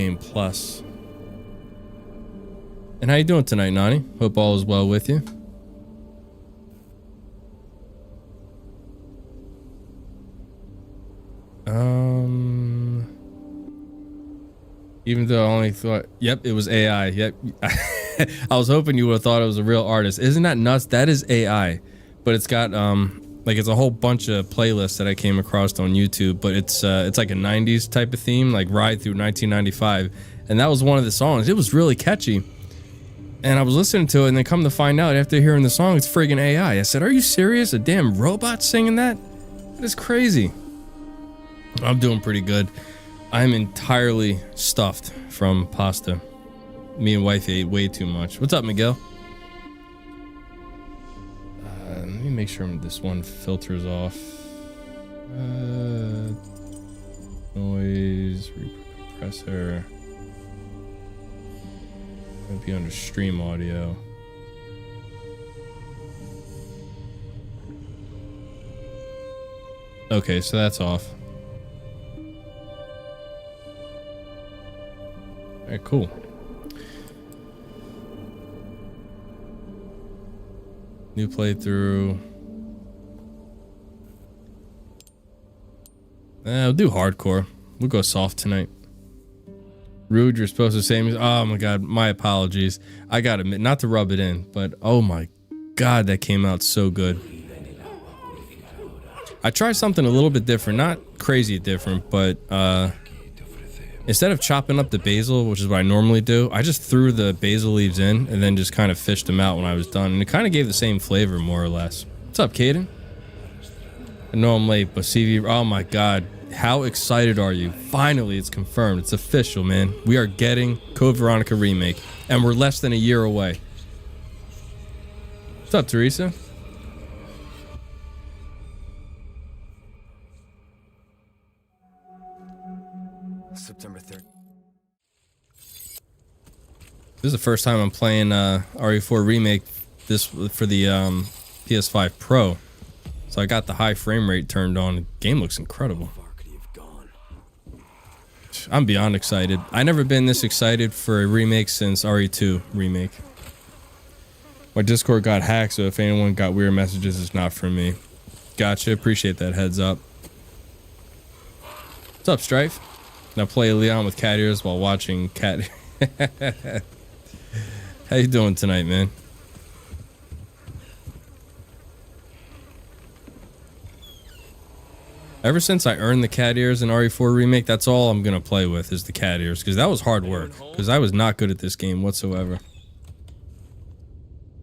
Game Plus. And how you doing tonight, Nani? Hope all is well with you. Even though I only thought, yep, it was AI. Yep. I was hoping you would have thought it was a real artist. Isn't that nuts? That is AI. But it's got like it's a whole bunch of playlists that I came across on YouTube, but it's like a 90s type of theme, like Ride Through 1995. And that was one of the songs. It was really catchy. And I was listening to it, and then come to find out after hearing the song, it's friggin' AI. I said, are you serious? A damn robot singing that? That is crazy. I'm doing pretty good. I'm entirely stuffed from pasta. Me and wife ate way too much. What's up, Miguel? Let me make sure this one filters off. Noise, compressor. Might be under stream audio. Okay, so that's off. Alright, cool. New playthrough. We'll do hardcore. We'll go soft tonight. Rude, you're supposed to say, oh my god, my apologies. I gotta admit, not to rub it in, but oh my god, that came out so good. I tried something a little bit different, not crazy different, but instead of chopping up the basil, which is what I normally do, I just threw the basil leaves in and then just kind of fished them out when I was done. And it kind of gave the same flavor, more or less. What's up, Caden? I know I'm late, but CV, oh my god. How excited are you? Finally, it's confirmed. It's official, man. We are getting Code Veronica Remake, and we're less than a year away. What's up, Teresa? September 3rd. This is the first time I'm playing RE4 Remake this for the PS5 Pro. So I got the high frame rate turned on. The game looks incredible. I'm beyond excited. I never been this excited for a remake since RE2 Remake. My Discord got hacked, so if anyone got weird messages, it's not from me. Gotcha. Appreciate that heads up. What's up, Strife? Now play Leon with cat ears while watching cat. How you doing tonight, man? Ever since I earned the cat ears in RE4 Remake, that's all I'm gonna play with is the cat ears, because that was hard work. Because I was not good at this game whatsoever.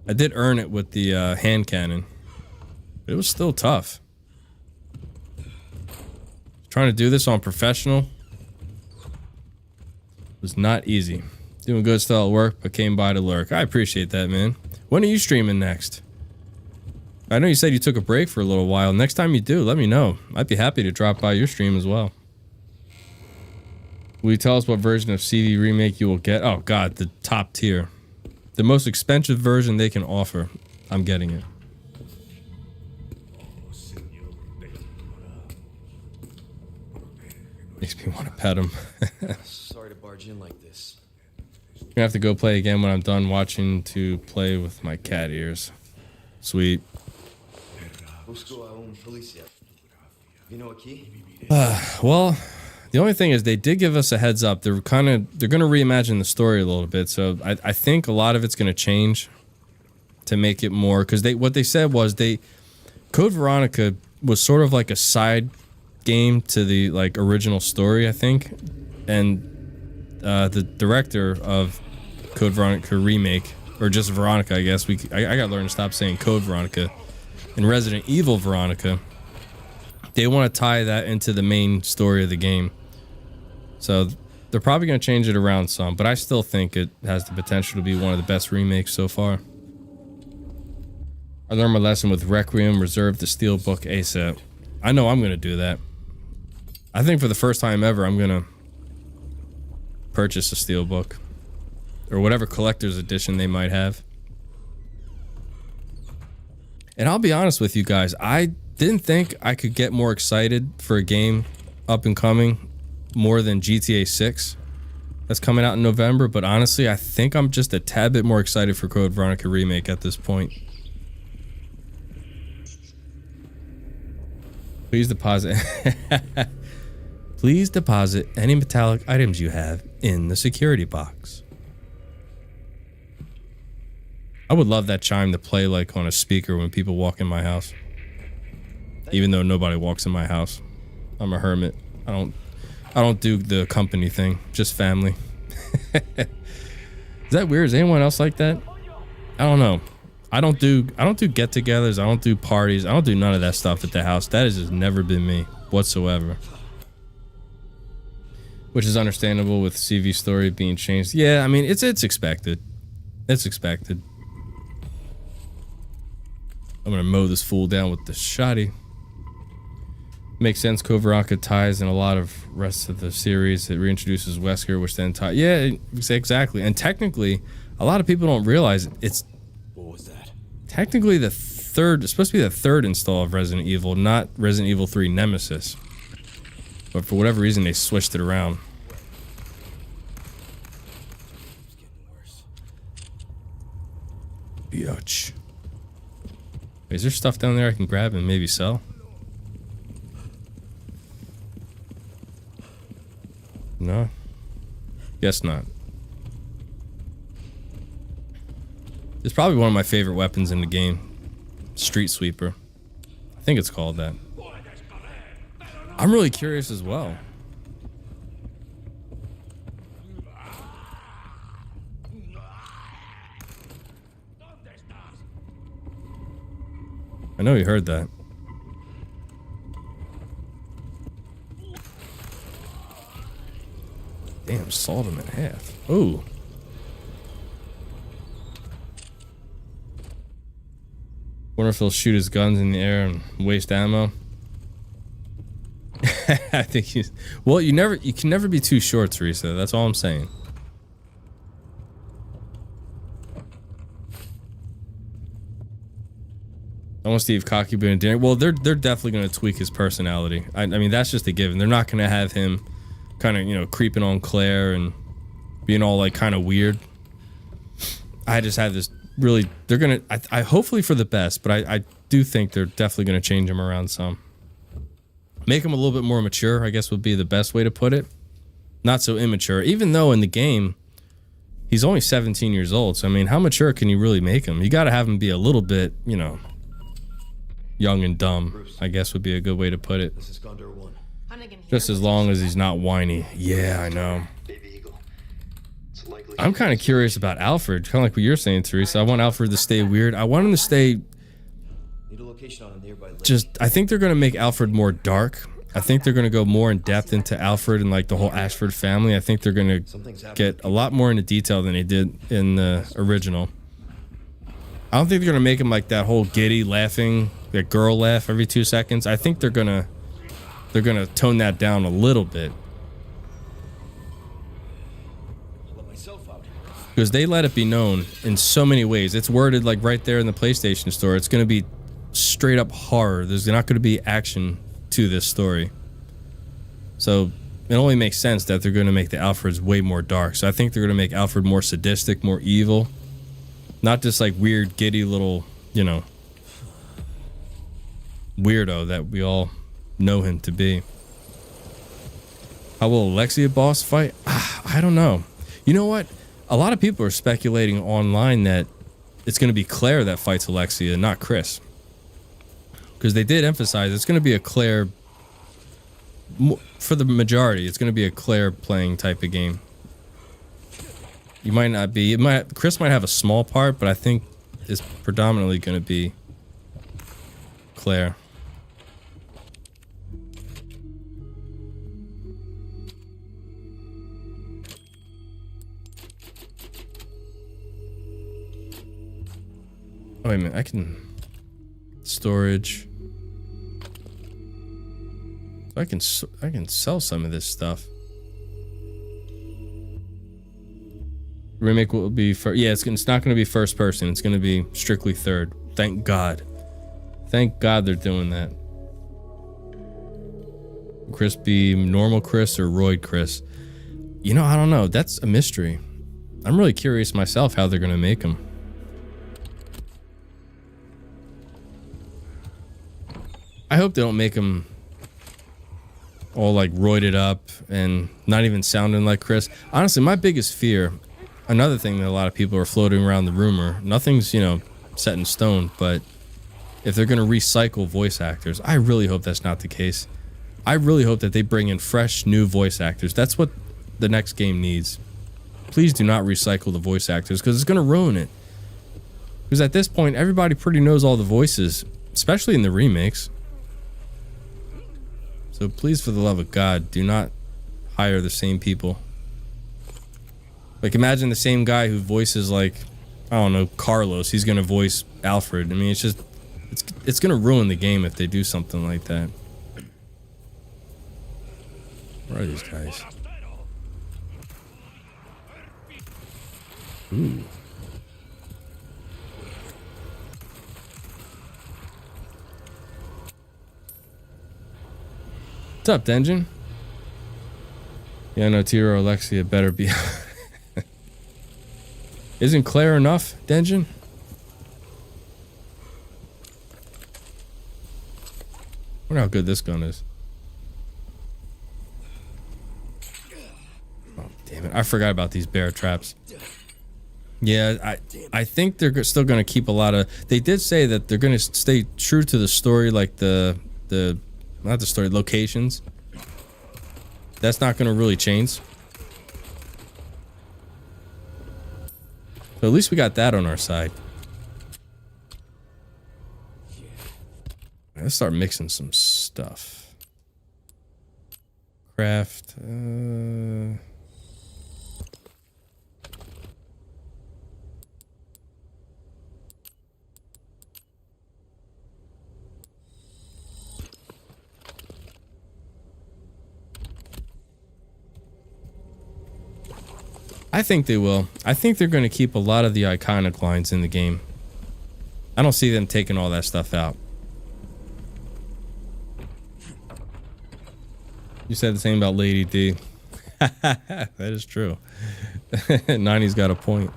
I did earn it with the hand cannon, but it was still tough. Trying to do this on professional was not easy. Doing good still at work, but came by to lurk. I appreciate that, man. When are you streaming next? I know you said you took a break for a little while. Next time you do, let me know. I'd be happy to drop by your stream as well. Will you tell us what version of CV Remake you will get? Oh god, the top tier. The most expensive version they can offer. I'm getting it. Makes me want to pet him. Sorry to barge in like this. I'm gonna have to go play again when I'm done watching to play with my cat ears. Sweet. Well, the only thing is they did give us a heads up. They're gonna reimagine the story a little bit. So I think a lot of it's gonna change to make it more, because what they said was Code Veronica was sort of like a side game to the like original story, I think, and the director of Code Veronica Remake, or just Veronica, I guess I gotta learn to stop saying Code Veronica, and Resident Evil Veronica, they want to tie that into the main story of the game. So they're probably going to change it around some, but I still think it has the potential to be one of the best remakes so far. I learned my lesson with Requiem, reserve the steelbook ASAP. I know I'm going to do that. I think for the first time ever, I'm going to purchase a steelbook, or whatever collector's edition they might have. And I'll be honest with you guys, I didn't think I could get more excited for a game up and coming more than GTA 6. that's coming out in November, but honestly, I think I'm just a tad bit more excited for Code Veronica Remake at this point. Please deposit. Please deposit any metallic items you have in the security box. I would love that chime to play like on a speaker when people walk in my house. Even though nobody walks in my house. I'm a hermit. I don't do the company thing, just family. Is that weird? Is anyone else like that? I don't know. I don't do get-togethers. I don't do parties. I don't do none of that stuff at the house. That has just never been me whatsoever. Which is understandable with CV story being changed. Yeah, I mean it's expected. It's expected. I'm gonna mow this fool down with the shotty. Makes sense. Code Veronica ties in a lot of rest of the series. It reintroduces Wesker, which then ties. Yeah, exactly. And technically, a lot of people don't realize it's. What was that? Technically, the third. It's supposed to be the third install of Resident Evil, not Resident Evil 3 Nemesis. But for whatever reason, they switched it around. It's getting worse. Biatch. Is there stuff down there I can grab and maybe sell? No. Guess not. It's probably one of my favorite weapons in the game. Street Sweeper. I think it's called that. I'm really curious as well. I know you heard that. Damn, sawed him in half. Ooh. Wonder if he'll shoot his guns in the air and waste ammo. I think he's. Well, you can never be too short, Teresa. That's all I'm saying. I want Steve Cocky being dinner. Well, they're definitely going to tweak his personality. I mean, that's just a given. They're not going to have him kind of, you know, creeping on Claire and being all like kind of weird. I just have this really. They're gonna. I hopefully for the best, but I do think they're definitely going to change him around some. Make him a little bit more mature, I guess would be the best way to put it. Not so immature, even though in the game he's only 17 years old. So I mean, how mature can you really make him? You got to have him be a little bit, you know, young and dumb, Bruce, I guess would be a good way to put it. This is Condor 1. Just as long as he's not whiny. Yeah, I know. I'm kind of curious about Alfred, kind of like what you're saying, Teresa. I want Alfred to stay weird. I want him to stay Need a location on a nearby lake. just, I think they're going to make Alfred more dark. I think they're going to go more in depth into Alfred and like the whole Ashford family. I think they're going to get a lot more into detail than they did in the original. I don't think they're going to make him like that whole giddy laughing, that girl laugh every 2 seconds. I think they're going to tone that down a little bit. Let myself out. Because they let it be known in so many ways. It's worded like right there in the PlayStation Store. It's going to be straight up horror. There's not going to be action to this story. So it only makes sense that they're going to make the Alfreds way more dark. So I think they're going to make Alfred more sadistic, more evil. Not just like weird, giddy little, you know, weirdo that we all know him to be. How will Alexia boss fight? I don't know. You know what? A lot of people are speculating online that it's going to be Claire that fights Alexia, not Chris. Because they did emphasize it's going to be a Claire, for the majority, it's going to be a Claire playing type of game. You might not be, Chris might have a small part, but I think it's predominantly going to be Claire. Oh, wait a minute, I can storage. I can sell some of this stuff. Remake will be first. Yeah, it's not going to be first person. It's going to be strictly third. Thank God. Thank God they're doing that. Chris be normal Chris or Royd Chris? You know, I don't know. That's a mystery. I'm really curious myself how they're going to make them. I hope they don't make them all like roided up and not even sounding like Chris. Honestly, my biggest fear, another thing that a lot of people are floating around the rumor, nothing's, you know, set in stone, but if they're going to recycle voice actors, I really hope that's not the case. I really hope that they bring in fresh, new voice actors. That's what the next game needs. Please do not recycle the voice actors because it's going to ruin it. Because at this point, everybody pretty knows all the voices, especially in the remakes. So please, for the love of God, do not hire the same people. Like, imagine the same guy who voices, like, I don't know, Carlos. He's going to voice Alfred. I mean, it's just, it's going to ruin the game if they do something like that. Where are these guys? Ooh. What's up, Denjin? Yeah, no, Tiro Alexia better be. Isn't Claire enough, Denjin? I wonder how good this gun is. Oh, damn it. I forgot about these bear traps. Yeah, I think they're still going to keep a lot of... They did say that they're going to stay true to the story, like the not the story, locations. That's not going to really change. So at least we got that on our side. Let's start mixing some stuff. Craft. I think they will. I think they're going to keep a lot of the iconic lines in the game. I don't see them taking all that stuff out. You said the same about Lady D. That is true. 90's got a point.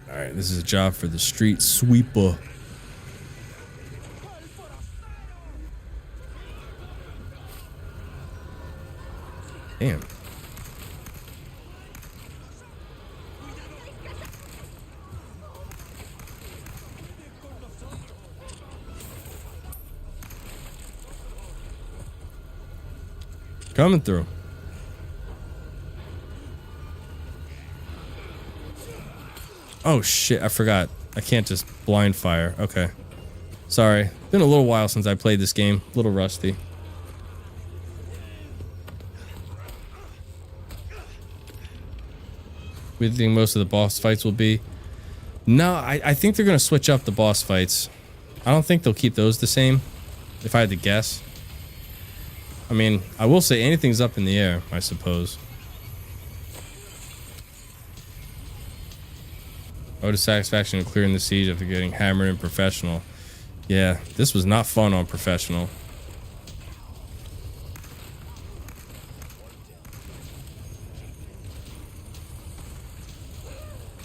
Alright, this is a job for the street sweeper. Damn. Coming through. Oh shit, I forgot. I can't just blind fire. Okay. Sorry. Been a little while since I played this game. A little rusty. What do you think most of the boss fights will be? No, I think they're going to switch up the boss fights. I don't think they'll keep those the same, if I had to guess. I mean, I will say anything's up in the air, I suppose. Oh, the satisfaction of clearing the siege after getting hammered in professional. Yeah, this was not fun on professional.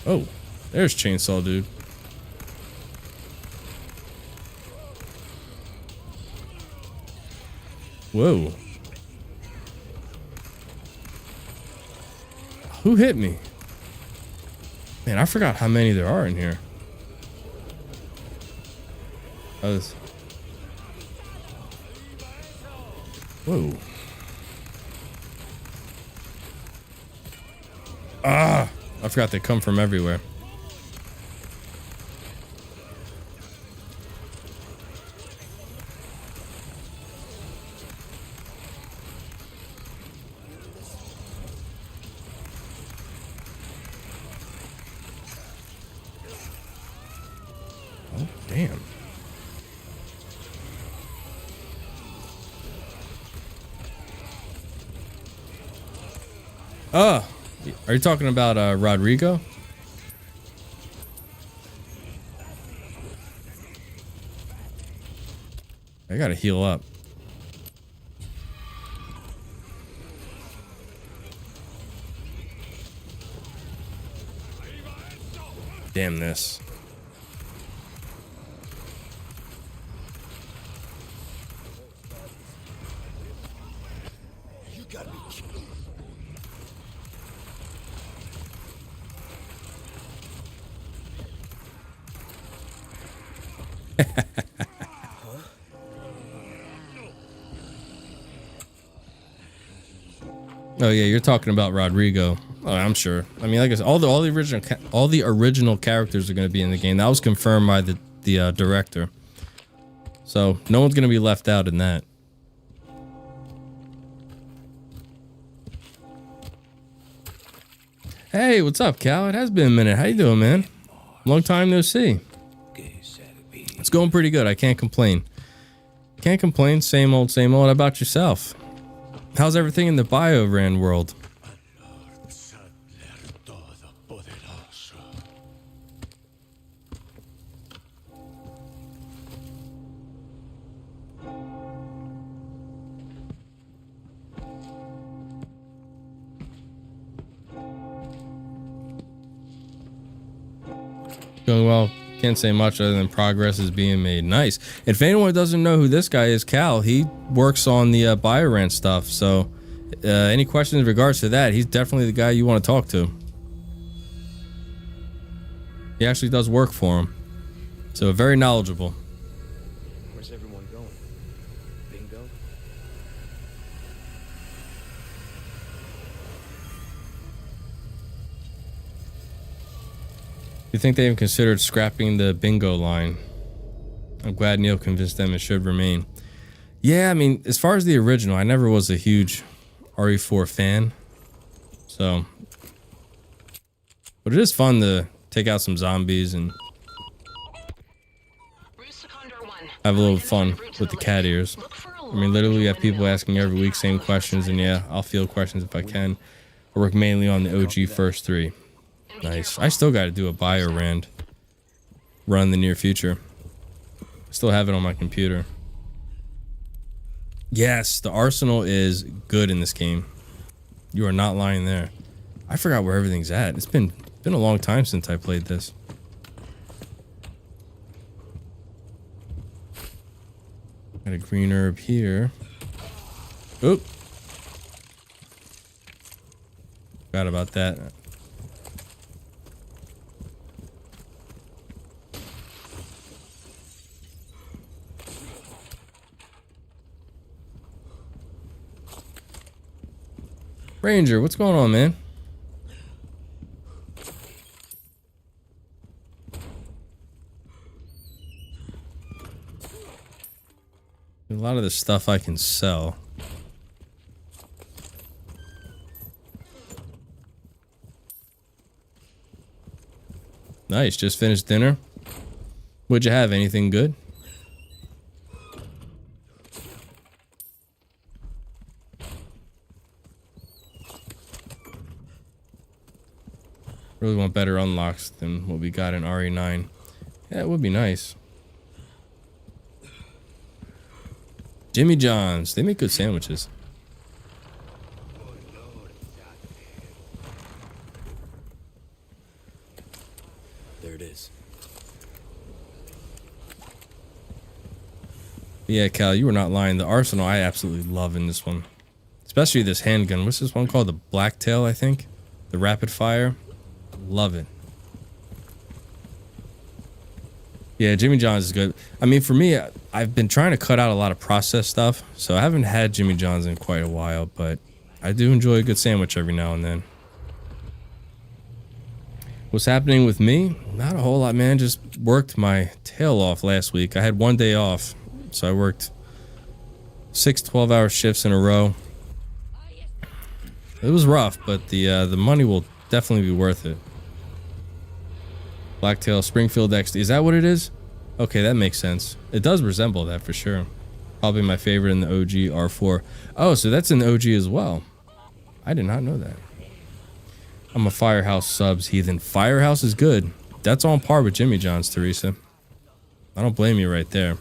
Oh, there's Chainsaw Dude. Whoa. Who hit me? Man, I forgot how many there are in here. Whoa. Ah! I forgot they come from everywhere. Oh, damn. Oh, are you talking about Rodrigo? I gotta heal up. Damn this. You gotta be kidding. Oh yeah, you're talking about Rodrigo. Oh, I'm sure. I mean, like I said, all the original characters are going to be in the game. That was confirmed by the director. So no one's going to be left out in that. Hey, what's up, Cal? It has been a minute. How you doing, man? Long time no see. It's going pretty good. I can't complain. Can't complain. Same old, same old. How about yourself? How's everything in the BioRand world? Going well. Can't say much other than progress is being made. Nice. If anyone doesn't know who this guy is, Cal, he works on the BioRand stuff. So any questions in regards to that, he's definitely the guy you want to talk to. He actually does work for him. So very knowledgeable. Where's everyone going? Bingo? You think they even considered scrapping the bingo line? I'm glad Neil convinced them it should remain. Yeah, I mean, as far as the original, I never was a huge RE4 fan. So, but it is fun to take out some zombies and have a little fun with the cat ears. I mean, literally, you have people asking every week same questions, and yeah, I'll field questions if I can. I work mainly on the OG first three. Nice. I still got to do a BioRand run in the near future. Still have it on my computer. Yes, the arsenal is good in this game. You are not lying there. I forgot where everything's at. It's been a long time since I played this. Got a green herb here. Oop. Forgot about that. Ranger, what's going on, man? A lot of this stuff I can sell. Nice, just finished dinner. What'd you have? Anything good? Really want better unlocks than what we got in RE9. Yeah, it would be nice. Jimmy John's. They make good sandwiches. There it is. Yeah, Cal, you were not lying. The arsenal I absolutely love in this one. Especially this handgun. What's this one called? The Blacktail, I think? The rapid fire. Love it. Yeah, Jimmy John's is good. I mean, for me, I've been trying to cut out a lot of processed stuff, so I haven't had Jimmy John's in quite a while, but I do enjoy a good sandwich every now and then. What's happening with me? Not a whole lot, man. Just worked my tail off last week. I had one day off, so I worked 6 12-hour shifts in a row. It was rough, but the money will definitely be worth it. Blacktail, Springfield XD. Is that what it is? Okay, that makes sense. It does resemble that for sure. Probably my favorite in the OG R4. Oh, so that's in the OG as well. I did not know that. I'm a Firehouse subs heathen. Firehouse is good. That's on par with Jimmy John's, Teresa. I don't blame you right there.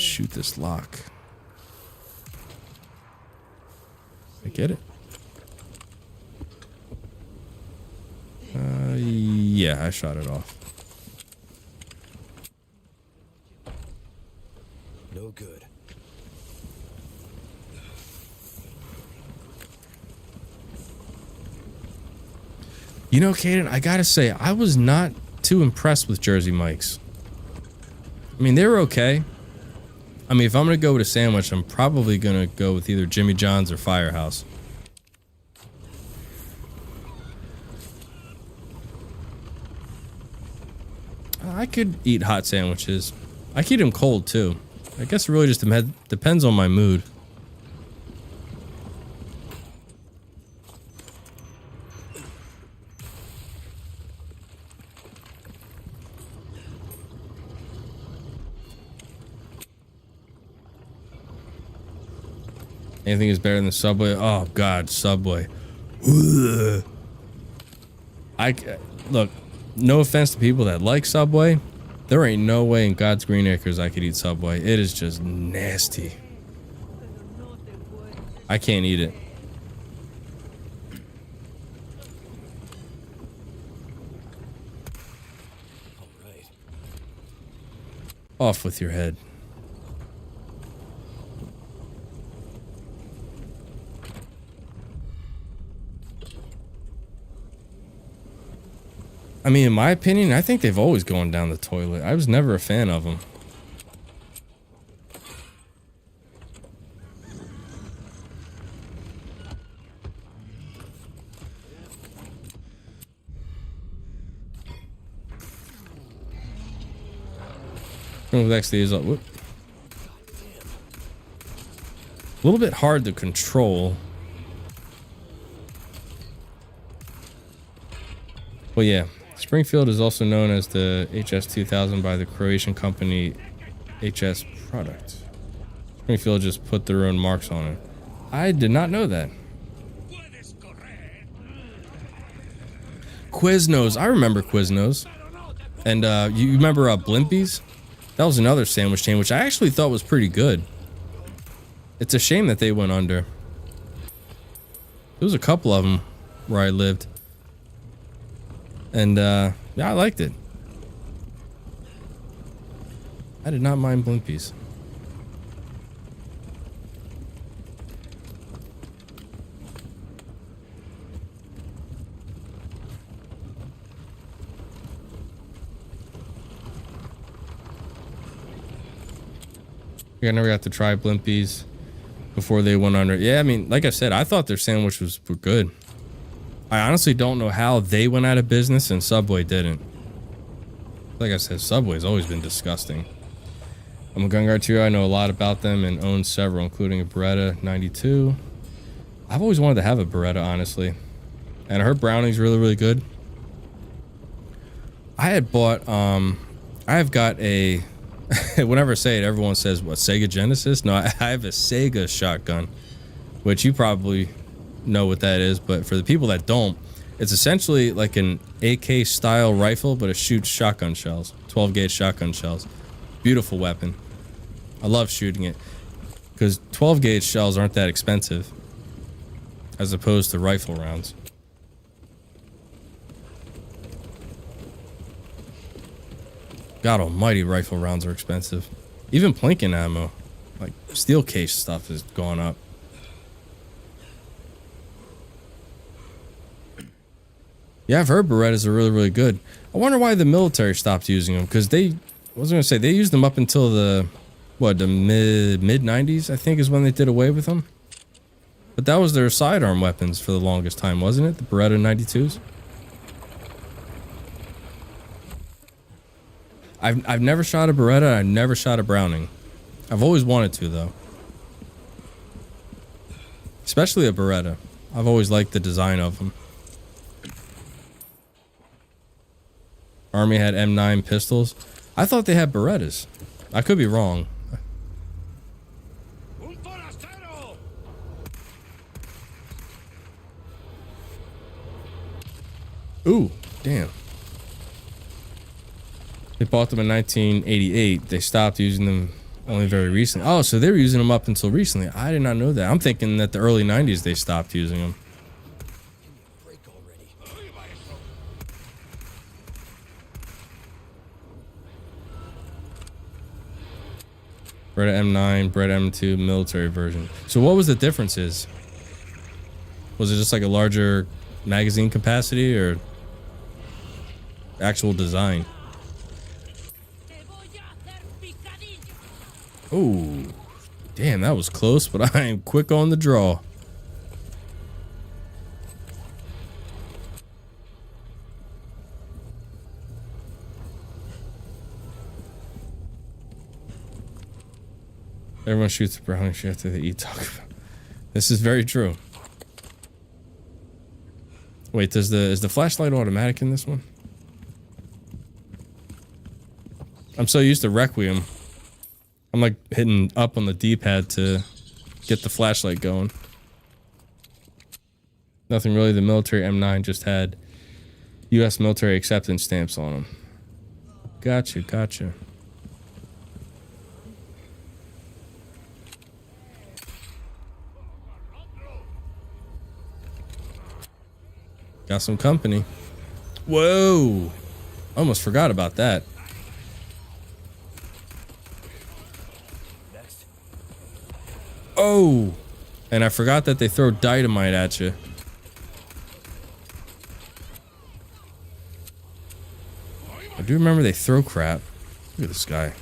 shoot this lock. I get it. Yeah, I shot it off. No good. You know, Kaden, I gotta say, I was not too impressed with Jersey Mike's. I mean, they were okay. I mean, if I'm gonna go with a sandwich, I'm probably gonna go with either Jimmy John's or Firehouse. I could eat hot sandwiches. I could eat them cold too. I guess it really just depends on my mood. Anything is better than Subway? Oh God, Subway. Ugh. Look. No offense to people that like Subway, there ain't no way in God's green acres I could eat Subway. It is just nasty. I can't eat it. All right. Off with your head. I mean, in my opinion, I think they've always gone down the toilet. I was never a fan of them. Actually, is a little bit hard to control. Well, yeah. Springfield is also known as the HS2000 by the Croatian company HS Product. Springfield just put their own marks on it. I did not know that. Quiznos. I remember Quiznos. And you remember Blimpies? That was another sandwich chain, which I actually thought was pretty good. It's a shame that they went under. There was a couple of them where I lived. And, yeah, I liked it. I did not mind Blimpies. I never got to try Blimpies before they went under. Yeah, I mean, like I said, I thought their sandwiches were good. I honestly don't know how they went out of business and Subway didn't. Like I said, Subway's always been disgusting. I'm a gun guard too. I know a lot about them and own several, including a Beretta 92. I've always wanted to have a Beretta, honestly. And I heard Browning's really, really good. I had bought, I've got a, whenever I say it, everyone says, what, Sega Genesis? No, I have a Sega shotgun, which you probably know what that is, but for the people that don't, it's essentially like an AK style rifle, but it shoots shotgun shells, 12 gauge shotgun shells. Beautiful weapon. I love shooting it because 12 gauge shells aren't that expensive as opposed to rifle rounds. God almighty, rifle rounds are expensive. Even plinking ammo, like steel case stuff, has gone up. Yeah, I've heard Berettas are really, really good. I wonder why the military stopped using them, because they, I was going to say, they used them up until the, what, the mid-90s, I think, is when they did away with them. But that was their sidearm weapons for the longest time, wasn't it? The Beretta 92s? I've never shot a Beretta, I've never shot a Browning. I've always wanted to, though. Especially a Beretta. I've always liked the design of them. Army had M9 pistols. I thought they had Berettas. I could be wrong. Ooh, damn. They bought them in 1988. They stopped using them Only very recently. Oh, so they were using them up until recently. I did not know that. I'm thinking that the early 90s they stopped using them. Break already. Beretta M9, Beretta M2, military version. So what was the differences? Was it just like a larger magazine capacity or actual design? Oh, damn, that was close, but I am quick on the draw. Everyone shoots a brownie after they eat Taco Bell. This is very true. Wait, is the flashlight automatic in this one? I'm so used to Requiem. I'm like hitting up on the D-pad to get the flashlight going. Nothing really. The military M9 just had U.S. military acceptance stamps on them. Gotcha, gotcha. Got some company. Whoa! Almost forgot about that. Oh! And I forgot that they throw dynamite at you. I do remember they throw crap. Look at this guy.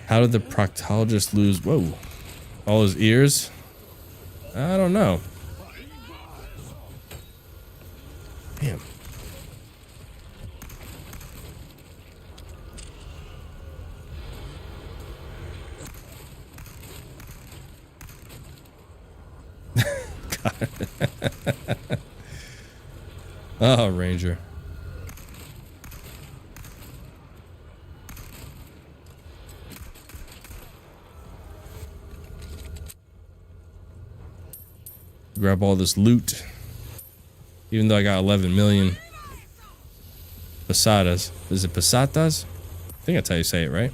How did the proctologist lose, whoa, all his ears? I don't know. Damn. God. Oh, Ranger. Grab all this loot. Even though I got 11 million pesadas. Is it pesatas? I think that's how you say it, right?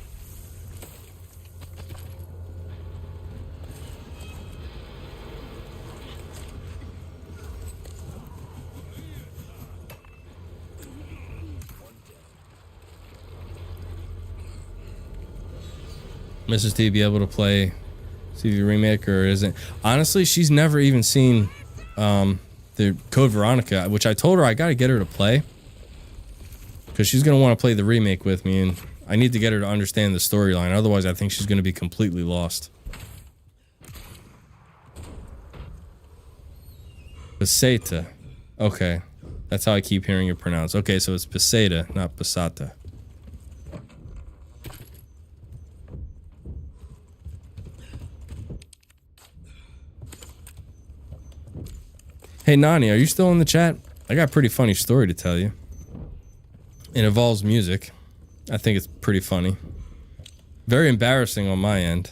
Mrs. T be able to play CV Remake, or isn't? Honestly, she's never even seen the Code Veronica, which I told her I gotta get her to play because she's gonna want to play the remake with me, and I need to get her to understand the storyline. Otherwise, I think she's gonna be completely lost. Peseta. Okay, that's how I keep hearing it pronounced. Okay, so it's Peseta, not Pesata. Hey, Nani, are you still in the chat? I got a pretty funny story to tell you. It involves music. I think it's pretty funny. Very embarrassing on my end.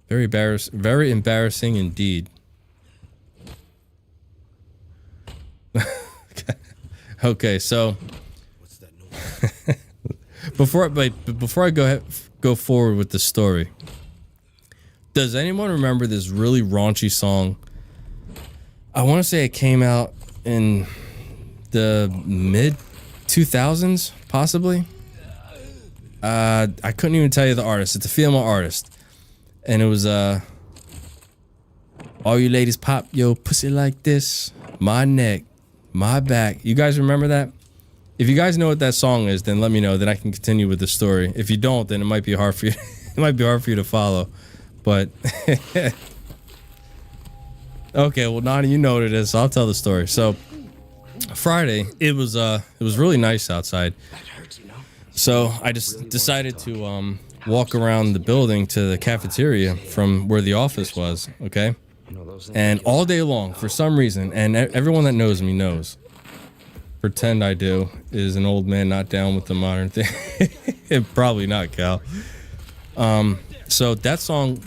Very embarrassing indeed. Okay, so What's that noise? before I go forward with the story. Does anyone remember this really raunchy song? I want to say it came out in the mid 2000s, possibly. I couldn't even tell you the artist. It's a female artist, and it was all you ladies pop yo pussy like this, my neck, my back. You guys remember that? If you guys know what that song is, then let me know. Then I can continue with the story. If you don't, then it might be hard for you. It might be hard for you to follow. But okay, well, Nani, you know what it is, so I'll tell the story. So Friday, it was really nice outside. So I just decided to walk around the building to the cafeteria from where the office was, okay? And all day long, for some reason, and everyone that knows me knows, pretend I do, is an old man not down with the modern thing. Probably not, Cal. So that song,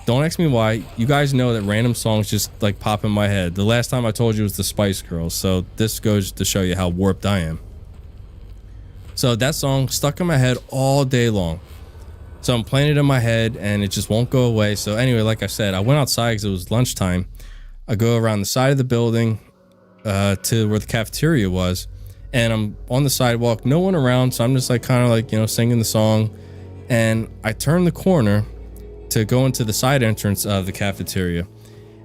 don't ask me why. You guys know that random songs just like pop in my head. The last time I told you was the Spice Girls. So this goes to show you how warped I am. So that song stuck in my head all day long. So I'm playing it in my head and it just won't go away. So anyway, like I said, I went outside because it was lunchtime. I go around the side of the building to where the cafeteria was. And I'm on the sidewalk, no one around. So I'm just like kind of like, you know, singing the song. And I turn the corner to go into the side entrance of the cafeteria.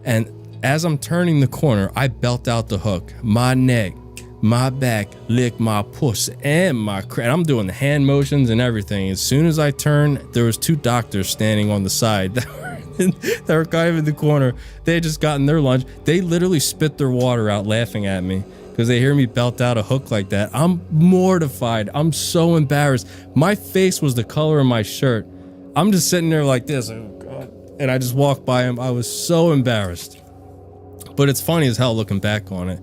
And as I'm turning the corner, I belt out the hook. My neck, my back, lick my pussy and my crack. I'm doing the hand motions and everything. As soon as I turn, there was 2 doctors standing on the side that were kind of in the corner. They had just gotten their lunch. They literally spit their water out laughing at me because they hear me belt out a hook like that. I'm mortified. I'm so embarrassed. My face was the color of my shirt. I'm just sitting there like this. Oh God. And I just walked by him. I was so embarrassed. But it's funny as hell looking back on it.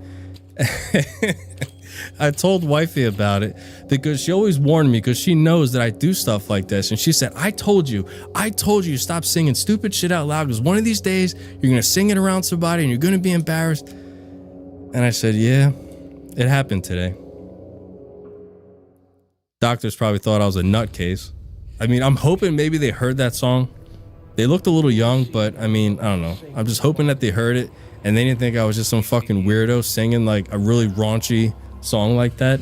I told wifey about it because she always warned me because she knows that I do stuff like this. And she said, I told you to stop singing stupid shit out loud because one of these days you're going to sing it around somebody and you're going to be embarrassed. And I said, yeah, it happened today. Doctors probably thought I was a nutcase. I mean, I'm hoping maybe they heard that song. They looked a little young, but I mean, I don't know. I'm just hoping that they heard it and they didn't think I was just some fucking weirdo singing like a really raunchy song like that.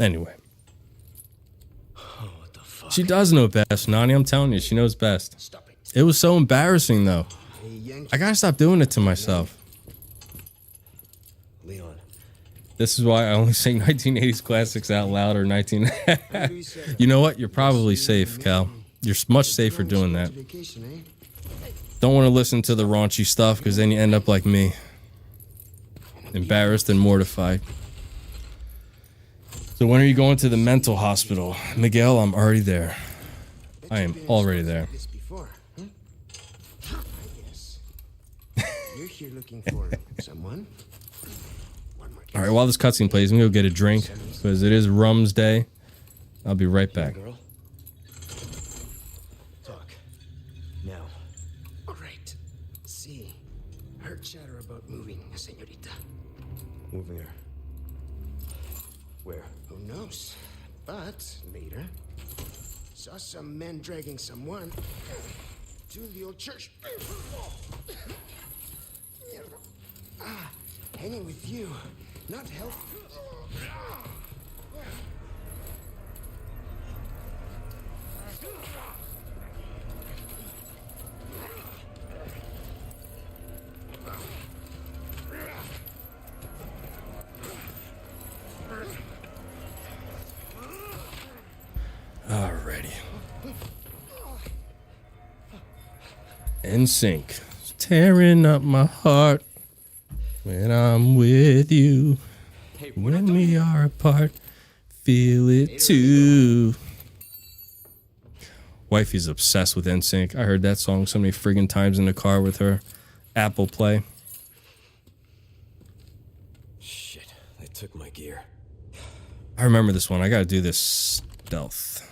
Anyway. What the fuck? She does know best, Nani. I'm telling you, she knows best. Stop it. It was so embarrassing, though. Hey, Yankee. I gotta stop doing it to myself. Leon. This is why I only sing 1980s classics out loud or 19... You know what? You're probably safe, Cal. You're much safer doing that. Don't want to listen to the raunchy stuff because then you end up like me. Embarrassed and mortified. So when are you going to the mental hospital? Miguel, I'm already there. I am already there. You're here looking for someone? Alright, while this cutscene plays, I'm gonna go get a drink because it is Rum's Day. I'll be right back. Girl. Talk. Now. Alright. See. Heard chatter about moving, señorita. Moving her. Where? Who knows? But later, saw some men dragging someone to the old church. Hanging with you, not healthy. Alrighty. In sync. Tearing up my heart when I'm with you. When we are apart, feel it too. Wifey's obsessed with NSYNC. I heard that song so many friggin' times in the car with her. Apple Play. Shit, they took my gear. I remember this one. I gotta do this stealth.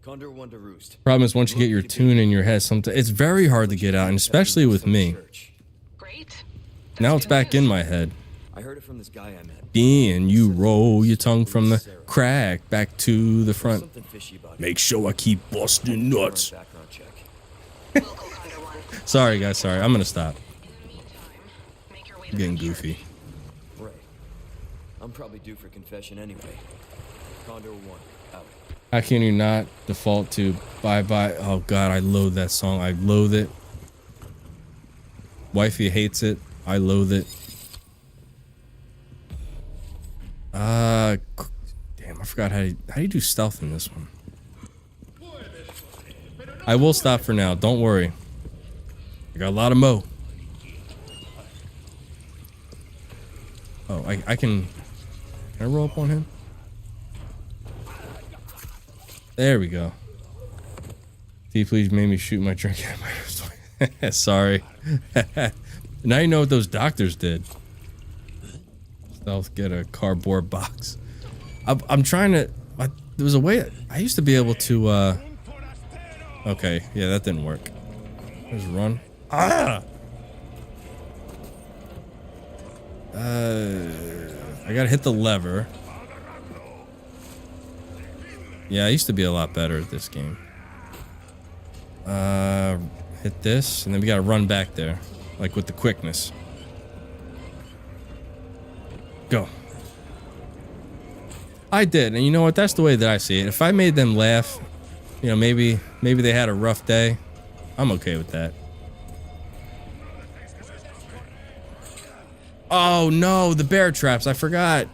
Condor 1 to roost. Problem is, once you get your tune in your head, sometimes it's very hard to get out, and especially with me. Great. Now it's back in my head. I heard it from this guy I met. And you roll your tongue from the crack back to the front. Something fishy about it. Make sure I keep busting nuts. Background check. We'll go Condor 1. Sorry, guys. Sorry. I'm gonna stop. In the meantime, make your way to I'm getting the church. goofy. Right. I'm probably due for confession anyway. Condor 1, out. How can you not default to bye-bye? Oh, God. I loathe that song. I loathe it. Wifey hates it. I loathe it. Damn, I forgot how do you do stealth in this one? I will stop for now. Don't worry. I got a lot of mo. Oh, I can I roll up on him? There we go. T, please made me shoot my drink out of my Sorry. Now you know what those doctors did. Stealth, get a cardboard box. I'm trying to. There was a way I used to be able to. Okay, yeah, that didn't work. Just run. Ah. I gotta hit the lever. Yeah, I used to be a lot better at this game. Hit this, and then we gotta run back there, like with the quickness. Go. I did, and you know what? That's the way that I see it. If I made them laugh, you know, maybe they had a rough day, I'm okay with that. Oh no, the bear traps! I forgot.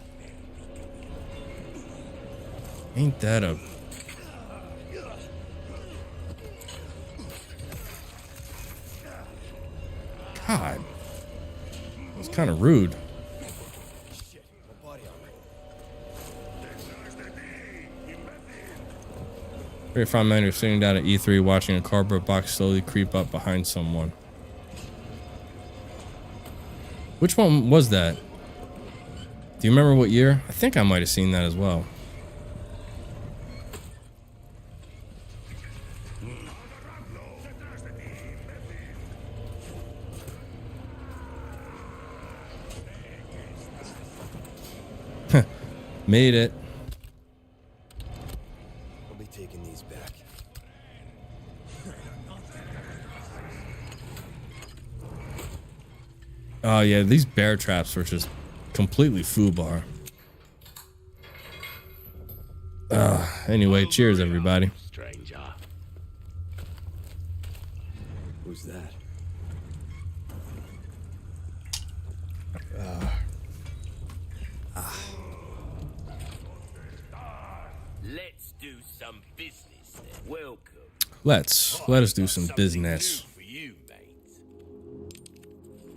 Ain't that a... God. It's kind of rude. Very fine man who's sitting down at E3 watching a cardboard box slowly creep up behind someone. Which one was that? Do you remember what year? I think I might have seen that as well. Made it. I'll be taking these back. Oh yeah, these bear traps were just completely foobar. Anyway, cheers everybody. Stranger. Who's that? Let's do some business then. Welcome. Let us do some business. For you, mate.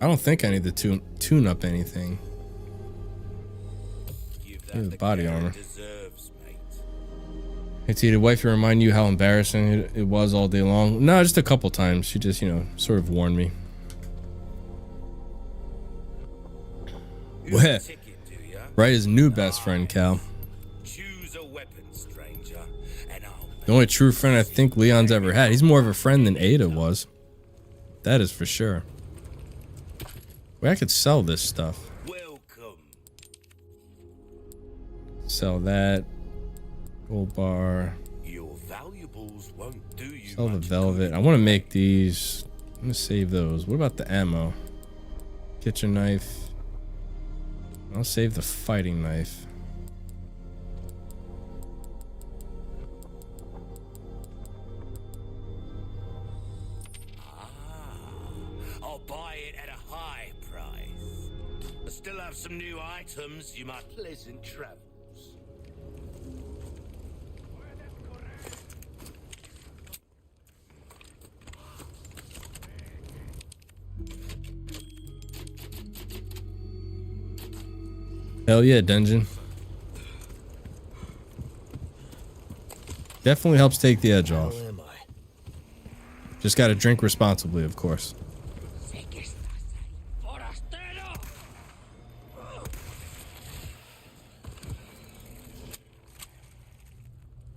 I don't think I need to tune up anything. Give Here's that the body cat armor. deserves, mate. Hey T, did wifey remind you how embarrassing it was all day long? No, just a couple times. She just, you know, sort of warned me. Where? Ticket, do ya? Right, his new best friend, Cal. Choose a weapon, stranger, and I'll The only true friend I think Leon's ever had. He's more of a friend than Ada was. That is for sure. Wait, I could sell this stuff. welcome. Sell that. Gold bar. Your valuables won't do you Sell the much velvet. I want to make these. I'm going to save those. What about the ammo? Kitchen knife. I'll save the fighting knife. I'll buy it at a high price. I still have some new items. You might pleasant travels. Hell yeah, dungeon. Definitely helps take the edge off. Where am I? Just gotta drink responsibly, of course.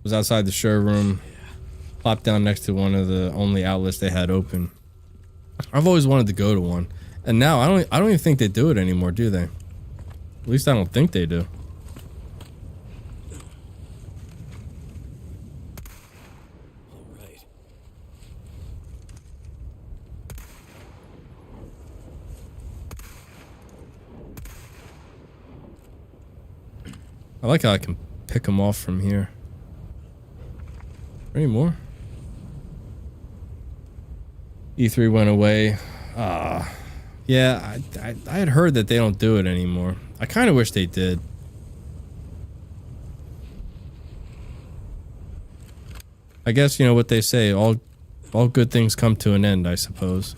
Was outside the showroom, plopped down next to one of the only outlets they had open. I've always wanted to go to one, and now I don't even think they do it anymore, do they? At least I don't think they do. All right. I like how I can pick them off from here. Any more? E3 went away. Yeah, I had heard that they don't do it anymore. I kind of wish they did. I guess, you know what they say, all good things come to an end, I suppose.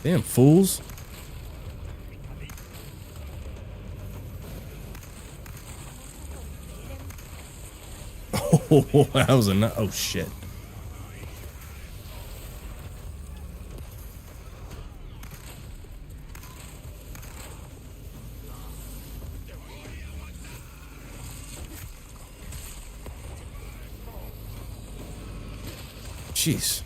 Damn fools. Oh, that was a oh shit. Jeez.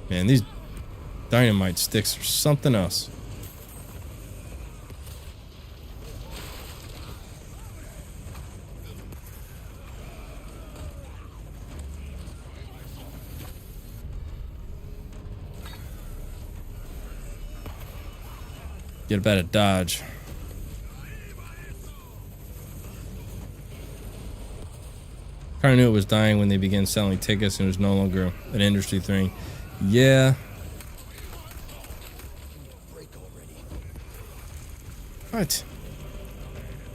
Man, these dynamite sticks are something else. Get a better dodge. Kind of knew it was dying when they began selling tickets and it was no longer an industry thing. Yeah. What?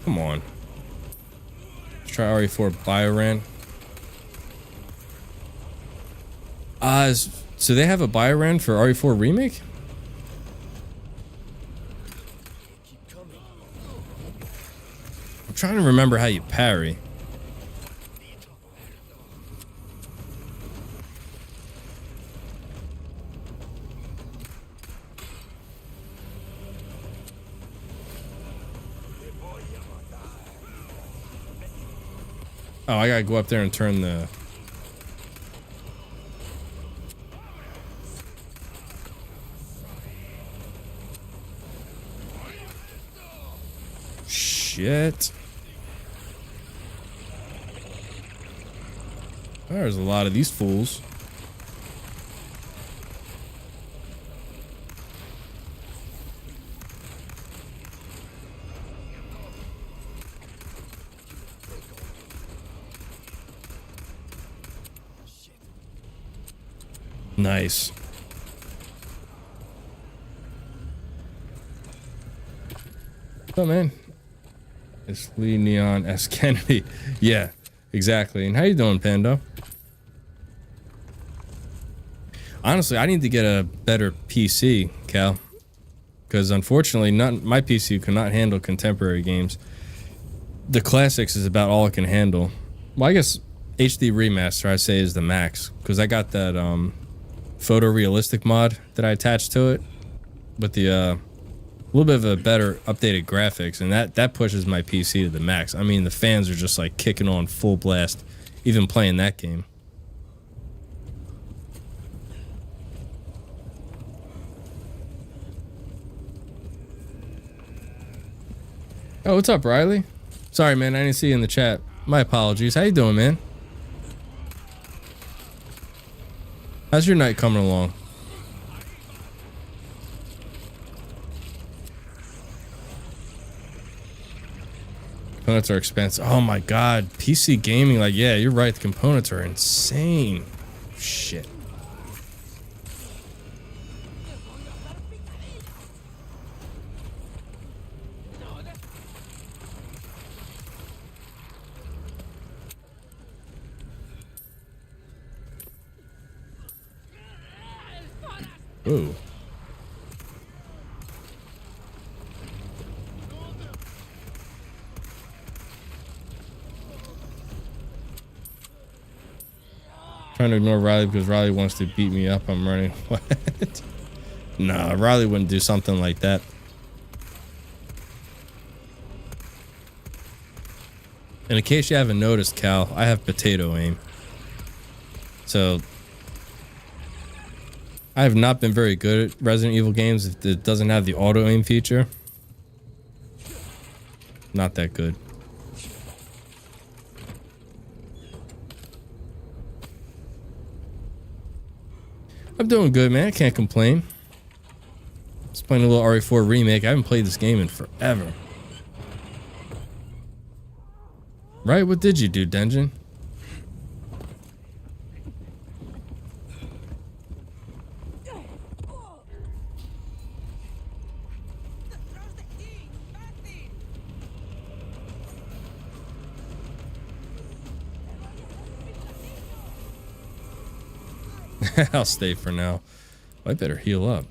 Come on. Let's try RE4 Bioran. So they have a Bioran for RE4 Remake? I'm trying to remember how you parry. Oh, I gotta go up there and turn the... Shit. There's a lot of these fools. Nice. Oh man. It's Lee Neon S. Kennedy. Yeah, exactly. And how you doing, Pando? Honestly, I need to get a better PC, Cal. Because unfortunately, my PC cannot handle contemporary games. The classics is about all it can handle. Well, I guess HD Remaster, I say, is the max. Because I got that photorealistic mod that I attached to it. With the little bit of a better updated graphics. And that pushes my PC to the max. I mean, the fans are just like kicking on full blast. Even playing that game. Oh, what's up, Riley? Sorry, man, I didn't see you in the chat. My apologies. How you doing, man? How's your night coming along? Components are expensive. Oh my god, PC gaming, like, yeah, you're right, the components are insane. Shit. Ooh. Trying to ignore Riley because Riley wants to beat me up. I'm running. What? Nah, Riley wouldn't do something like that. And in case you haven't noticed, Cal, I have potato aim. So I have not been very good at Resident Evil games if it doesn't have the auto aim feature. Not that good. I'm doing good, man. I can't complain. Just playing a little RE4 Remake. I haven't played this game in forever. Right? What did you do, Denjin? I'll stay for now. I better heal up.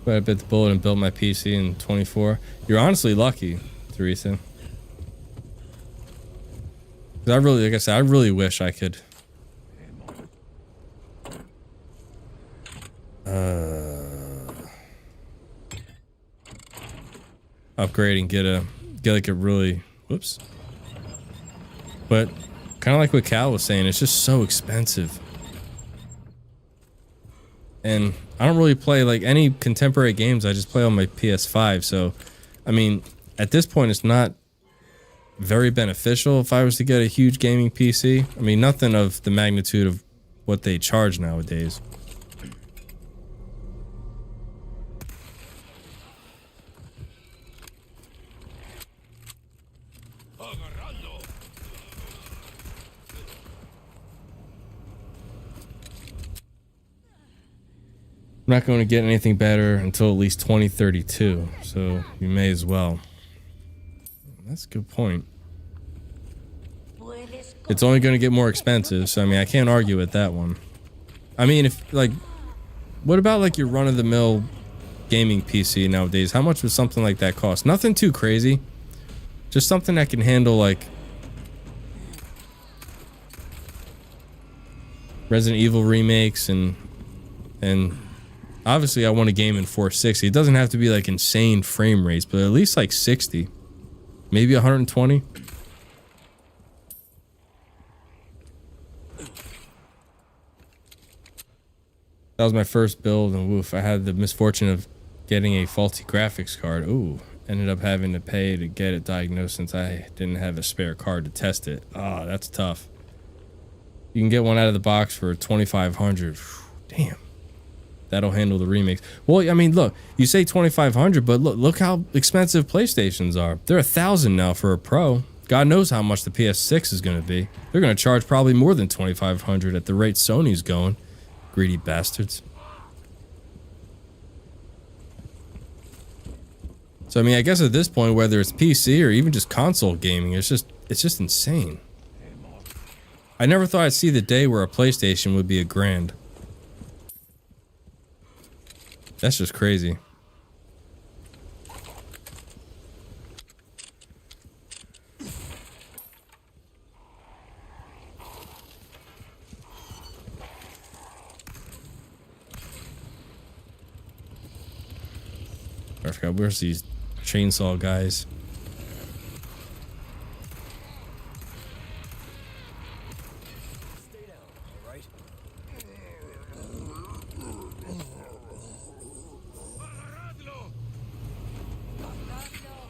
I bit the bullet and built my PC in 24. You're honestly lucky, Teresa. 'Cause I really, like I said, I really wish I could. Upgrade and get like a really, whoops. But kind of like what Cal was saying, it's just so expensive. And I don't really play like any contemporary games. I just play on my PS5. So, I mean, at this point, it's not very beneficial if I was to get a huge gaming PC. I mean, nothing of the magnitude of what they charge nowadays. I'm not going to get anything better until at least 2032, so you may as well. That's a good point. It's only going to get more expensive, so I mean, I can't argue with that one. I mean, if, like, what about, like, your run-of-the-mill gaming PC nowadays? How much would something like that cost? Nothing too crazy. Just something that can handle, like, Resident Evil remakes and obviously I want a game in 460. It doesn't have to be like insane frame rates, but at least like 60. Maybe 120. That was my first build, and woof, I had the misfortune of getting a faulty graphics card. Ooh, ended up having to pay to get it diagnosed since I didn't have a spare card to test it. Ah, that's tough. You can get one out of the box for 2,500. Damn. That'll handle the remakes. Well, I mean, look, you say 2,500, but look how expensive PlayStations are. They're 1,000 now for a Pro. God knows how much the PS6 is going to be. They're going to charge probably more than 2,500 at the rate Sony's going. Greedy bastards. So I mean, I guess at this point, whether it's PC or even just console gaming, it's just insane. I never thought I'd see the day where a PlayStation would be $1,000. That's just crazy. I forgot, where's these chainsaw guys?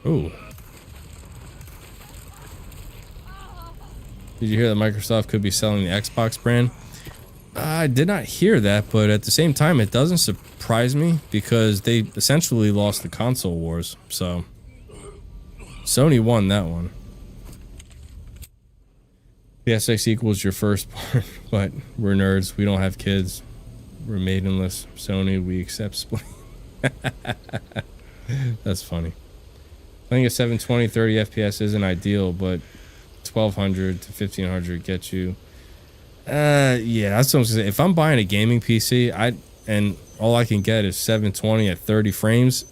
Ooh. Did you hear that Microsoft could be selling the Xbox brand? I did not hear that, but at the same time, it doesn't surprise me because they essentially lost the console wars. So, Sony won that one. PSX equals your firstborn, but we're nerds. We don't have kids. We're maidenless. Sony, we accept split. That's funny. Playing a 720 30 FPS isn't ideal, but 1200 to 1500 gets you. Yeah, that's what I'm saying. If I'm buying a gaming PC, and all I can get is 720 at 30 frames,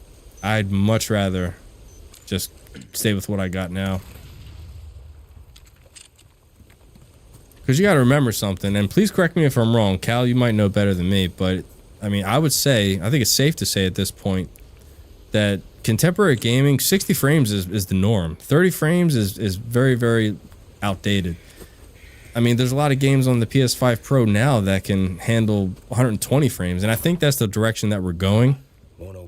I'd much rather just stay with what I got now. Because you got to remember something, and please correct me if I'm wrong. Cal, you might know better than me, but I mean, I think it's safe to say at this point that contemporary gaming, 60 frames is the norm. 30 frames is very, very outdated. I mean, there's a lot of games on the PS5 Pro now that can handle 120 frames, and I think that's the direction that we're going.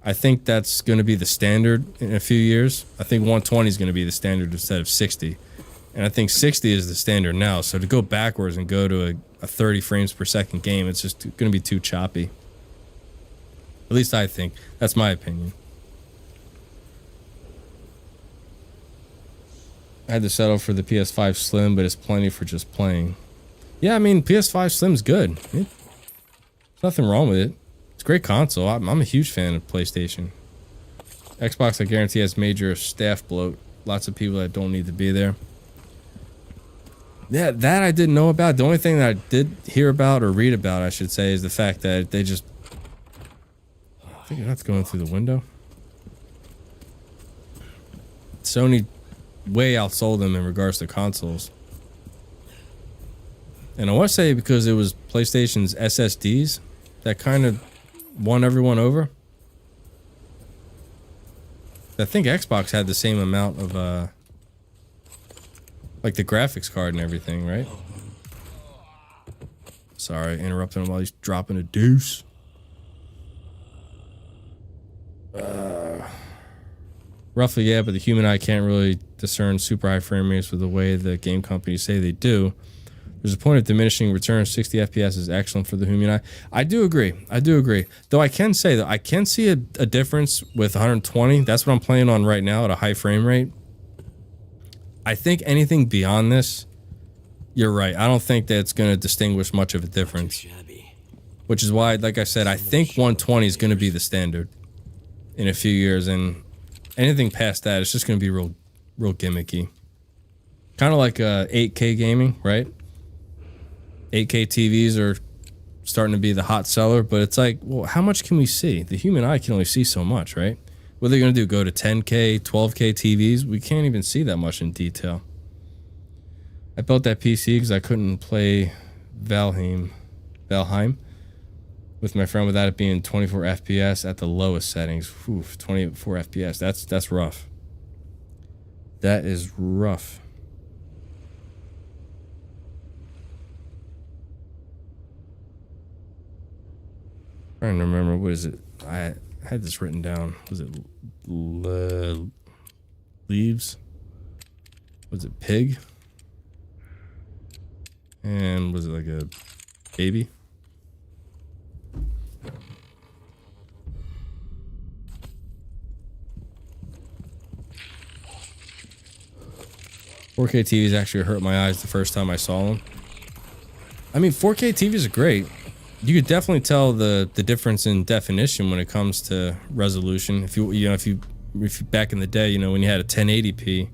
I think that's going to be the standard in a few years. I think 120 is going to be the standard instead of 60. And I think 60 is the standard now. So to go backwards and go to a 30 frames per second game, it's just going to be too choppy. At least I think. That's my opinion. I had to settle for the PS5 Slim, but it's plenty for just playing. Yeah, I mean, PS5 Slim's good. There's nothing wrong with it. It's a great console. I'm a huge fan of PlayStation. Xbox, I guarantee, has major staff bloat. Lots of people that don't need to be there. Yeah, that I didn't know about. The only thing that I did hear about, or read about, I should say, is the fact that they just... I think that's going through the window. Sony way outsold them in regards to consoles. And I want to say because it was PlayStation's SSDs that kind of won everyone over. I think Xbox had the same amount of, like the graphics card and everything, right? Sorry, interrupting him while he's dropping a deuce. Roughly, yeah, but the human eye can't really discern super high frame rates with the way the game companies say they do. There's a point of diminishing returns. 60 FPS is excellent for the human eye. I do agree. I do agree. Though I can say that I can see a difference with 120. That's what I'm playing on right now at a high frame rate. I think anything beyond this, you're right. I don't think that's going to distinguish much of a difference. Which is why, like I said, I think 120 is going to be the standard in a few years. And anything past that, it's just going to be real gimmicky. Kind of like 8K gaming, right? 8K TVs are starting to be the hot seller, but it's like, well, how much can we see? The human eye can only see so much, right? What are they going to do? Go to 10K, 12K TVs? We can't even see that much in detail. I built that PC because I couldn't play Valheim with my friend without it being 24 FPS at the lowest settings. Oof, 24 FPS. That's rough. That is rough. I'm trying to remember, what is it? I had this written down. Was it leaves? Was it pig? And was it like a baby? "4K TVs actually hurt my eyes the first time I saw them." I mean, 4K TVs are great. You could definitely tell the difference in definition when it comes to resolution. If you back in the day, when you had a 1080p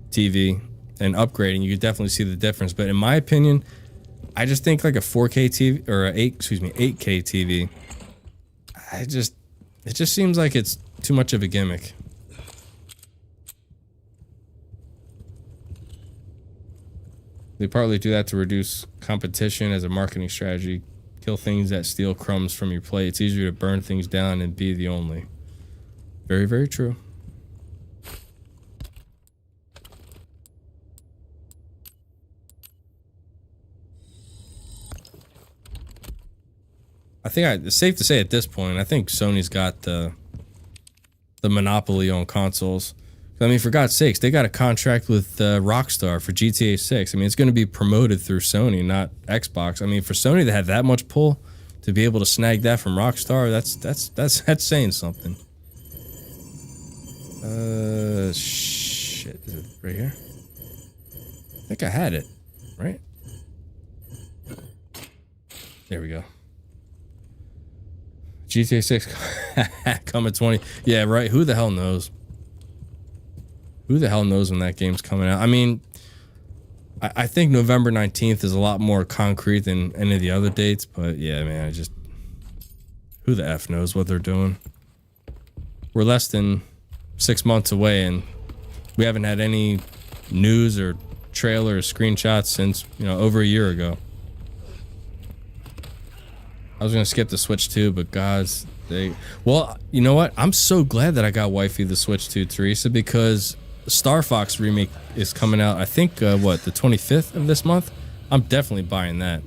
TV and upgrading, you could definitely see the difference. But in my opinion, I just think like a 4K TV or a 8K TV. It just seems like it's too much of a gimmick. They partly do that to reduce competition as a marketing strategy. Kill things that steal crumbs from your plate. It's easier to burn things down and be the only. Very, very true. I think it's safe to say at this point, I think Sony's got the monopoly on consoles. I mean, for God's sakes, they got a contract with Rockstar for GTA 6. I mean, it's going to be promoted through Sony, not Xbox. I mean, for Sony to have that much pull, to be able to snag that from Rockstar, that's saying something. Shit, is it right here? I think I had it, right? There we go. GTA 6 coming 20. Yeah, right. Who the hell knows? Who the hell knows when that game's coming out? I mean, I think November 19th is a lot more concrete than any of the other dates, but yeah, man, who the F knows what they're doing? We're less than 6 months away, and we haven't had any news or trailer or screenshots since, over a year ago. I was going to skip the Switch 2, but guys, well, you know what? I'm so glad that I got wifey the Switch 2, Teresa, because Star Fox Remake is coming out, I think, the 25th of this month? I'm definitely buying that.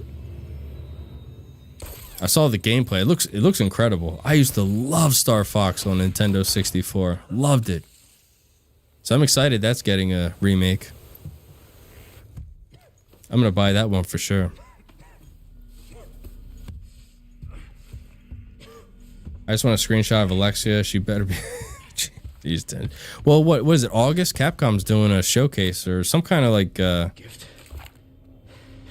I saw the gameplay. It looks incredible. I used to love Star Fox on Nintendo 64. Loved it. So I'm excited that's getting a remake. I'm going to buy that one for sure. I just want a screenshot of Alexia. She better be... He's dead. Well, what is it? August? Capcom's doing a showcase or some kind of like Gift.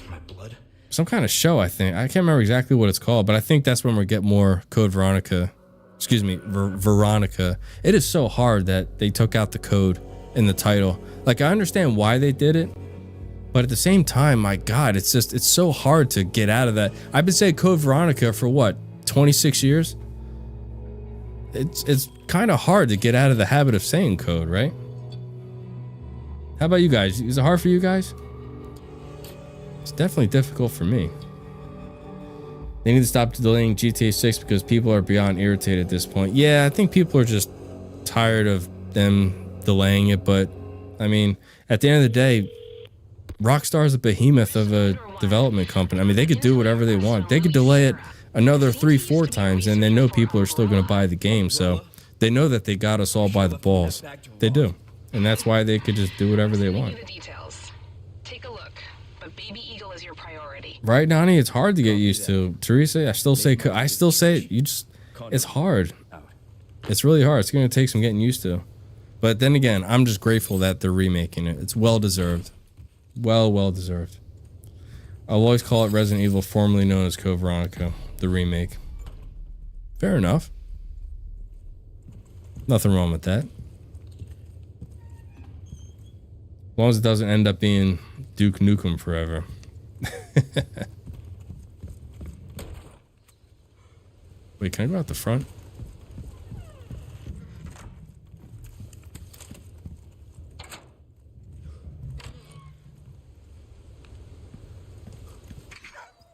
My blood. some kind of show. I think I can't remember exactly what it's called, but I think that's when we get more Code Veronica. Excuse me, Veronica. It is so hard that they took out the code in the title. Like I understand why they did it, but at the same time, my God, it's so hard to get out of that. I've been saying Code Veronica for what, 26 years? It's kind of hard to get out of the habit of saying code, right? How about you guys? Is it hard for you guys? It's definitely difficult for me. They need to stop delaying GTA 6 because people are beyond irritated at this point. Yeah, I think people are just tired of them delaying it, but I mean, at the end of the day, Rockstar is a behemoth of a development company. I mean, they could do whatever they want. They could delay it another 3-4 times and they know people are still going to buy the game. So they know that they got us all by the balls. They do. And that's why they could just do whatever they want. The details. Take a look, but Baby Eagle is your priority. Right, Donnie? It's hard to get used to. Teresa, I still say it's hard. It's really hard. It's going to take some getting used to. But then again, I'm just grateful that they're remaking it. It's well deserved. Well deserved. I'll always call it Resident Evil, formerly known as Code Veronica, the remake. Fair enough. Nothing wrong with that. As long as it doesn't end up being Duke Nukem forever. Wait, can I go out the front?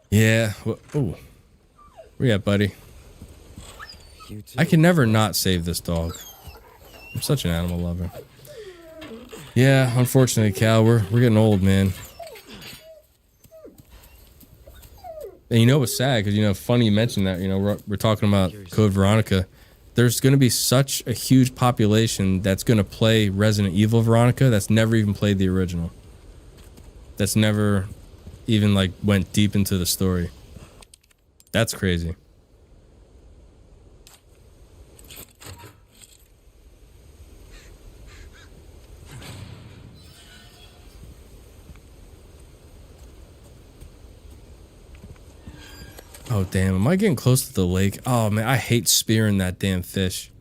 Yeah. Oh. Where you at, buddy? I can never not save this dog. I'm such an animal lover. Yeah, unfortunately, Cal, we're getting old, man. And you know what's sad? Because, you know, funny you mentioned that. You know, we're talking about Code Veronica. There's going to be such a huge population that's going to play Resident Evil Veronica that's never even played the original. That's never even like went deep into the story. That's crazy. Oh damn, am I getting close to the lake? Oh man, I hate spearing that damn fish.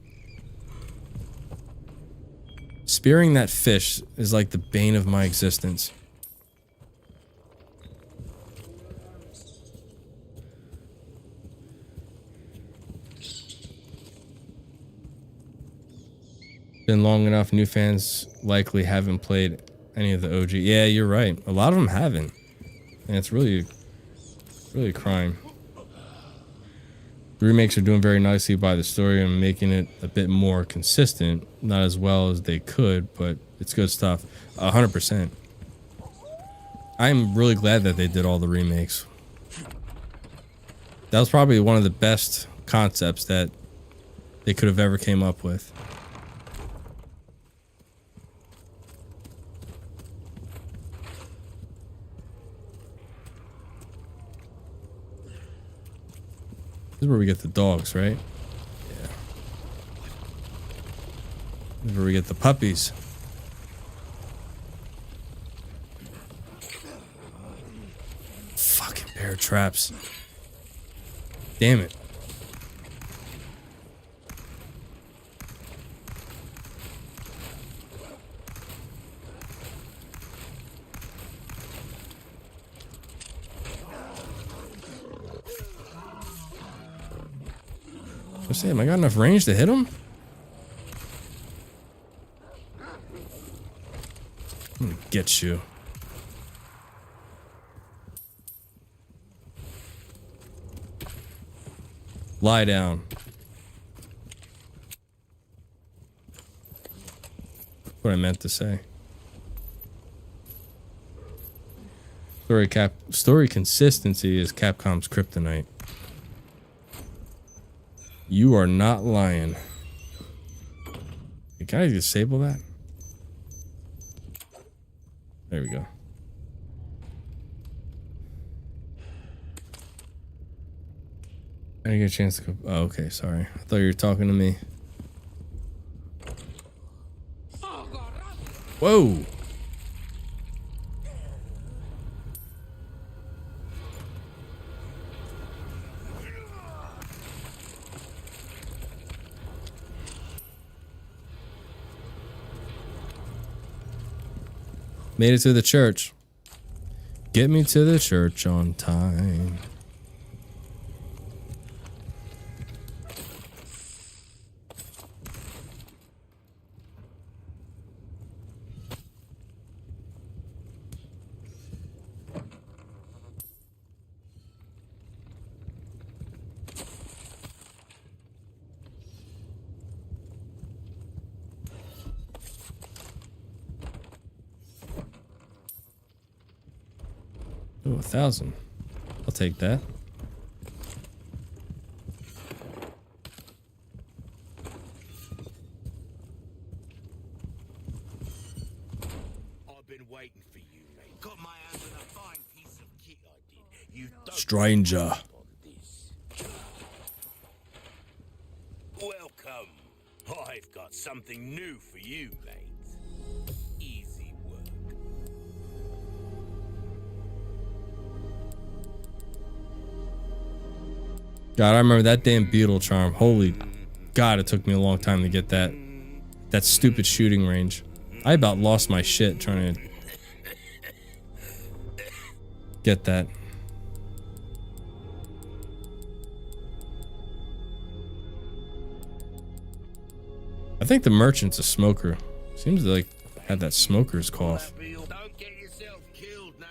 Spearing that fish is like the bane of my existence. Been long enough, new fans likely haven't played any of the OG. Yeah, you're right. A lot of them haven't. And it's really a crime. The remakes are doing very nicely by the story and making it a bit more consistent. Not as well as they could, but it's good stuff. 100%. I'm really glad that they did all the remakes. That was probably one of the best concepts that they could have ever came up with. This is where we get the dogs, right? Yeah. This is where we get the puppies. Fucking bear traps. Damn it. Let's see, am I got enough range to hit him? I'm gonna get you. Lie down. What I meant to say. Story consistency is Capcom's kryptonite. You are not lying. Can I disable that? There we go. I didn't get a chance to go. Oh, okay. Sorry. I thought you were talking to me. Whoa. Made it to the church. Get me to the church on time. Oh, 1,000. I'll take that. I've been waiting for you, mate. Got my hands on a fine piece of kit, I did. You don't Stranger. on this. Welcome. I've got something new for you, mate. Easy work. God, I remember that damn beetle charm. Holy God, it took me a long time to get that. That stupid shooting range. I about lost my shit trying to get that. I think the merchant's a smoker. Seems to like have that smoker's cough. Don't get yourself killed now.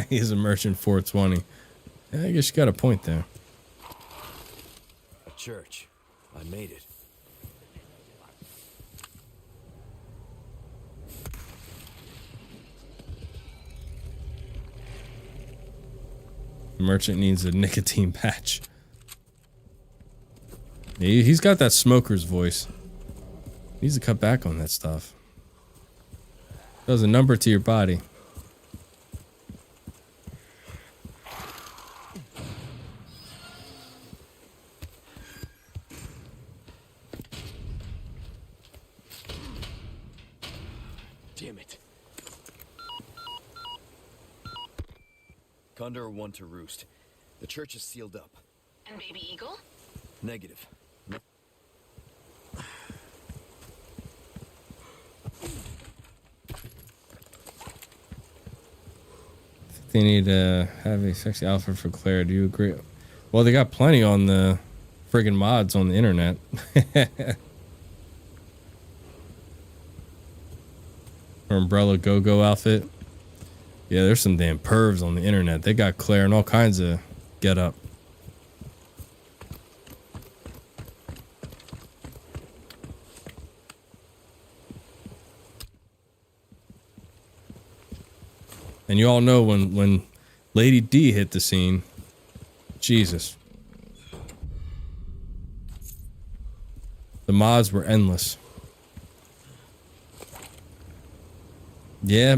He's a merchant 420. I guess you got a point there. A church. I made it. The merchant needs a nicotine patch. He's got that smoker's voice. He needs to cut back on that stuff. Does a number to your body. Damn it. Condor 1 to roost. The church is sealed up. And Baby Eagle? Negative. No. They need to have a sexy outfit for Claire. Do you agree? Well, they got plenty on the friggin' mods on the internet. Her Umbrella Go-Go outfit. Yeah, there's some damn pervs on the internet. They got Claire in all kinds of get up. And you all know when Lady D hit the scene, Jesus. The mods were endless. Yeah,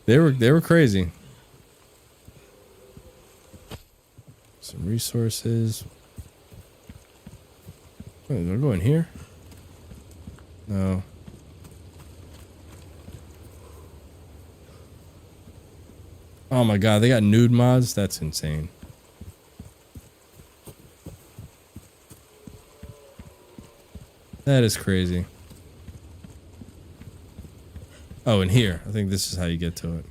they were crazy. Some resources. Wait, do I go in here? No. Oh my God, they got nude mods? That's insane. That is crazy. Oh, and here. I think this is how you get to it.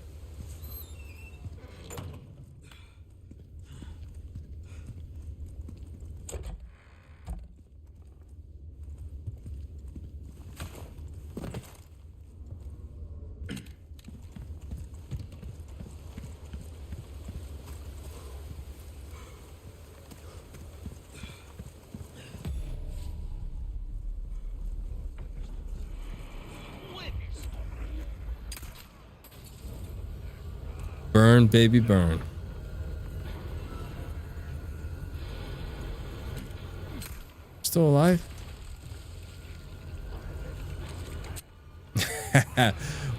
Burn, baby, burn. still alive?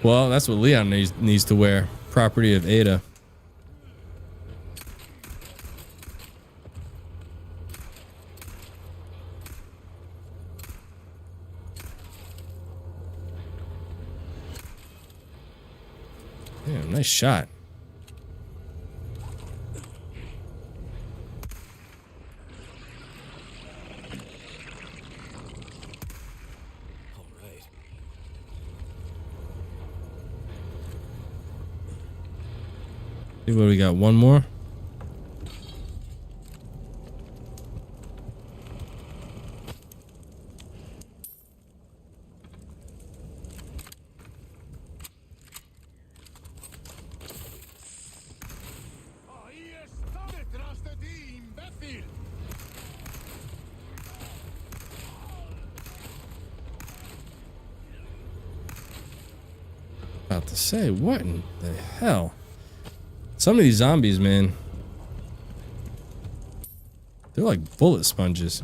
Well, that's what Leon needs to wear. Property of Ada. Damn, nice shot. All right. See what we got. One more. About to say, what in the hell? Some of these zombies, man, they're like bullet sponges.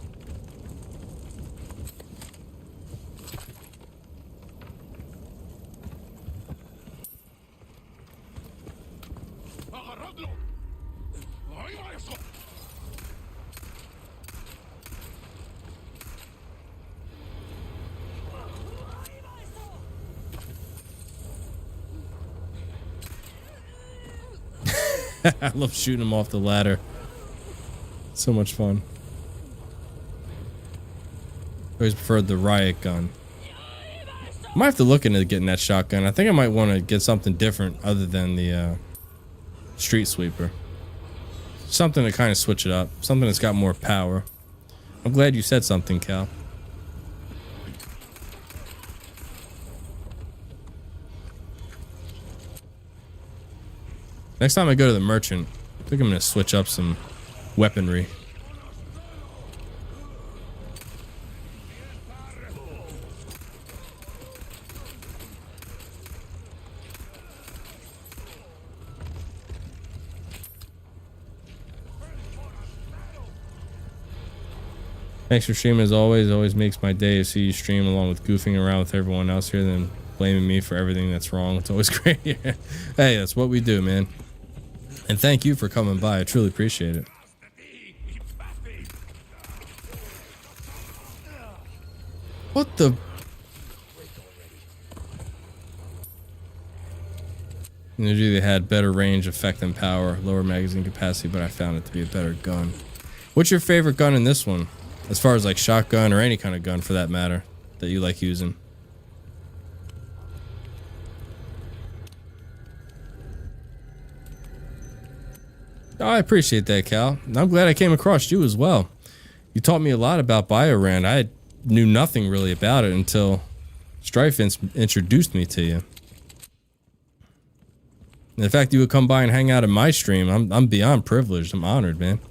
I love shooting them off the ladder. So much fun. Always preferred the riot gun. I might have to look into getting that shotgun. I think I might want to get something different other than the street sweeper. Something to kind of switch it up. Something that's got more power. I'm glad you said something, Cal. Next time I go to the merchant, I think I'm gonna switch up some weaponry. Thanks for streaming as always. Always makes my day to see you stream along with goofing around with everyone else here, then blaming me for everything that's wrong. It's always great. Hey, that's what we do, man. And thank you for coming by. I truly appreciate it. What the? Energy, they had better range, effect, and power, lower magazine capacity, but I found it to be a better gun. What's your favorite gun in this one? As far as like shotgun or any kind of gun for that matter that you like using? Oh, I appreciate that, Cal. And I'm glad I came across you as well. You taught me a lot about Biorand. I knew nothing really about it until Strife introduced me to you. And the fact you would come by and hang out in my stream, I'm beyond privileged. I'm honored, man.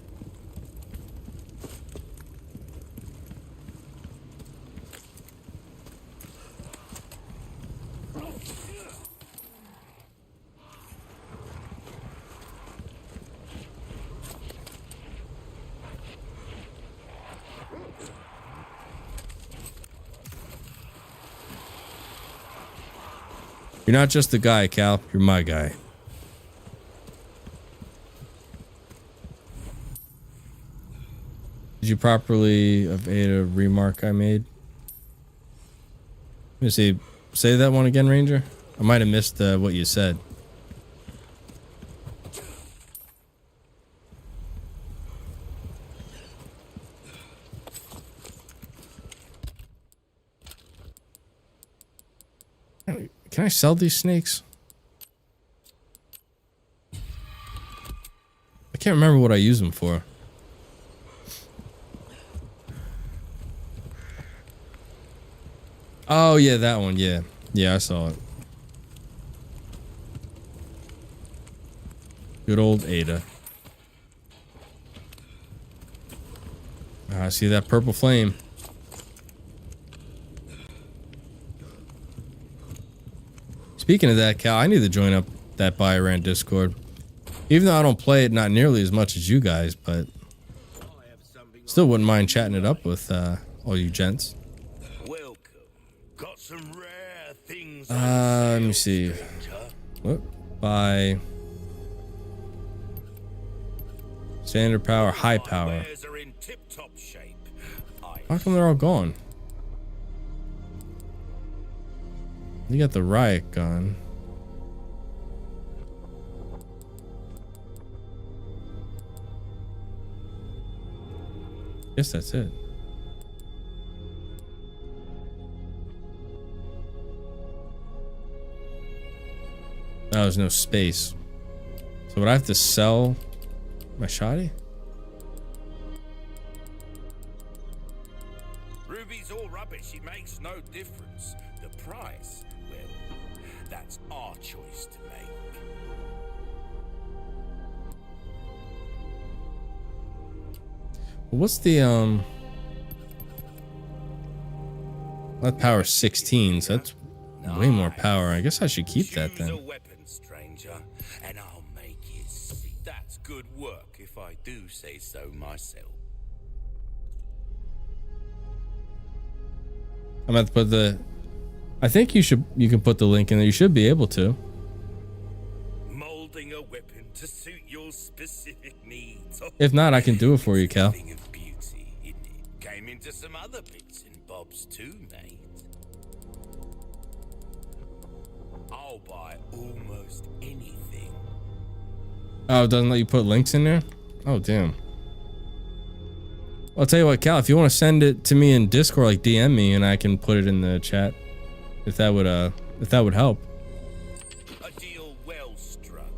You're not just the guy, Cal. You're my guy. Did you properly evade a remark I made? Let me see. Say that one again, Ranger. I might have missed what you said. Can I sell these snakes? I can't remember what I use them for. Oh, yeah, that one. Yeah. Yeah, I saw it. Good old Ada. I see that purple flame. Speaking of that, Cal, I need to join up that Biorand Discord. Even though I don't play it not nearly as much as you guys, but still wouldn't mind chatting it up with all you gents. Welcome. Got some rare things. Let me see. What? By standard power, high power. Are in tip-top shape. How come they're all gone? You got the riot gun. Guess that's it. Oh, there's no space. So would I have to sell my shoddy? Ruby's all rubbish. It makes no difference. The price, well, that's our choice to make. What's the that power 16, so that's way more power. I guess I should keep that Choose a then. weapon, stranger, and I'll make you see. That's good work, if I do say so myself. I'm about to put the I think you can put the link in there. You should be able to. Molding a weapon to suit your specific needs. If not, I can do it for you, Cal. Thing of beauty, isn't it? Came into some other bits and bobs too, mate. I'll buy almost anything. Oh, it doesn't let you put links in there? Oh, damn. I'll tell you what, Cal, if you want to send it to me in Discord, like DM me and I can put it in the chat. If that would help. A deal well struck.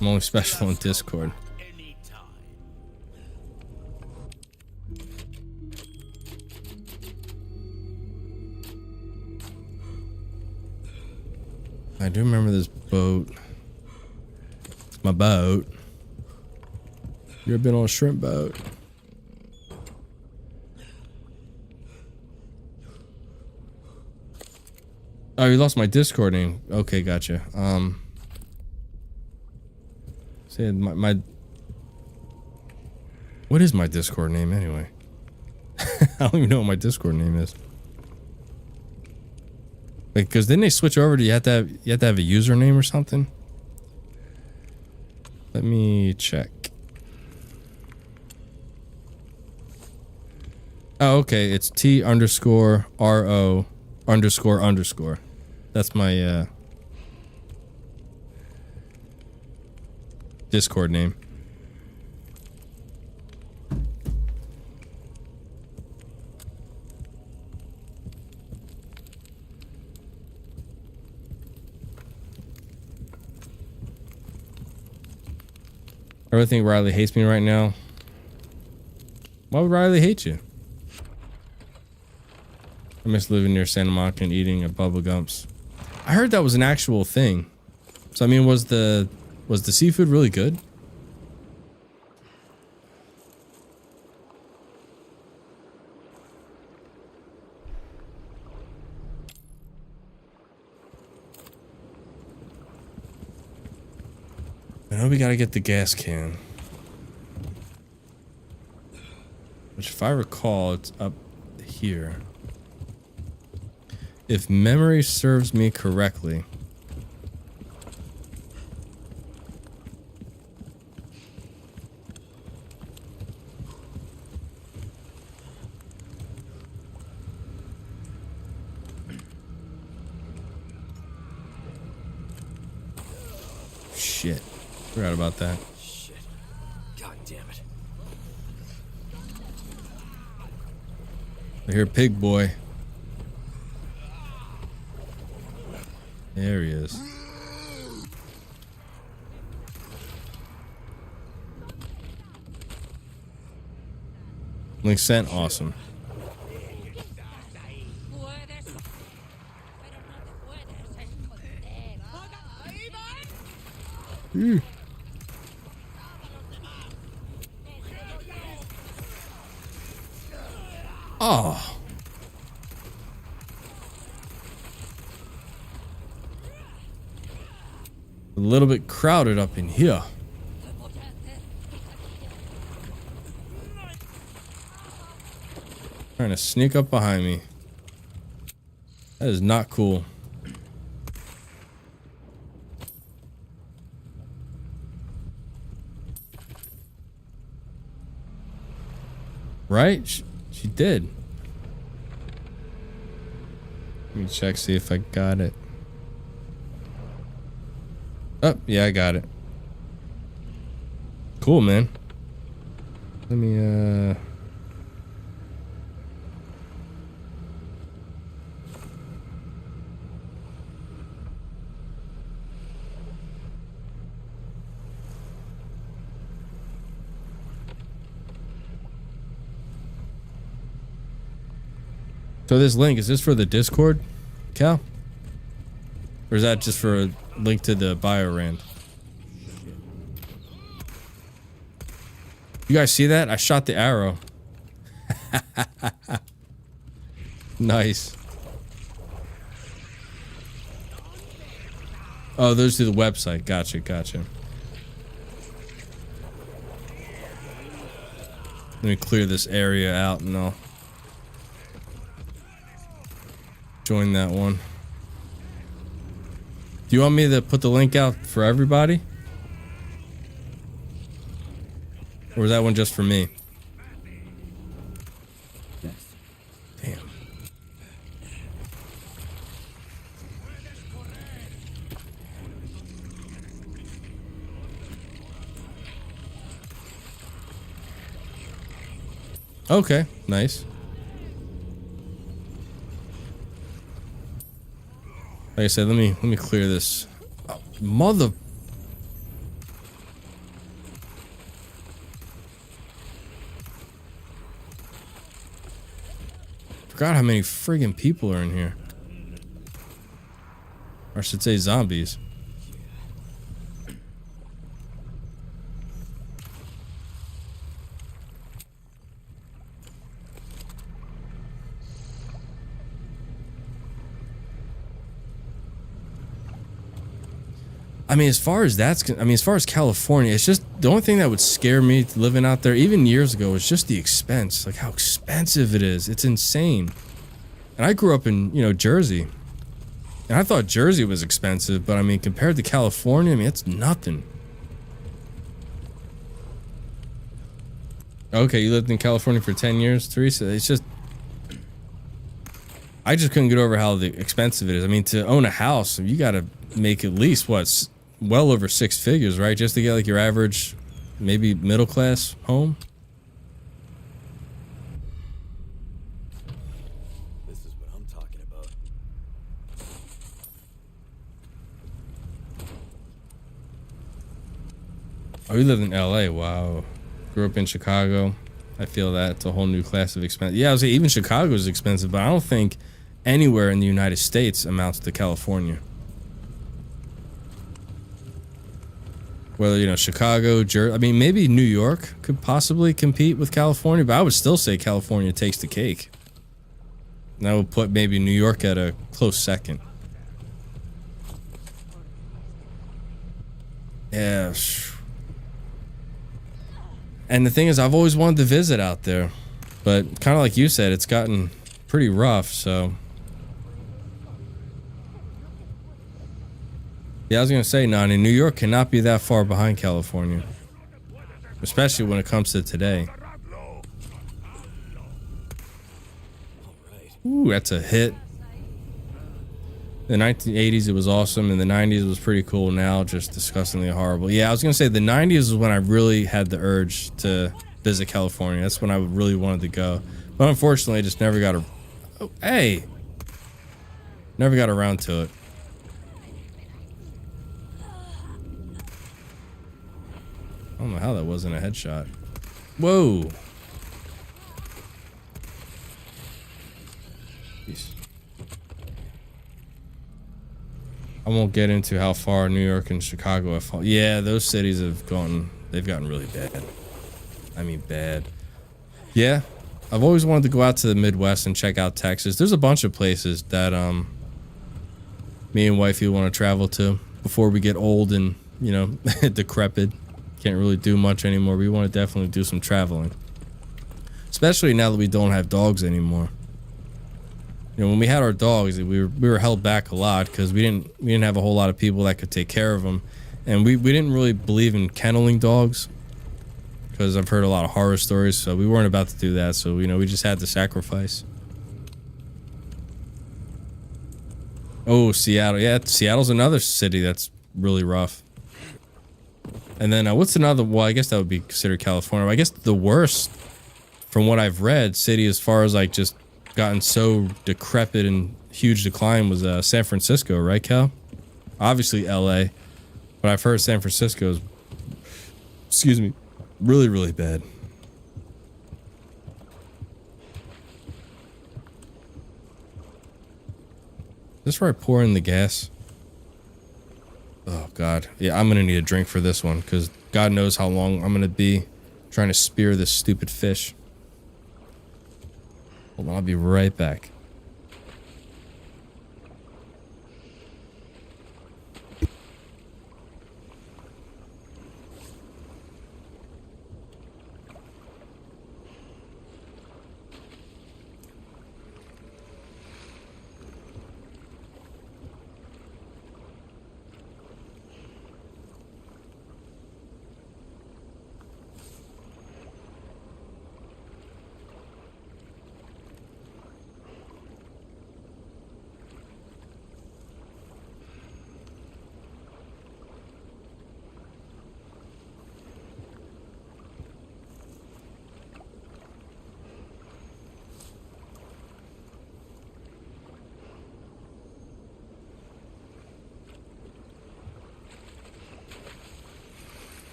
I'm only special in Discord. Anytime. I do remember this boat. It's my boat. You ever been on a shrimp boat? Oh, you lost my Discord name. Okay, gotcha. Say my what is my Discord name anyway? I don't even know what my Discord name is. Like, cause didn't they switch over to you have to have a username or something? Let me check. Oh, okay. It's T_RO___. That's my Discord name. I really think Riley hates me right now. Why would Riley hate you? I miss living near Santa Monica and eating at Bubba Gump's. I heard that was an actual thing. So I mean, was the seafood really good? I know we gotta get the gas can. Which, if I recall, it's up here. If memory serves me correctly. Shit. Forgot about that. Shit. God damn it. I hear Pig Boy. There he is. Link sent, awesome. Oh. A little bit crowded up in here. Trying to sneak up behind me. That is not cool. Right? She did. Let me check, see if I got it. Oh, yeah, I got it. Cool, man. Let me, So this link, is this for the Discord, Cal? Or is that just for a link to the Biorand? You guys see that? I shot the arrow. Nice. Oh, those to the website. Gotcha, gotcha. Let me clear this area out and I'll join that one. Do you want me to put the link out for everybody? Or is that one just for me? Damn. Okay, nice. Like I said, let me clear this. Oh, mother. Forgot how many friggin' people are in here. Or I should say zombies. I mean, as far as as far as California, it's just the only thing that would scare me living out there, even years ago, is just the expense. Like how expensive it is. It's insane. And I grew up in, Jersey. And I thought Jersey was expensive, but I mean, compared to California, I mean, it's nothing. Okay, you lived in California for 10 years, Teresa? It's just... I just couldn't get over how expensive it is. I mean, to own a house, you gotta make at least, what, well over 6 figures, right? Just to get like your average, maybe middle class home. This is what I'm talking about. Oh, you live in LA. Wow. Grew up in Chicago. I feel that. It's a whole new class of expense. Yeah, I was saying even Chicago is expensive, but I don't think anywhere in the United States amounts to California. Whether, Chicago, Jersey, I mean, maybe New York could possibly compete with California, but I would still say California takes the cake. And I would put maybe New York at a close second. Yeah. And the thing is, I've always wanted to visit out there, but kind of like you said, it's gotten pretty rough, so... Yeah, I was going to say, Nani, New York cannot be that far behind California. Especially when it comes to today. Ooh, that's a hit. The 1980s, it was awesome. And the 90s was pretty cool. Now, just disgustingly horrible. Yeah, I was going to say, the 90s is when I really had the urge to visit California. That's when I really wanted to go. But unfortunately, I just never got never got around to it. I don't know how that wasn't a headshot. Whoa. Jeez. I won't get into how far New York and Chicago have fallen. Yeah, those cities they've gotten really bad. I mean, bad. Yeah, I've always wanted to go out to the Midwest and check out Texas. There's a bunch of places that me and wifey want to travel to before we get old and, decrepit. Can't really do much anymore. We want to definitely do some traveling. especially now that we don't have dogs anymore. You know, when we had our dogs, we were held back a lot because we didn't have a whole lot of people that could take care of them, and we didn't really believe in kenneling dogs because I've heard a lot of horror stories, so we weren't about to do that. So you know, we just had to sacrifice. Oh, Seattle. Yeah, Seattle's another city that's really rough. And then what's another? Well, I guess that would be considered California. I guess the worst, from what I've read, city as far as like just gotten so decrepit and huge decline was San Francisco, right, Cal? Obviously LA, but I've heard San Francisco's, excuse me, really, really bad. Is this where I pour in the gas? Oh God, yeah, I'm gonna need a drink for this one because God knows how long I'm gonna be trying to spear this stupid fish. Hold on, I'll be right back.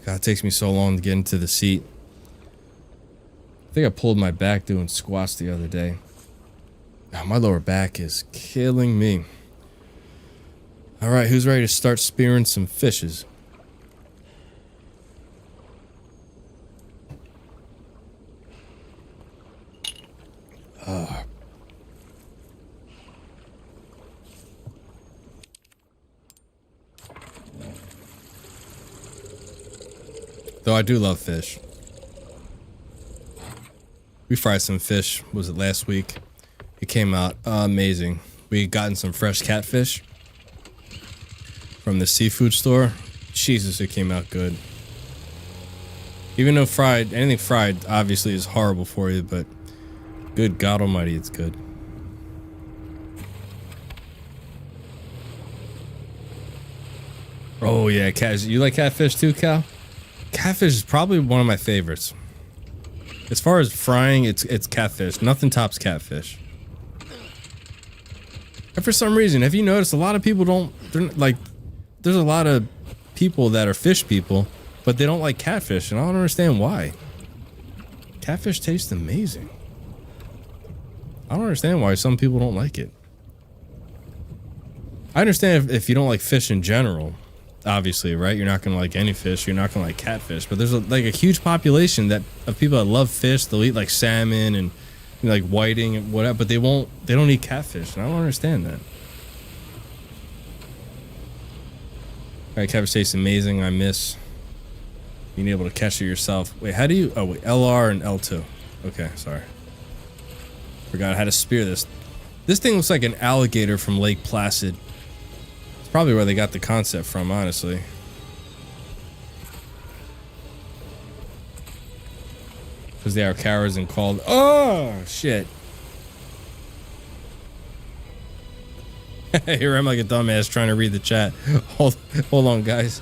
God, it takes me so long to get into the seat. I think I pulled my back doing squats the other day. Oh, my lower back is killing me. All right, who's ready to start spearing some fishes? Though I do love fish. We fried some fish, was it last week? It came out amazing. We had gotten some fresh catfish from the seafood store. Jesus, it came out good. Even though anything fried obviously is horrible for you, but good God almighty, it's good. Oh yeah, you like catfish too, Cal? Catfish is probably one of my favorites. As far as frying, it's catfish. Nothing tops catfish. And for some reason, have you noticed a lot of people there's a lot of people that are fish people, but they don't like catfish, and I don't understand why. Catfish tastes amazing. I don't understand why some people don't like it. I understand if you don't like fish in general. Obviously, right? You're not gonna like any fish. You're not gonna like catfish. But there's like a huge population of people that love fish. They'll eat like salmon and like whiting and whatever. But they don't eat catfish, and I don't understand that. All right, catfish tastes amazing. I miss being able to catch it yourself. Wait, how do you? Oh wait, LR and L2. Okay, sorry. Forgot how to spear this. This thing looks like an alligator from Lake Placid. Probably where they got the concept from, honestly. Because they are cowards and called. Oh shit! Here I'm like a dumbass trying to read the chat. Hold on, guys.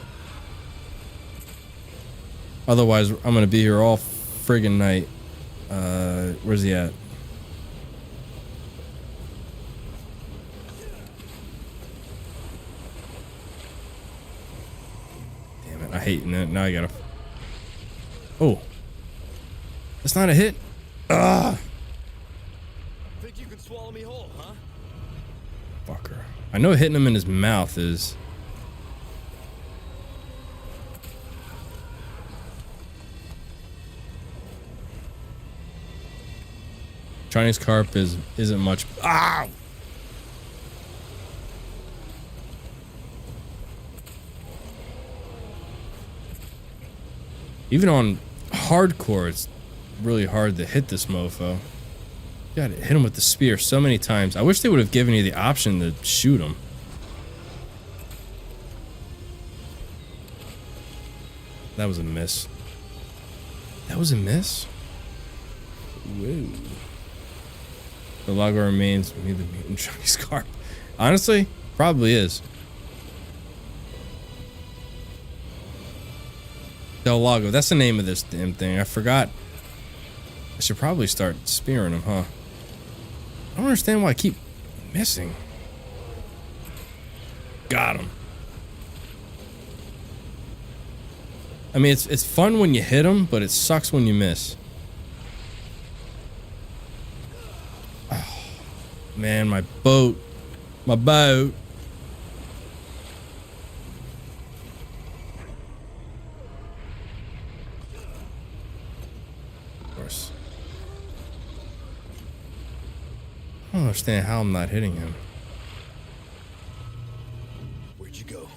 Otherwise, I'm gonna be here all friggin' night. Where's he at? I hate it. Now I gotta. Oh, that's not a hit. Ah. Think you can swallow me whole, huh? Fucker. I know hitting him in his mouth is. Chinese carp isn't much. Ow! Even on hardcore, really hard to hit this mofo. You gotta hit him with the spear so many times. I wish they would have given you the option to shoot him. That was a miss. That was a miss? Whoa. The logo remains me the mutant Johnny Scarp. Honestly, probably is. Del Lago, that's the name of this damn thing. I forgot. I should probably start spearing him, huh? I don't understand why I keep missing. Got him. I mean, it's fun when you hit him, but it sucks when you miss. Oh, man, my boat. My boat. Of course. I don't understand how I'm not hitting him. Where'd you go?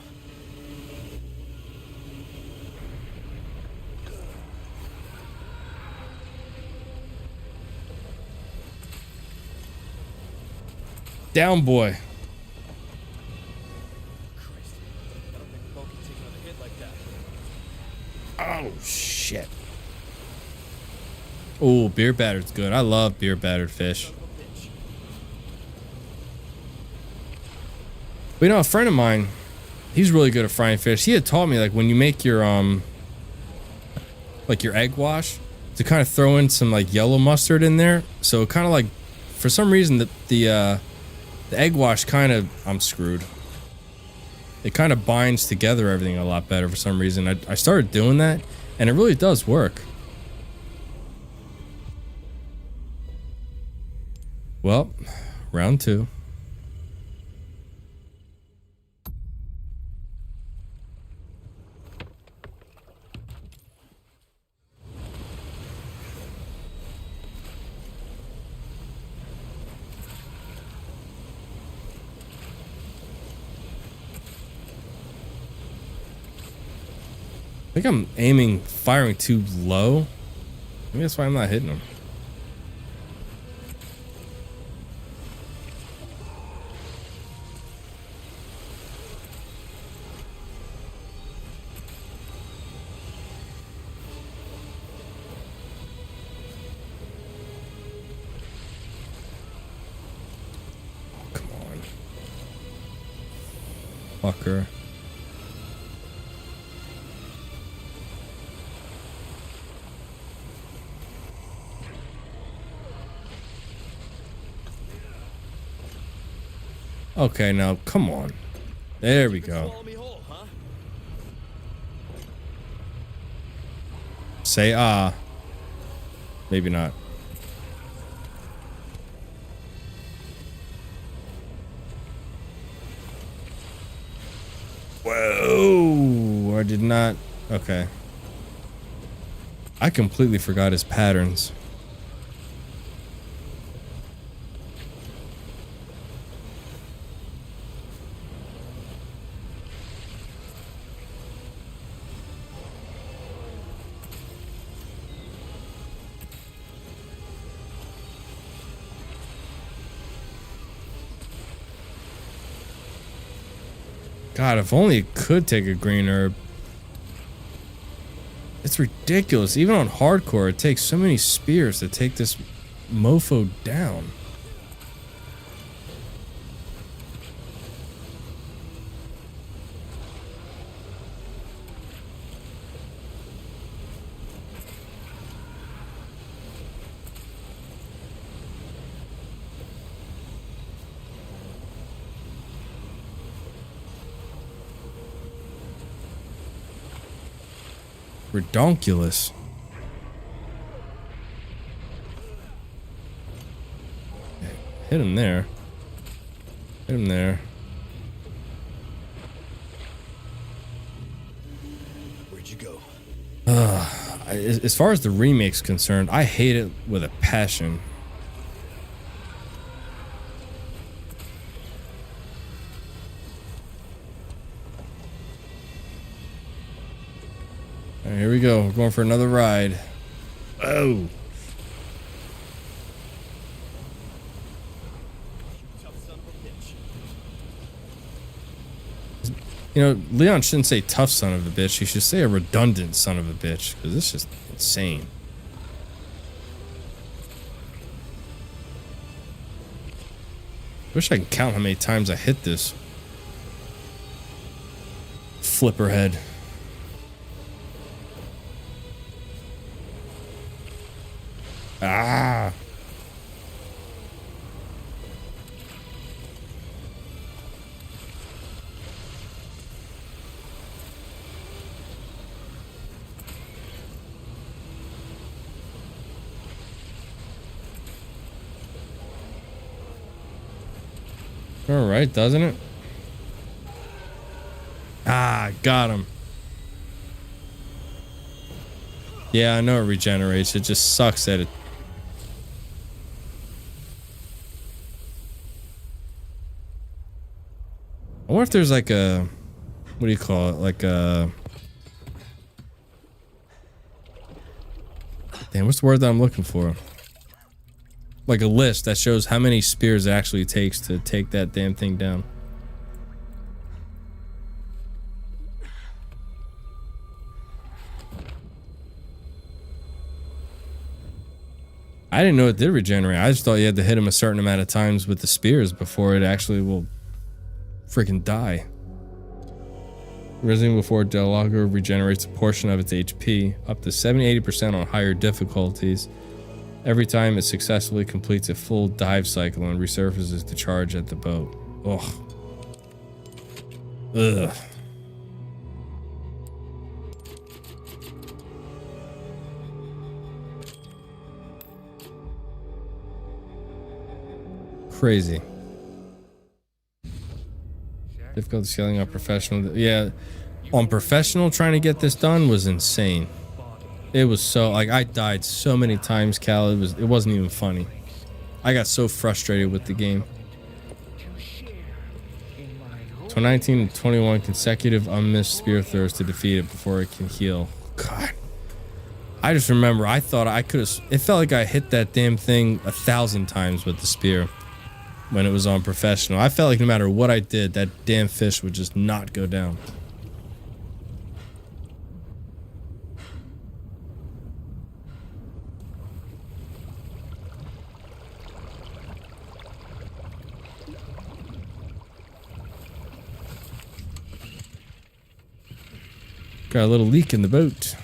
Down, boy. Christ. I don't think Bo can take another hit like that. Oh, shit. Oh, beer battered's good. I love beer battered fish. But you know, a friend of mine, he's really good at frying fish. He had taught me, like, when you make your like your egg wash, to kind of throw in some like yellow mustard in there. So kind of like, for some reason, the egg wash kind of, I'm screwed. It kind of binds together everything a lot better for some reason. I started doing that, and it really does work. Well, round two. I think I'm firing too low. Maybe that's why I'm not hitting him. Oh, come on. Fucker. Okay, now, come on. There we go. Swallow me whole, huh? Say ah. Maybe not. Whoa! I did not. Okay. I completely forgot his patterns. God, if only it could take a green herb. It's ridiculous. Even on hardcore, it takes so many spears to take this mofo down. Redonkulous. Hit him there. Hit him there. Where'd you go? As far as the remake's concerned, I hate it with a passion. All right, here we go. We're going for another ride. Oh. You know, Leon shouldn't say tough son of a bitch. He should say a redundant son of a bitch, because this is insane. Wish I could count how many times I hit this flipper head. Ah. All right, doesn't it? Ah, got him. Yeah, I know it regenerates. It just sucks that it. I wonder if there's like a, what do you call it? Like a, damn, what's the word that I'm looking for? Like a list that shows how many spears it actually takes to take that damn thing down. I didn't know it did regenerate. I just thought you had to hit him a certain amount of times with the spears before it actually will freaking die. Resident Evil 4 Del Lago regenerates a portion of its HP up to 70-80% on higher difficulties every time it successfully completes a full dive cycle and resurfaces to charge at the boat. Ugh. Ugh. Crazy. Difficult scaling on professional. Yeah, on professional, trying to get this done was insane. It was so, like, I died so many times, Cal. It wasn't even funny. I got so frustrated with the game. So 19 and 21 consecutive unmissed spear throws to defeat it before it can heal. God. I just remember, I thought I could have, it felt like I hit that damn thing 1,000 times with the spear when it was on professional. I felt like no matter what I did, that damn fish would just not go down. Got a little leak in the boat.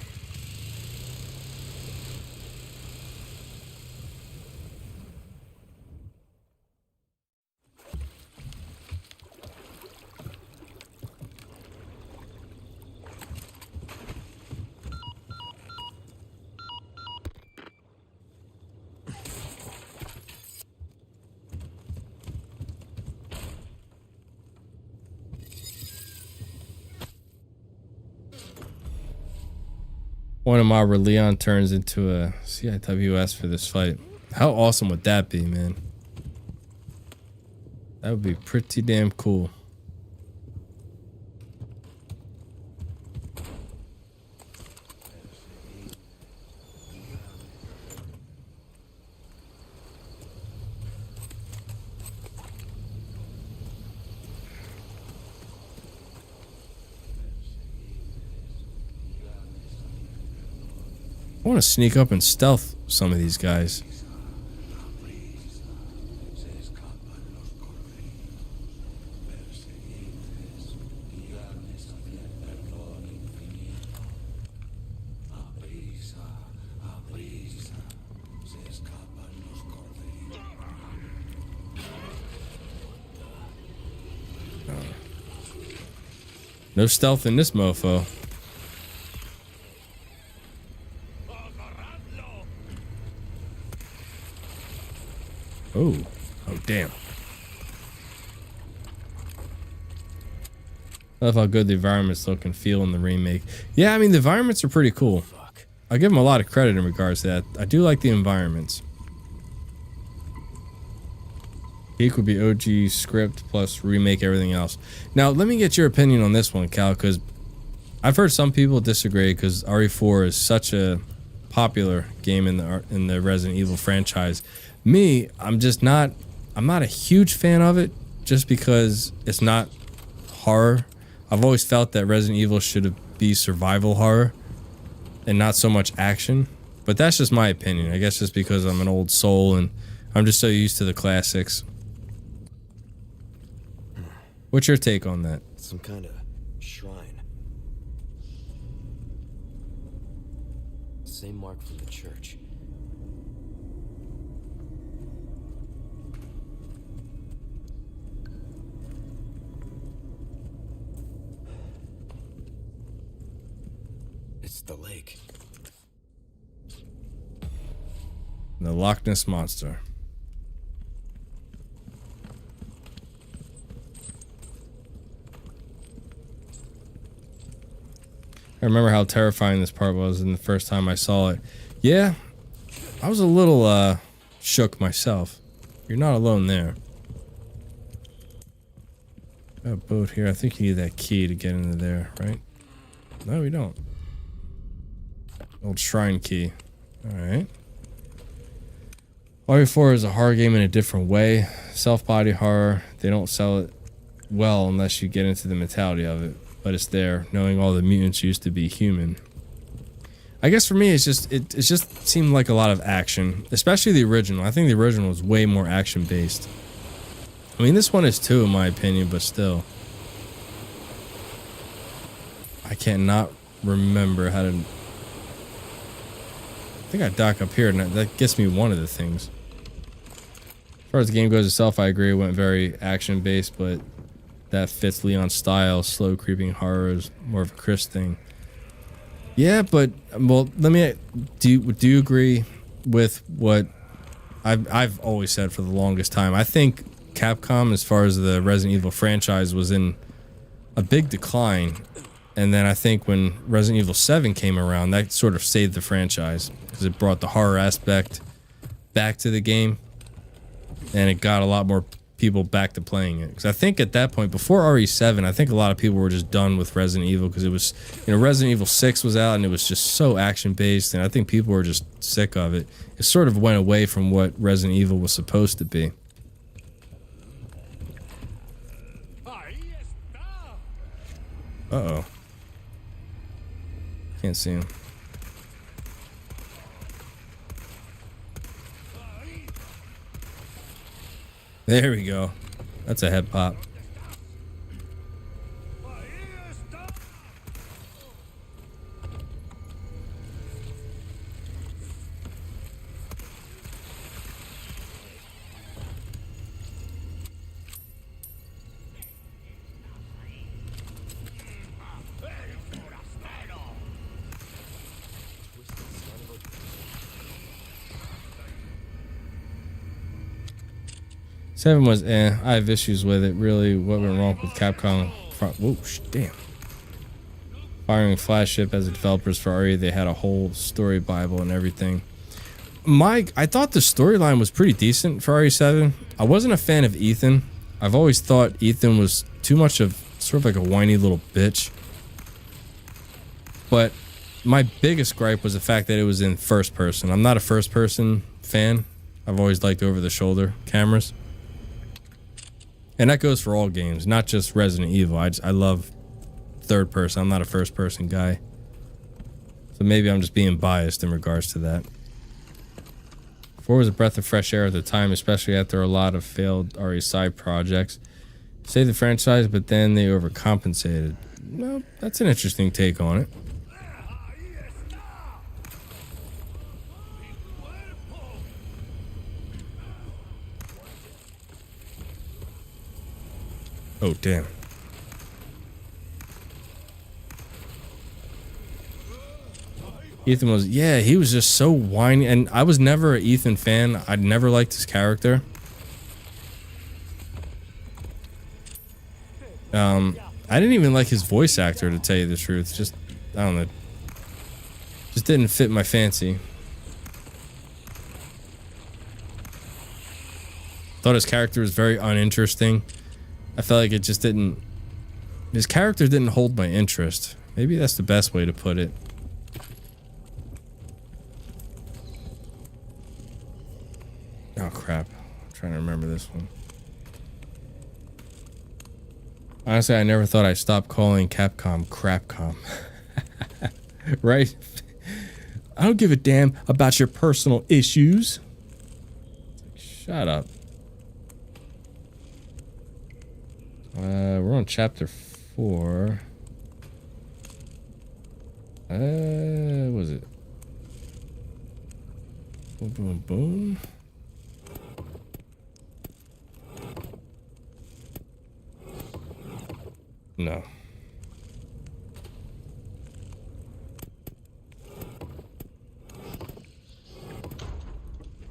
One of my Leon turns into a CIWS for this fight. How awesome would that be, man? That would be pretty damn cool. I want to sneak up and stealth some of these guys. No stealth in this mofo. Oh damn. I love how good the environments look and feel in the remake. Yeah, I mean, the environments are pretty cool. I give them a lot of credit in regards to that. I do like the environments. Peak would be OG script plus remake everything else. Now, let me get your opinion on this one, Cal, because I've heard some people disagree because RE4 is such a popular game in the Resident Evil franchise. Me, I'm not a huge fan of it just because it's not horror. I've always felt that Resident Evil should be survival horror and not so much action. But that's just my opinion. I guess just because I'm an old soul and I'm just so used to the classics. What's your take on that? Some kind of shrine. Same mark from the church. It's the lake. The Loch Ness Monster. I remember how terrifying this part was in the first time I saw it. Yeah, I was a little shook myself. You're not alone there. Got a boat here. I think you need that key to get into there, right? No, we don't. Old shrine key. Alright. RE4 is a horror game in a different way. Self-body horror. They don't sell it well unless you get into the mentality of it. But it's there, knowing all the mutants used to be human. I guess for me, it just seemed like a lot of action, especially the original. I think the original was way more action-based. I mean, this one is too, in my opinion, but still. I cannot remember how to... I think I dock up here, and that gets me one of the things. As far as the game goes itself, I agree, it went very action-based, but that fits Leon's style. Slow creeping horror is more of a Chris thing. Yeah, but well, let me. Do you agree with what I've always said for the longest time? I think Capcom, as far as the Resident Evil franchise, was in a big decline, and then I think when Resident Evil 7 came around, that sort of saved the franchise because it brought the horror aspect back to the game, and it got a lot more people back to playing it. Because I think at that point, before RE7, I think a lot of people were just done with Resident Evil because it was, you know, Resident Evil 6 was out and it was just so action-based, and I think people were just sick of it. It sort of went away from what Resident Evil was supposed to be. Uh-oh. Can't see him. There we go. That's a head pop. Seven was I have issues with it. Really, what went wrong with Capcom? Whoa, damn. Firing Flagship as the developers for RE, they had a whole story bible and everything. I thought the storyline was pretty decent for RE7. I wasn't a fan of Ethan. I've always thought Ethan was too much of sort of like a whiny little bitch. But my biggest gripe was the fact that it was in first person. I'm not a first person fan. I've always liked over the shoulder cameras. And that goes for all games, not just Resident Evil. I love third person. I'm not a first person guy. So maybe I'm just being biased in regards to that. 4 was a breath of fresh air at the time, especially after a lot of failed RE side projects. Saved the franchise, but then they overcompensated. Well, that's an interesting take on it. Oh, damn. Ethan was, yeah, he was just so whiny, and I was never an Ethan fan. I'd never liked his character. I didn't even like his voice actor, to tell you the truth. Just, I don't know. Just didn't fit my fancy. Thought his character was very uninteresting. I felt like it just didn't... His character didn't hold my interest. Maybe that's the best way to put it. Oh, crap. I'm trying to remember this one. Honestly, I never thought I'd stop calling Capcom Crapcom. Right? I don't give a damn about your personal issues. Shut up. We're on chapter 4. What was it? Boom, boom, boom. No.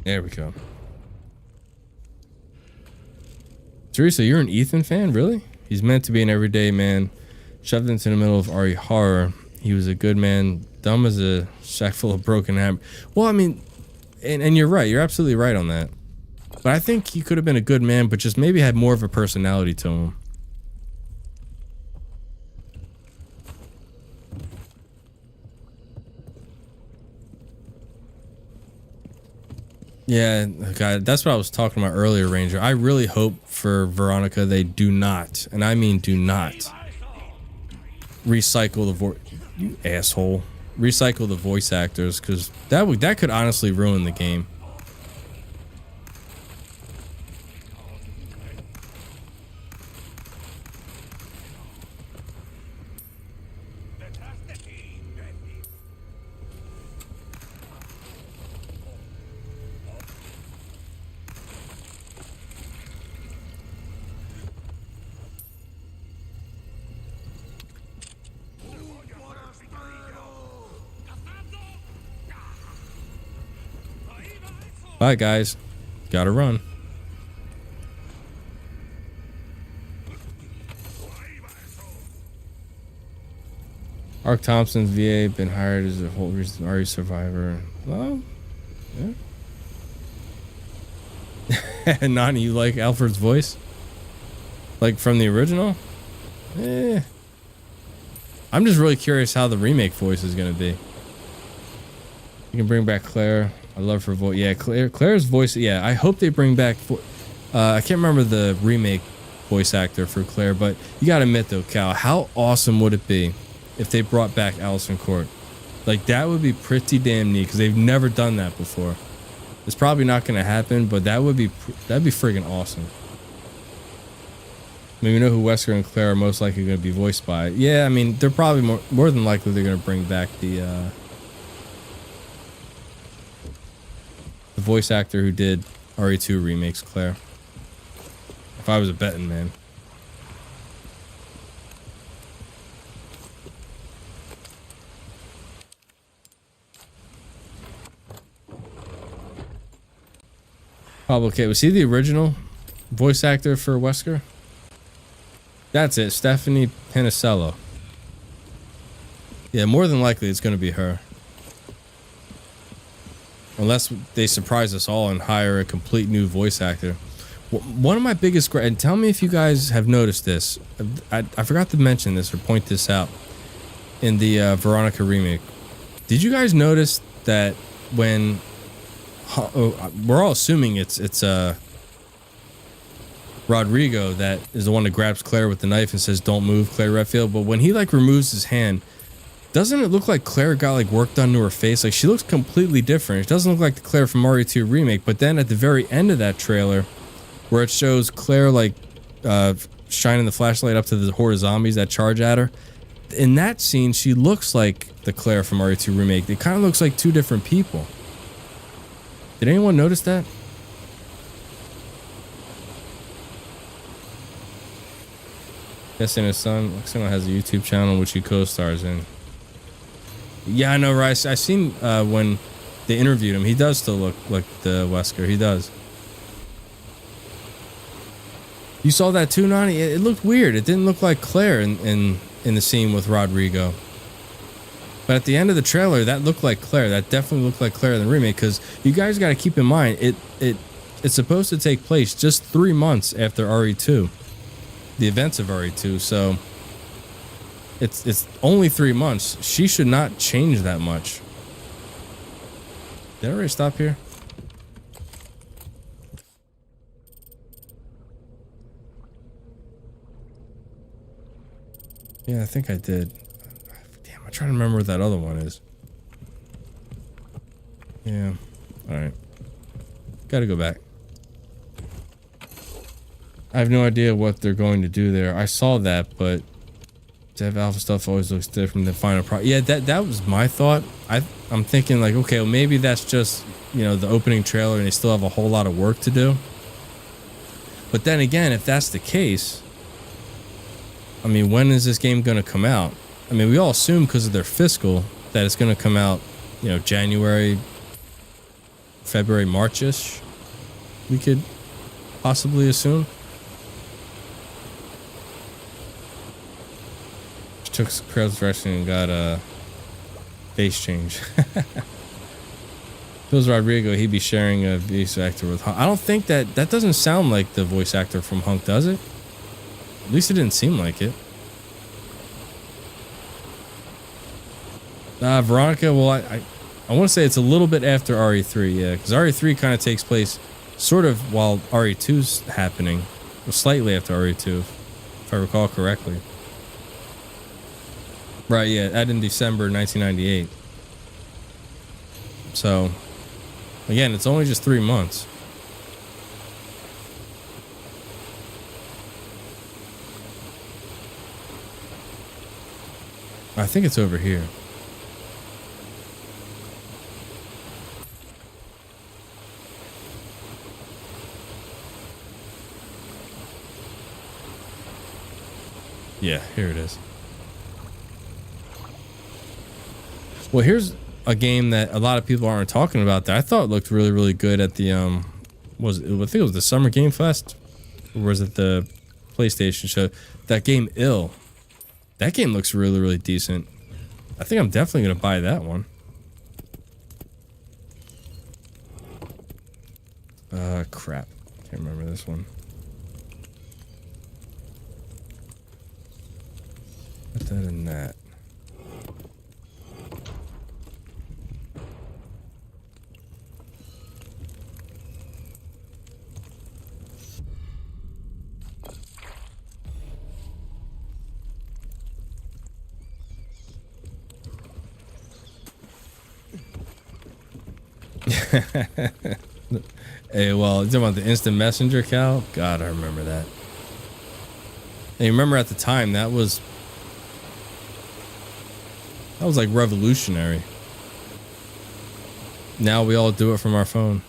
There we go. Teresa, you're an Ethan fan? Really? He's meant to be an everyday man, shoved into the middle of RE horror. He was a good man, dumb as a sack full of broken hammer. Well, I mean, and you're right. You're absolutely right on that. But I think he could have been a good man, but just maybe had more of a personality to him. Yeah, God, that's what I was talking about earlier, Ranger. I really hope for Veronica they do not, and I mean do not, recycle the voice. You asshole. Recycle the voice actors, because that could honestly ruin the game. Bye, guys. Gotta run. Ark Thompson's VA been hired as a whole reason RE survivor. Well, yeah. Nani, you like Alfred's voice? Like from the original? Eh. I'm just really curious how the remake voice is gonna be. You can bring back Claire. I love her voice. Yeah, Claire's voice. Yeah, I hope they bring back. I can't remember the remake voice actor for Claire, but you gotta admit though, Cal, how awesome would it be if they brought back Allison Court? Like that would be pretty damn neat because they've never done that before. It's probably not gonna happen, but that'd be friggin' awesome. I mean, we know who Wesker and Claire are most likely gonna be voiced by. Yeah, I mean, they're probably more than likely they're gonna bring back the voice actor who did RE2 remakes, Claire. If I was a betting man. Oh, okay. Was he the original voice actor for Wesker? That's it. Stephanie Pinicello. Yeah, more than likely it's going to be her. Unless they surprise us all and hire a complete new voice actor. One of my biggest... And tell me if you guys have noticed this. I forgot to mention this or point this out in the Veronica remake. Did you guys notice that when... we're all assuming it's Rodrigo that is the one that grabs Claire with the knife and says, "Don't move, Claire Redfield." But when he like removes his hand... Doesn't it look like Claire got like work done to her face? Like she looks completely different. It doesn't look like the Claire from RE2 remake. But then at the very end of that trailer, where it shows Claire like shining the flashlight up to the horde of zombies that charge at her, in that scene she looks like the Claire from RE2 remake. It kind of looks like two different people. Did anyone notice that? Yes, and his son Luxino has a YouTube channel which he co-stars in. Yeah, I know, Rice. I seen when they interviewed him. He does still look like the Wesker. He does. You saw that too, Nani? It looked weird. It didn't look like Claire in the scene with Rodrigo. But at the end of the trailer, that looked like Claire. That definitely looked like Claire in the remake. Because you guys got to keep in mind, it's supposed to take place just 3 months after RE2, the events of RE2. So. It's only 3 months. She should not change that much. Did I already stop here? Yeah, I think I did. Damn, I'm trying to remember what that other one is. Yeah. Alright. Gotta go back. I have no idea what they're going to do there. I saw that, but Dev Alpha stuff always looks different than final product. Yeah, that was my thought. I'm thinking like, okay, well maybe that's just, you know, the opening trailer and they still have a whole lot of work to do. But then again, if that's the case, I mean, when is this game going to come out? I mean, we all assume because of their fiscal that it's going to come out, you know, January, February, March-ish. We could possibly assume. Took Krail's direction and got a face change. Feels Rodrigo, he'd be sharing a voice actor with Hunk. I don't think that doesn't sound like the voice actor from Hunk, does it? At least it didn't seem like it. Veronica, well, I want to say it's a little bit after RE3, yeah, because RE3 kind of takes place sort of while RE2's happening, or slightly after RE2, if I recall correctly. Right, yeah, that in December 1998. So, again, it's only just 3 months. I think it's over here. Yeah, here it is. Well, here's a game that a lot of people aren't talking about that I thought looked really, really good at the I think it was the Summer Game Fest, or was it the PlayStation show? That game Ill. That game looks really, really decent. I think I'm definitely gonna buy that one. Crap. Can't remember this one. Put that in that. Hey, well, you talking about the instant messenger, Cal? God, I remember that. And you remember at the time that was like revolutionary. Now we all do it from our phone.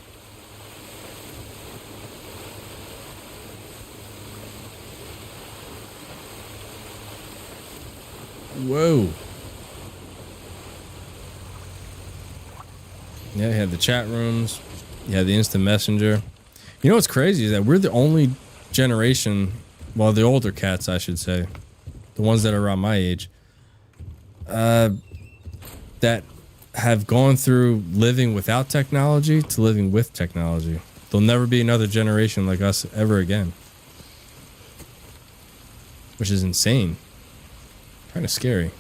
Whoa. Yeah, you had the chat rooms. You had the instant messenger. You know what's crazy is that we're the only generation, well, the older cats, I should say, the ones that are around my age, that have gone through living without technology to living with technology. There'll never be another generation like us ever again. Which is insane. Kind of scary.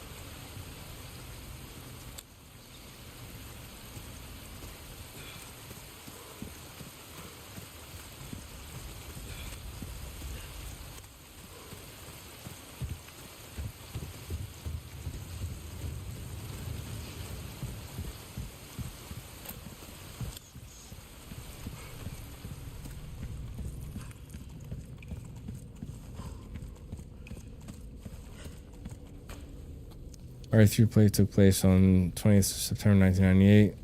RE3 play took place on 20th September 1998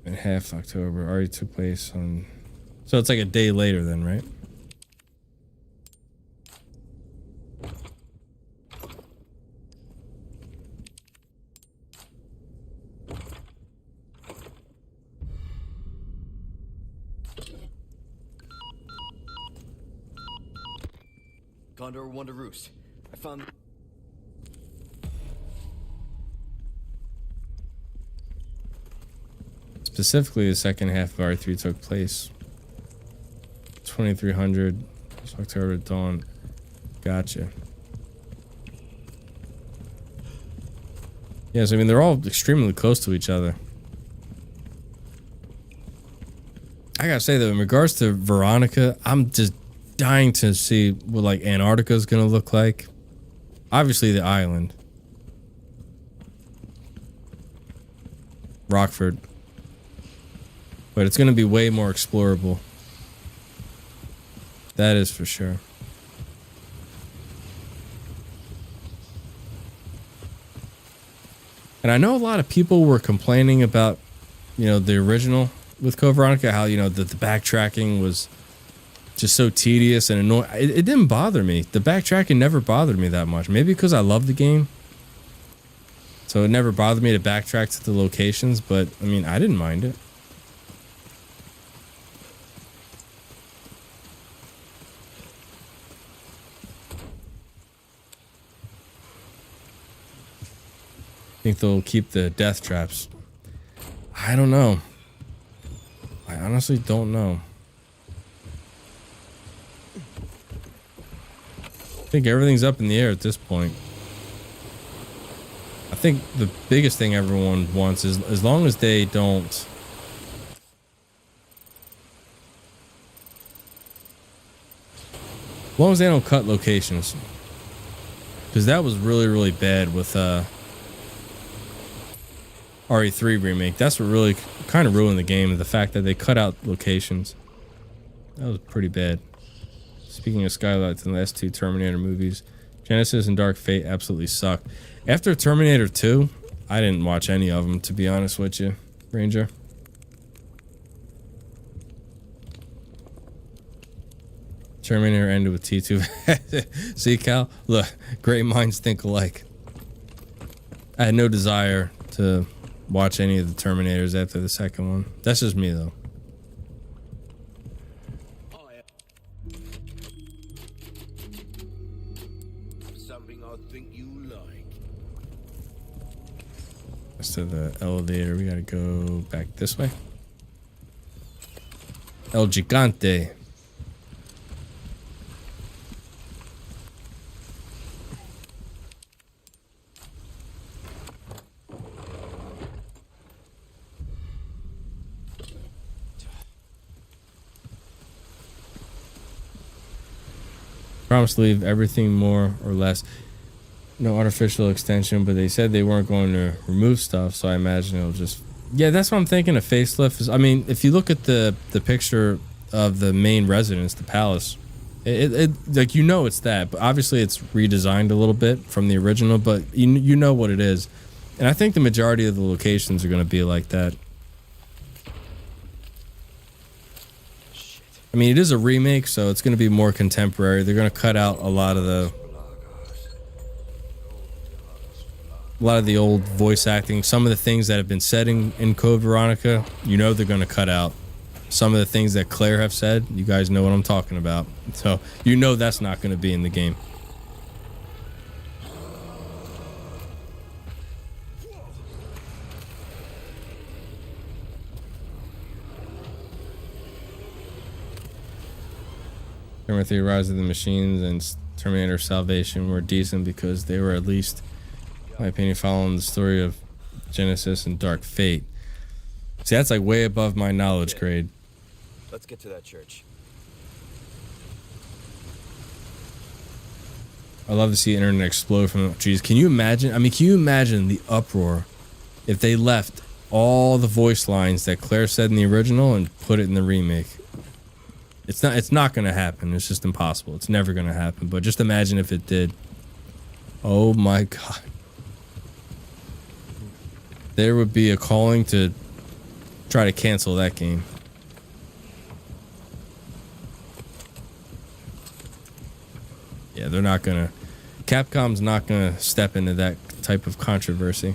and half October. RE took place on, so it's like a day later then, right? Condor 1 to Roost. I found... Specifically, the second half of RE3 took place 2300 October dawn. Gotcha. Yes, I mean they're all extremely close to each other. I gotta say though, in regards to Veronica, I'm just dying to see what like Antarctica is gonna look like. Obviously the island. Rockford. But it's gonna be way more explorable. That is for sure. And I know a lot of people were complaining about, you know, the original with Code Veronica, how, you know, the backtracking was just so tedious and annoying. It didn't bother me. The backtracking never bothered me that much. Maybe because I love the game. So it never bothered me to backtrack to the locations, but I mean, I didn't mind it. Think they'll keep the death traps? I don't know. I honestly don't know. I think everything's up in the air at this point. I think the biggest thing everyone wants is, as long as they don't... As long as they don't cut locations. Because that was really, really bad with RE3 remake. That's what really kind of ruined the game. The fact that they cut out locations. That was pretty bad. Speaking of skylights in the last two Terminator movies, Genesis and Dark Fate absolutely sucked. After Terminator 2, I didn't watch any of them, to be honest with you, Ranger. Terminator ended with T2. See, Cal? Look, great minds think alike. I had no desire to watch any of the Terminators after the second one. That's just me, though. Something I think you like. As to the elevator, we gotta go back this way. El Gigante. Promise to leave everything more or less. No artificial extension, but they said they weren't going to remove stuff, so I imagine it'll just... Yeah, that's what I'm thinking. A facelift is... I mean, if you look at the picture of the main residence, the palace, it like, you know it's that, but obviously it's redesigned a little bit from the original, but you know what it is. And I think the majority of the locations are going to be like that. I mean, it is a remake, so it's going to be more contemporary. They're going to cut out a lot of the old voice acting. Some of the things that have been said in Code Veronica, you know they're going to cut out. Some of the things that Claire have said, you guys know what I'm talking about. So you know that's not going to be in the game. Terminator 3 Rise of the Machines and Terminator Salvation were decent because they were, at least, in my opinion, following the story of Genesis and Dark Fate. See, that's like way above my knowledge grade. Let's get to that church. I love to see internet explode from... Jeez, can you imagine? I mean, can you imagine the uproar if they left all the voice lines that Claire said in the original and put it in the remake? It's not going to happen. It's just impossible. It's never going to happen. But just imagine if it did. Oh my God. There would be a calling to try to cancel that game. Yeah, they're not going to... Capcom's not going to step into that type of controversy.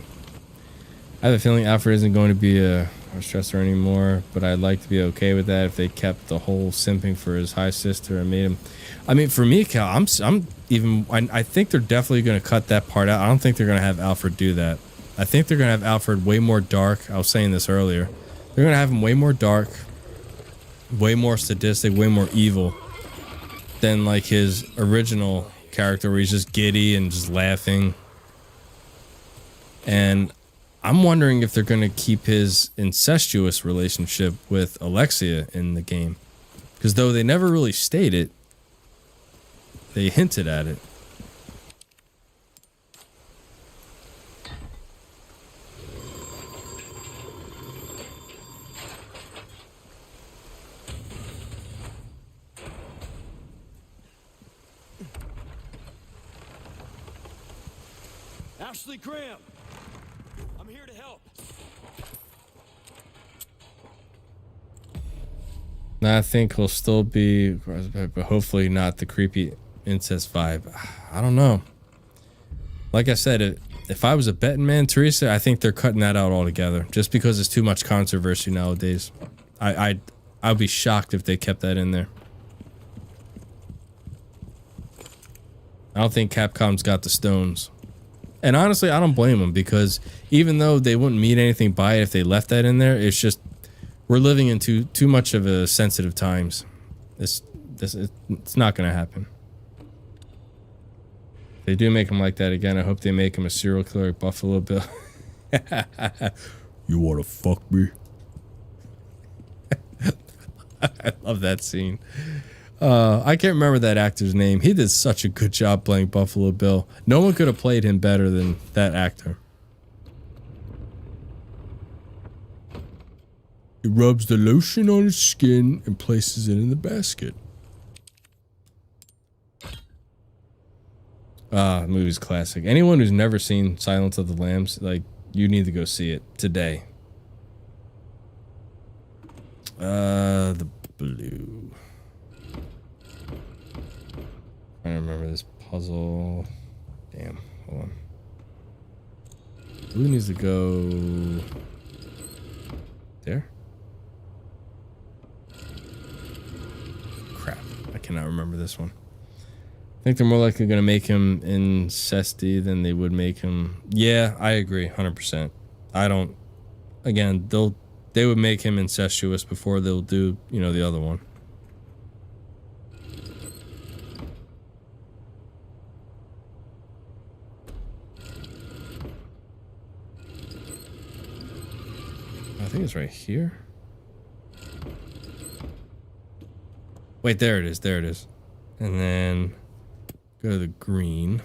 I have a feeling Alfred isn't going to be a stressor anymore, but I'd like to be okay with that if they kept the whole simping for his high sister and made him... I mean, for me, Cal, I think they're definitely going to cut that part out. I don't think they're going to have Alfred do that. I think they're going to have Alfred way more dark. I was saying this earlier. They're going to have him way more dark, way more sadistic, way more evil than like his original character where he's just giddy and just laughing. And I'm wondering if they're going to keep his incestuous relationship with Alexia in the game. Because though they never really state it, They hinted at it. Ashley Graham! I'm here to help. I think he'll still be, but hopefully not the creepy incest vibe. I don't know. Like I said, if I was a betting man, Teresa, I think they're cutting that out altogether. Just because it's too much controversy nowadays. I'd be shocked if they kept that in there. I don't think Capcom's got the stones. And honestly, I don't blame them, because even though they wouldn't mean anything by it if they left that in there, it's just we're living in too much of a sensitive times. It's not gonna happen. If they do make him like that again, I hope they make him a serial killer like Buffalo Bill. You wanna fuck me? I love that scene. I can't remember that actor's name. He did such a good job playing Buffalo Bill. No one could have played him better than that actor. He rubs the lotion on his skin and places it in the basket. The movie's classic. Anyone who's never seen Silence of the Lambs, like, you need to go see it today. The blue. I don't remember this puzzle. Damn, hold on. Blue needs to go there. Crap, I cannot remember this one. I think they're more likely going to make him incesty than they would make him. Yeah, I agree, 100%. I don't. Again, they would make him incestuous before they'll do, you know, the other one. I think it's right here. Wait, there it is. There it is. And then go to the green.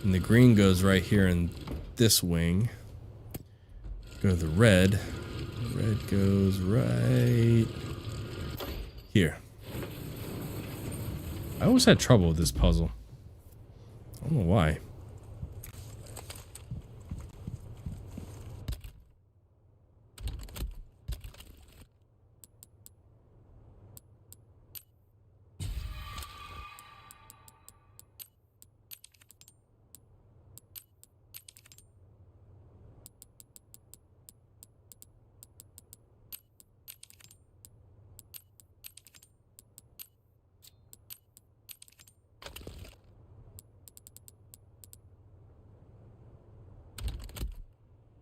And the green goes right here in this wing. Go to the red. The red goes right here. I always had trouble with this puzzle. I don't know why.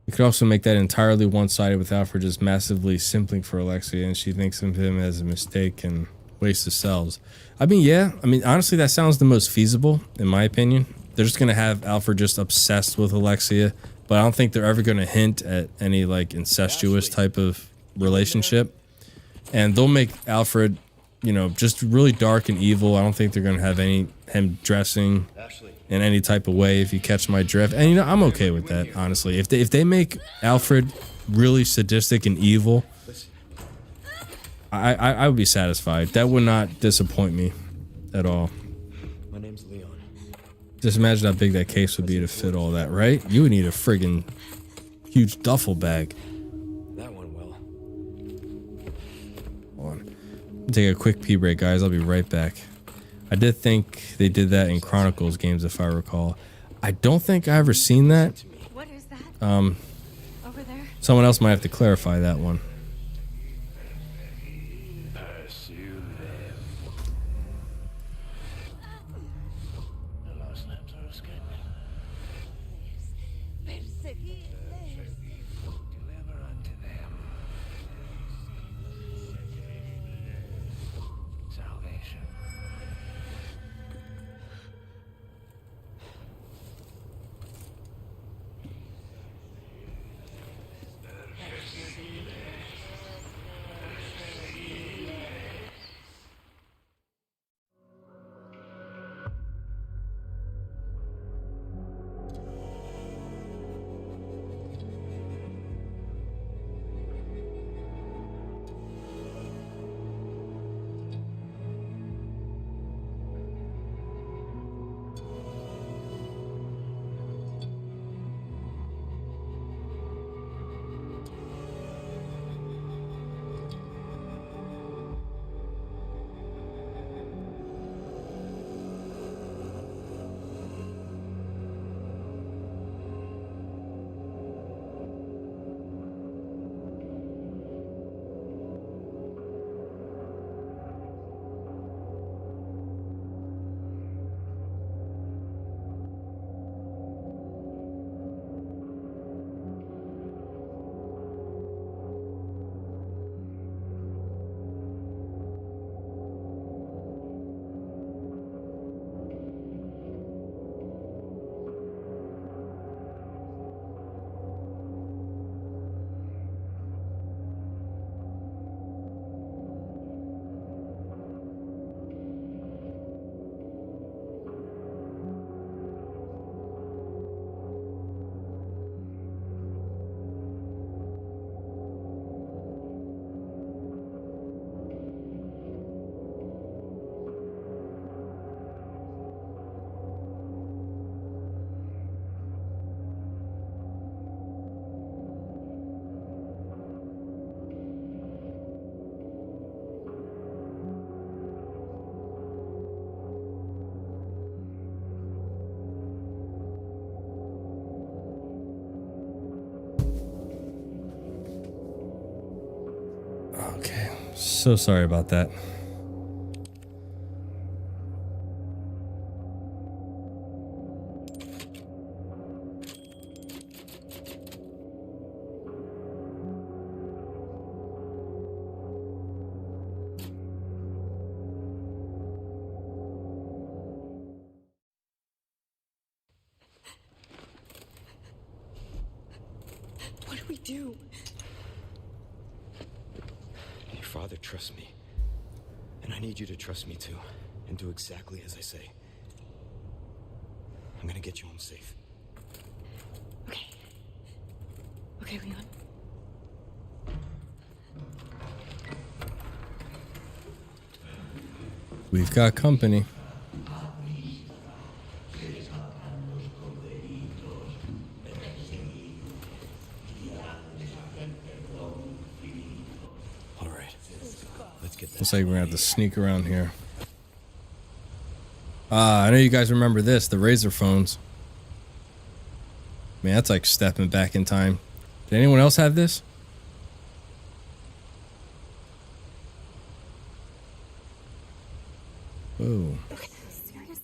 You could also make that entirely one-sided with Alfred just massively simping for Alexia, and she thinks of him as a mistake and waste of cells. I mean, yeah. I mean, honestly, that sounds the most feasible, in my opinion. They're just going to have Alfred just obsessed with Alexia, but I don't think they're ever going to hint at any, like, incestuous type of relationship. And they'll make Alfred, you know, just really dark and evil. I don't think they're going to have him dressing in any type of way, if you catch my drift. And, you know, I'm okay with that, honestly. If they make Alfred really sadistic and evil, I would be satisfied. That would not disappoint me at all. My name's Leon. Just imagine how big that case would be to fit all that, right? You would need a friggin' huge duffel bag. That one will. Hold on. Take a quick pee break, guys. I'll be right back. I did think they did that in Chronicles games, if I recall. I don't think I ever seen that. What is that? Over there? Someone else might have to clarify that one. Pursue them. The lost lambs are escaping. Deliver unto them salvation. so sorry about that. What do we do? Your father trusts me. And I need you to trust me too. And do exactly as I say. I'm gonna get you home safe. Okay. Okay, Leon. We've got company. All right. Let's get that. Looks like we're gonna have to sneak around here. I know you guys remember this, the Razor phones. Man, that's like stepping back in time. Did anyone else have this? Whoa. Seriously?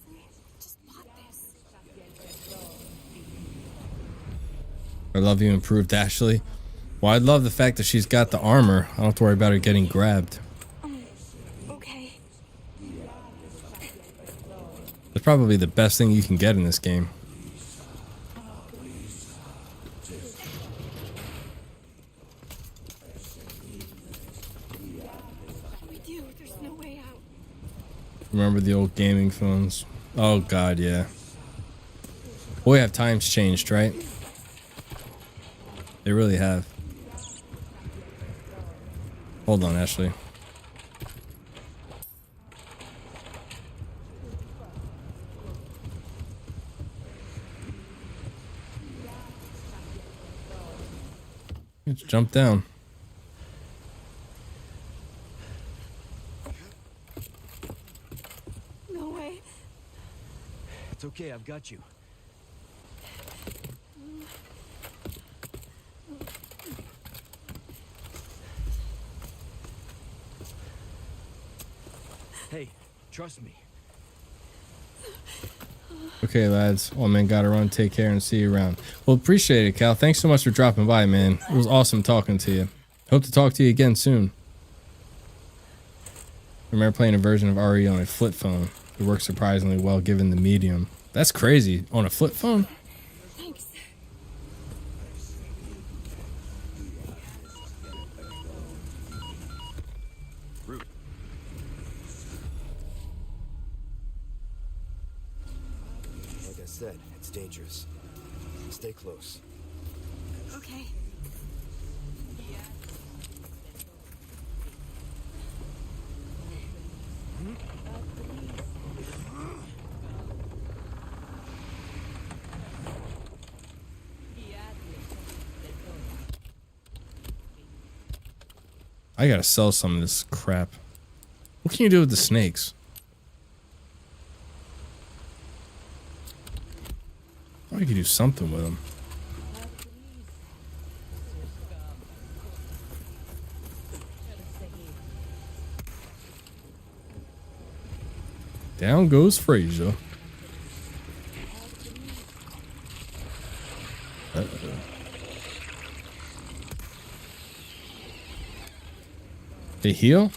Just bought this. I love you improved Ashley. Well, I love the fact that she's got the armor. I don't have to worry about her getting grabbed. Okay. That's probably the best thing you can get in this game. What do we do? There's no way out. Remember the old gaming phones? Oh god, yeah. Boy, have times changed, right? They really have. Hold on, Ashley. Let's jump down. No way. It's okay, I've got you. Hey, trust me. Okay, lads. Oh, man, gotta run. Take care and see you around. Well, appreciate it, Cal. Thanks so much for dropping by, man. It was awesome talking to you. Hope to talk to you again soon. I remember playing a version of RE on a flip phone. It worked surprisingly well given the medium. That's crazy. On a flip phone? Thanks. Like I said, it's dangerous. Stay close. Okay. I gotta sell some of this crap. What can you do with the snakes? Oh, you could do something with them. Down goes Fraser. Uh-oh. They heal?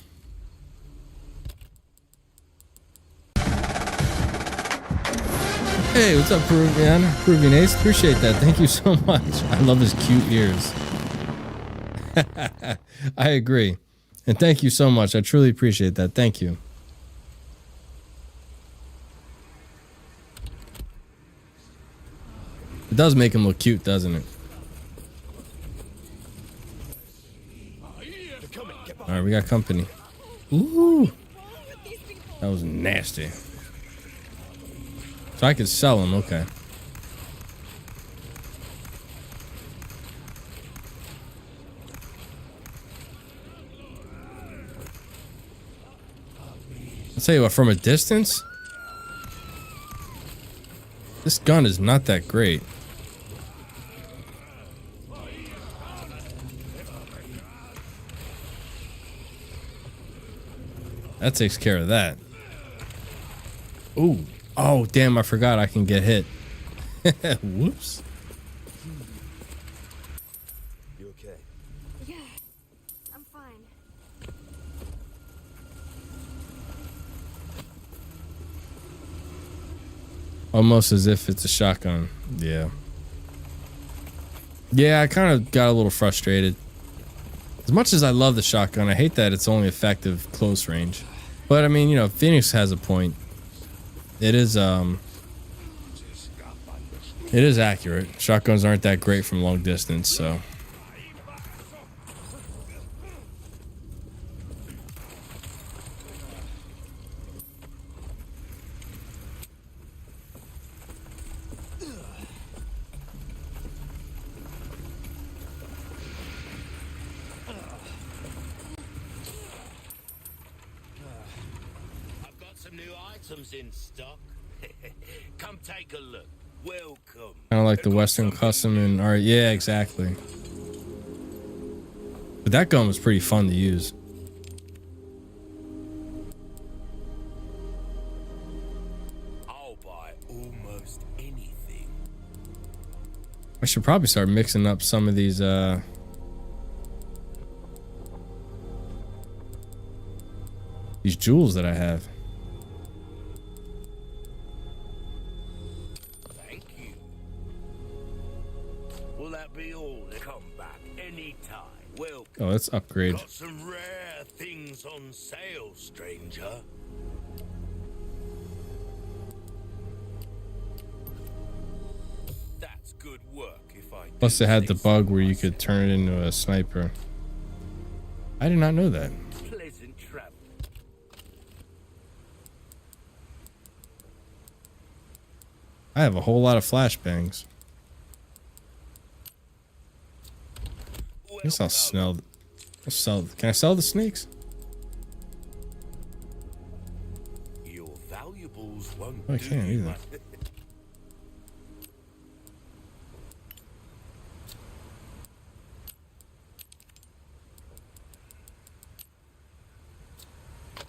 Hey, what's up, Peruvian? Peruvian Ace, appreciate that. Thank you so much. I love his cute ears. I agree. And thank you so much. I truly appreciate that. Thank you. It does make him look cute, doesn't it? All right, we got company. Ooh, that was nasty. So I could sell them, okay. I'll tell you what, from a distance, this gun is not that great. That takes care of that. Ooh. Oh, damn, I forgot I can get hit. Whoops. You okay? Yeah, I'm fine. Almost as if it's a shotgun. Yeah. Yeah, I kind of got a little frustrated. As much as I love the shotgun, I hate that it's only effective close range. But I mean, you know, Phoenix has a point. It is accurate. Shotguns aren't that great from long distance, so. I've got some new items in stock. Come take a look. Welcome. Kind of like the Western Custom and art. Yeah, exactly. But that gun was pretty fun to use. I'll buy almost anything. I should probably start mixing up some of these jewels that I have. Thank you. Will that be all? Come back anytime. Welcome. Oh, let's upgrade. Got some rare things on sale, stranger. That's good work if I Plus, do it had the say bug so where you could myself. turn it into a sniper. I did not know that. Pleasant travel. I have a whole lot of flashbangs. I guess I'll sell. Can I sell the snakes? Your valuables won't I do can't you either. much.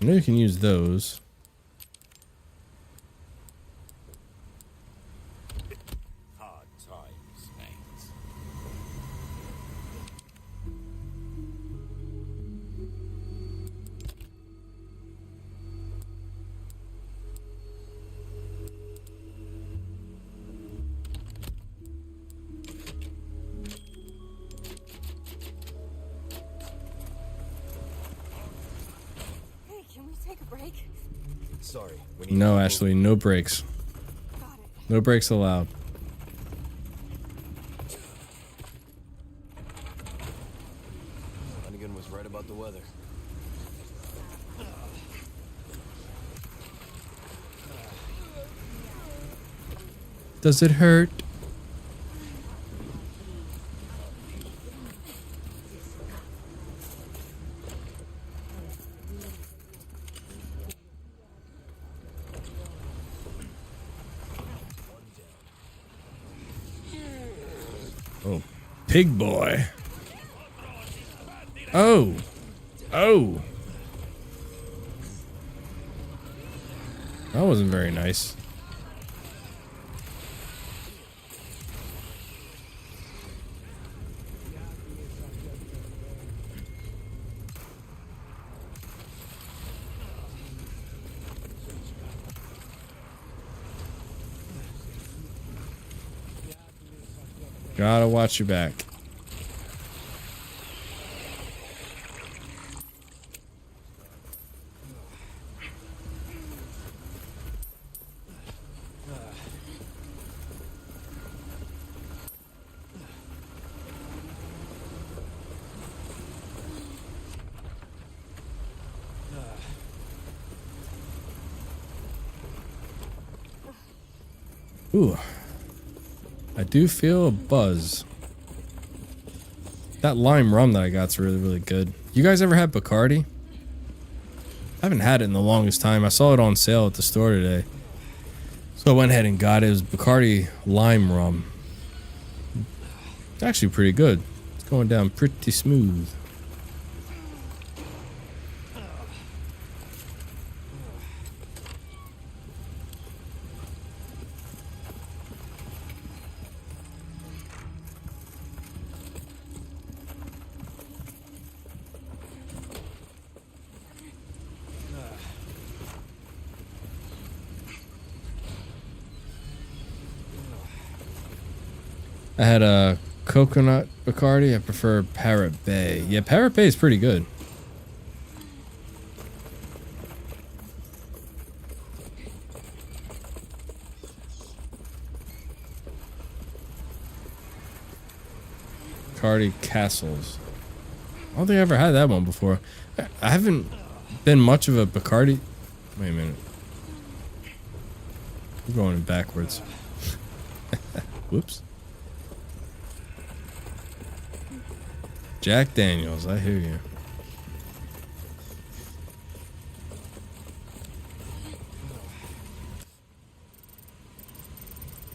I know you can use those. Hard times, mate. Hey, can we take a break? Sorry. We need No, to move. Ashley, no breaks. Got it. No breaks allowed. Hunnigan was right about the weather. Does it hurt? Oh, pig boy. Oh. Oh. That wasn't very nice. Gotta watch your back. Ooh. I do feel a buzz. That lime rum that I got's really, really good. You guys ever had Bacardi? I haven't had it in the longest time. I saw it on sale at the store today. So I went ahead and got it. It was Bacardi lime rum. It's actually pretty good. It's going down pretty smooth. I had a coconut Bacardi. I prefer Parrot Bay. Yeah, Parrot Bay is pretty good. Bacardi Castles. I don't think I ever had that one before. I haven't been much of a Bacardi. Wait a minute. I'm going backwards. Whoops. Jack Daniels, I hear you.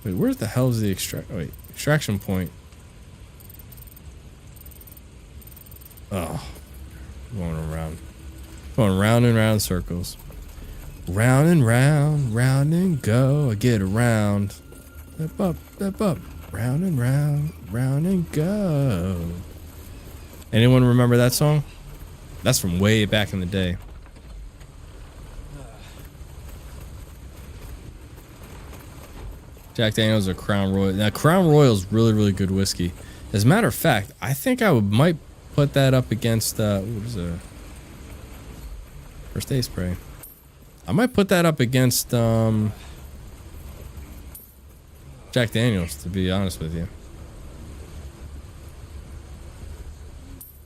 Wait, where's the hell is the extraction point? Oh, going around. Going round and round circles. Round and round, round and go. I get around. Step up, step up. Round and go. Anyone remember that song? That's from way back in the day. Jack Daniels or Crown Royal. Now, Crown Royal is really, really good whiskey. As a matter of fact, I think I might put that up against what was it? First aid spray. I might put that up against Jack Daniels, to be honest with you.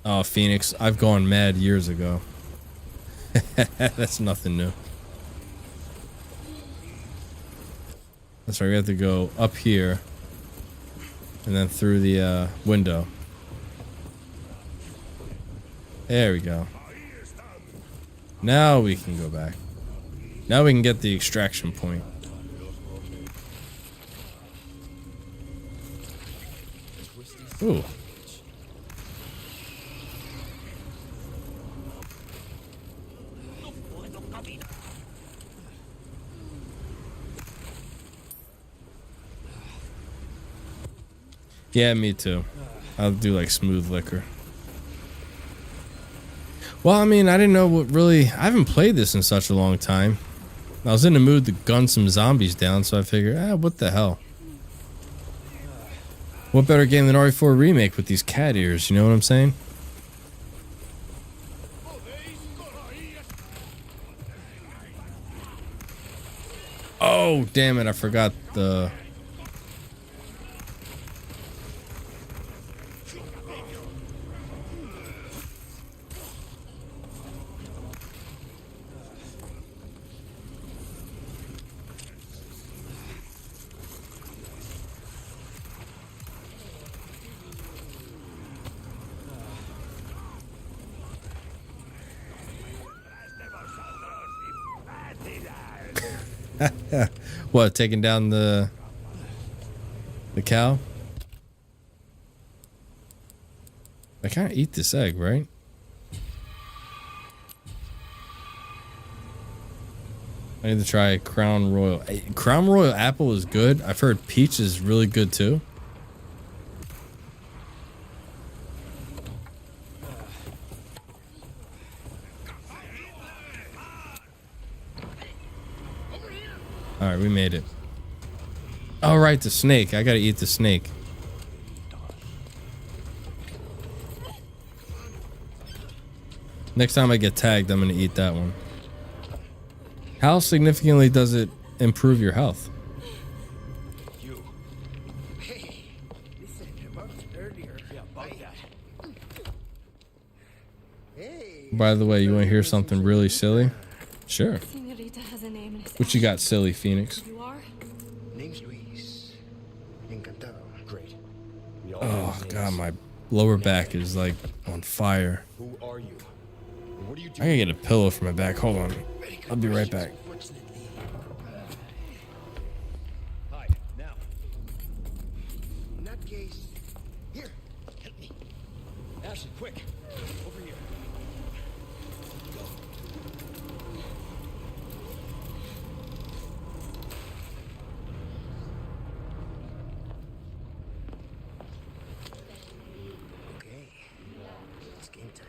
Oh, Phoenix. I've gone mad years ago. That's nothing new. That's right, we have to go up here and then through the window. There we go. Now we can go back. Now we can get the extraction point. Ooh. Yeah, me too. I'll do like smooth liquor. Well, I mean, I didn't know what really... I haven't played this in such a long time. I was in the mood to gun some zombies down, so I figured, what the hell? What better game than RE4 Remake with these cat ears, you know what I'm saying? Oh, damn it, I forgot the... What, taking down the cow? I can't eat this egg, right? I need to try Crown Royal. Crown Royal apple is good. I've heard peach is really good too. Alright, we made it. All right, the snake. I gotta eat the snake. Next time I get tagged, I'm gonna eat that one. How significantly does it improve your health? You. Hey, listen, about earlier. Yeah, bug that. Hey. By the way, you wanna hear something really silly? Sure. Senorita has a name and it's What you got, silly Phoenix? You are? Name's Luis. Encantado. Great. We all Oh know names. god, my lower back is like on fire. Who are you? And what are you I doing? gotta get a pillow for my back. Hold on. I'll be right back. Hi, now. In that case, here, help me. Ashley, quick. Over here. Okay, it's game time.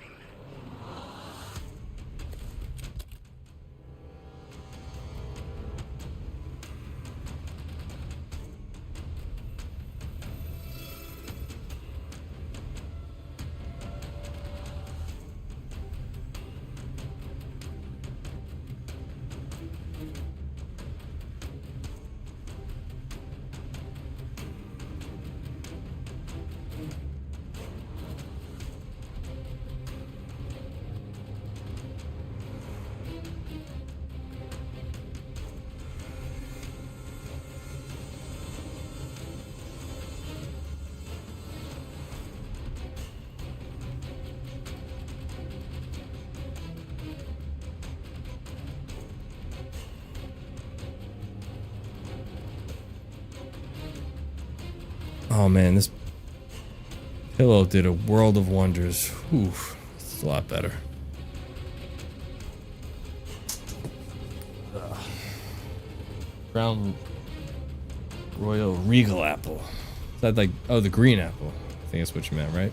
Oh man, this pillow did a world of wonders. Oof, it's a lot better. Brown Royal Regal apple. Is that like, oh, the green apple? I think that's what you meant, right?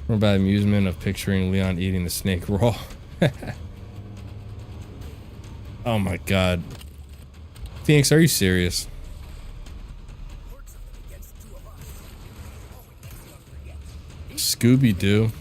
What about amusement of picturing Leon eating the snake raw? Oh my god. Phoenix, are you serious? Scooby-Doo.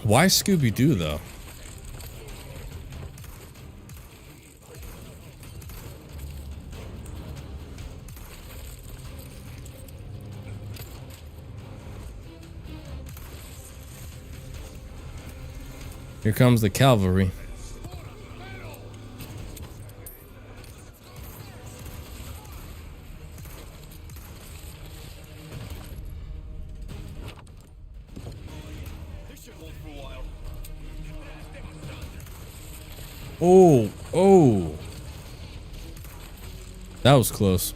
Why Scooby-Doo, though? Here comes the cavalry. Oh, oh. That was close.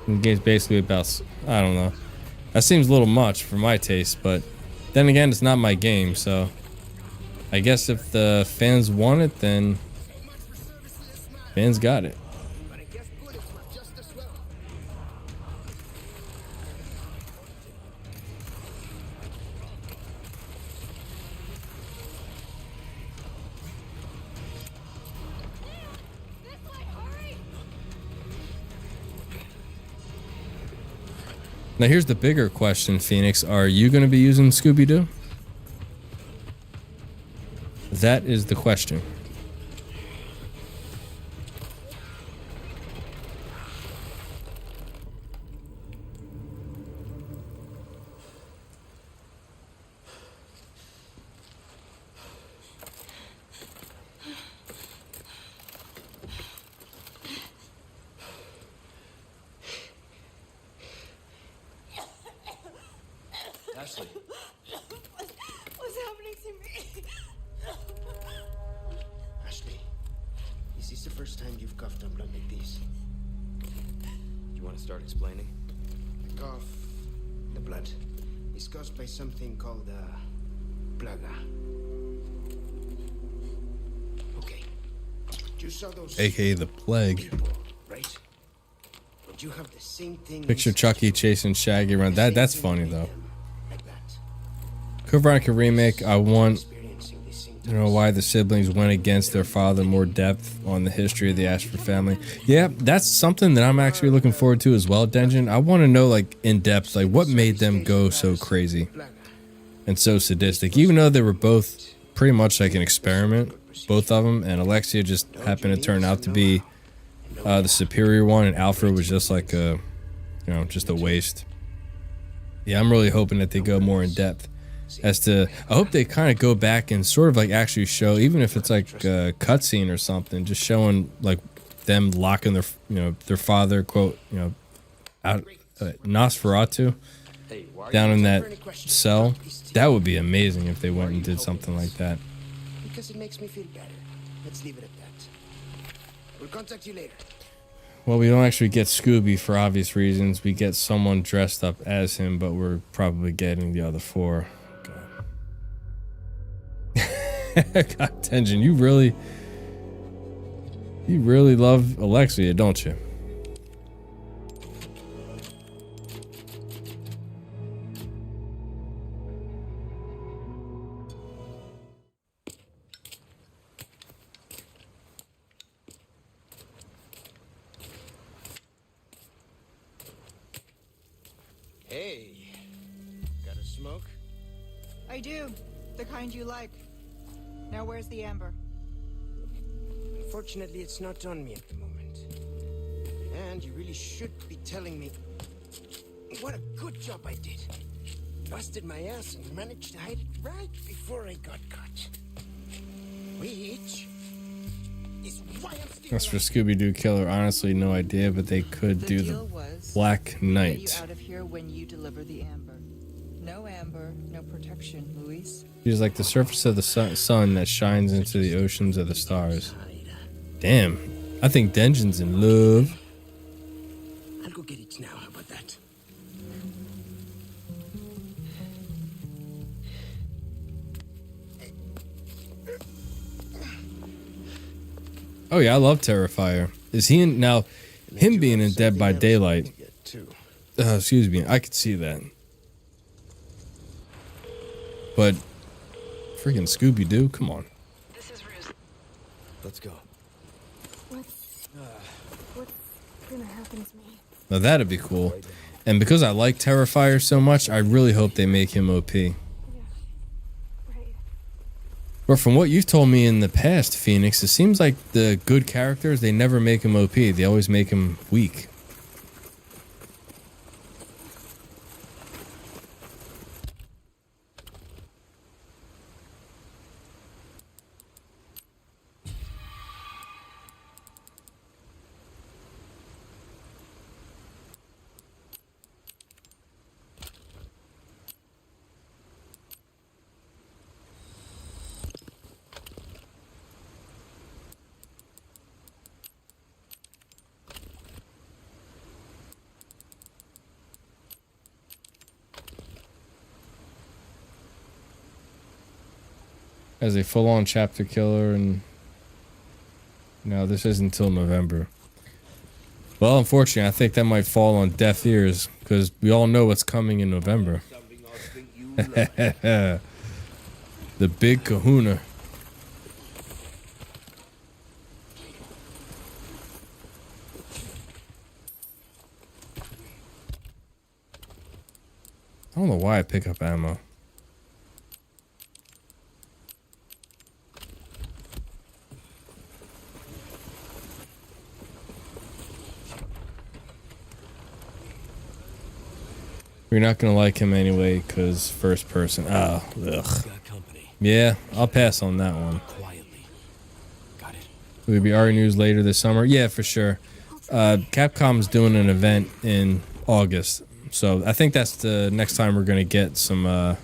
The game's basically about, I don't know. That seems a little much for my taste, but then again, it's not my game, so I guess if the fans want it, then fans got it. Now here's the bigger question, Phoenix. Are you going to be using Scooby-Doo? That is the question. Ashley. What's happening to me? Ashley, is this the first time you've coughed on blood like this? You want to start explaining? The cough, the blood, is caused by something called plaga. Okay. You saw those AKA the plague. people, right? But you have the same thing. Picture inside Chucky you. chasing Shaggy around. The same That's thing funny made though. them like that. Veronica remake. I want Experiencing these symptoms. you know why the siblings went against their father. More depth on the history of the Ashford family. Yeah, that's something that I'm actually looking forward to as well, Denjin. I want to know like in depth, like what made them go so crazy Plaga. and so sadistic. Even though they were both pretty much like an experiment, both of them, and Alexia just happened to turn out to be the superior one, and Alfred was just like a, you know, just a waste. Yeah, I'm really hoping that they go more in depth as to. I hope they kind of go back and sort of like actually show, even if it's like a cutscene or something, just showing like them locking their, you know, their father, quote, you know, out Nosferatu Hey, why are down you in that cell. That would be amazing if they went and did something like that. Because it makes me feel better. Let's leave it at that. We'll contact you later. Well, we don't actually get Scooby for obvious reasons. We get someone dressed up as him, but we're probably getting the other four. God, Tenjin, you really... You really love Alexia, don't you? Hey, got a smoke? I do. The kind you like. Now where's the amber? Unfortunately, it's not on me at the moment. And you really should be telling me what a good job I did. Busted my ass and managed to hide it right before I got caught. Which is why I'm still That's for alive. Scooby-Doo Killer. Honestly, no idea, but they could do deal the was Black get you Knight. out of here when you deliver the amber. No amber, no protection, Luis. She's like the surface of the sun that shines into the oceans of the stars. Damn, I think Denjin's in love. I'll go get it now. How about that? Oh yeah, I love Terrifier. Is he in now? Him being in Dead by Daylight. Excuse me, I could see that. But freaking Scooby-Doo, come on. This is Ruse. Let's go. What's gonna happen to me? Now that'd be cool. And because I like Terrifier so much, I really hope they make him OP. Right. But from what you've told me in the past, Phoenix, it seems like the good characters, they never make him OP. They always make him weak. As a full-on chapter killer, and no, this isn't until November. Well, unfortunately, I think that might fall on deaf ears because we all know what's coming in November. The big kahuna. I don't know why I pick up ammo. You're not gonna like him anyway, cause first person. Oh, ugh. Got company. Yeah, I'll pass on that one. Quietly. Got it. Will be RE News later this summer? Yeah, for sure. Capcom's doing an event in August, so I think that's the next time we're gonna get some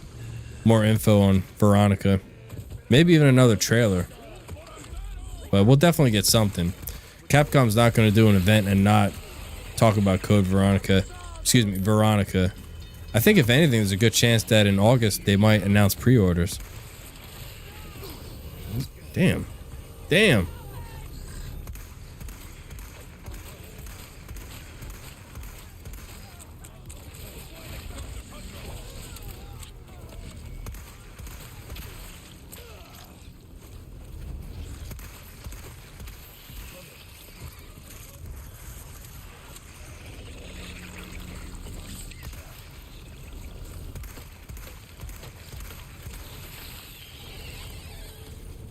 more info on Veronica. Maybe even another trailer. But we'll definitely get something. Capcom's not gonna do an event and not talk about Code Veronica. Excuse me, Veronica. I think if anything, there's a good chance that in August they might announce pre-orders. Damn. Damn.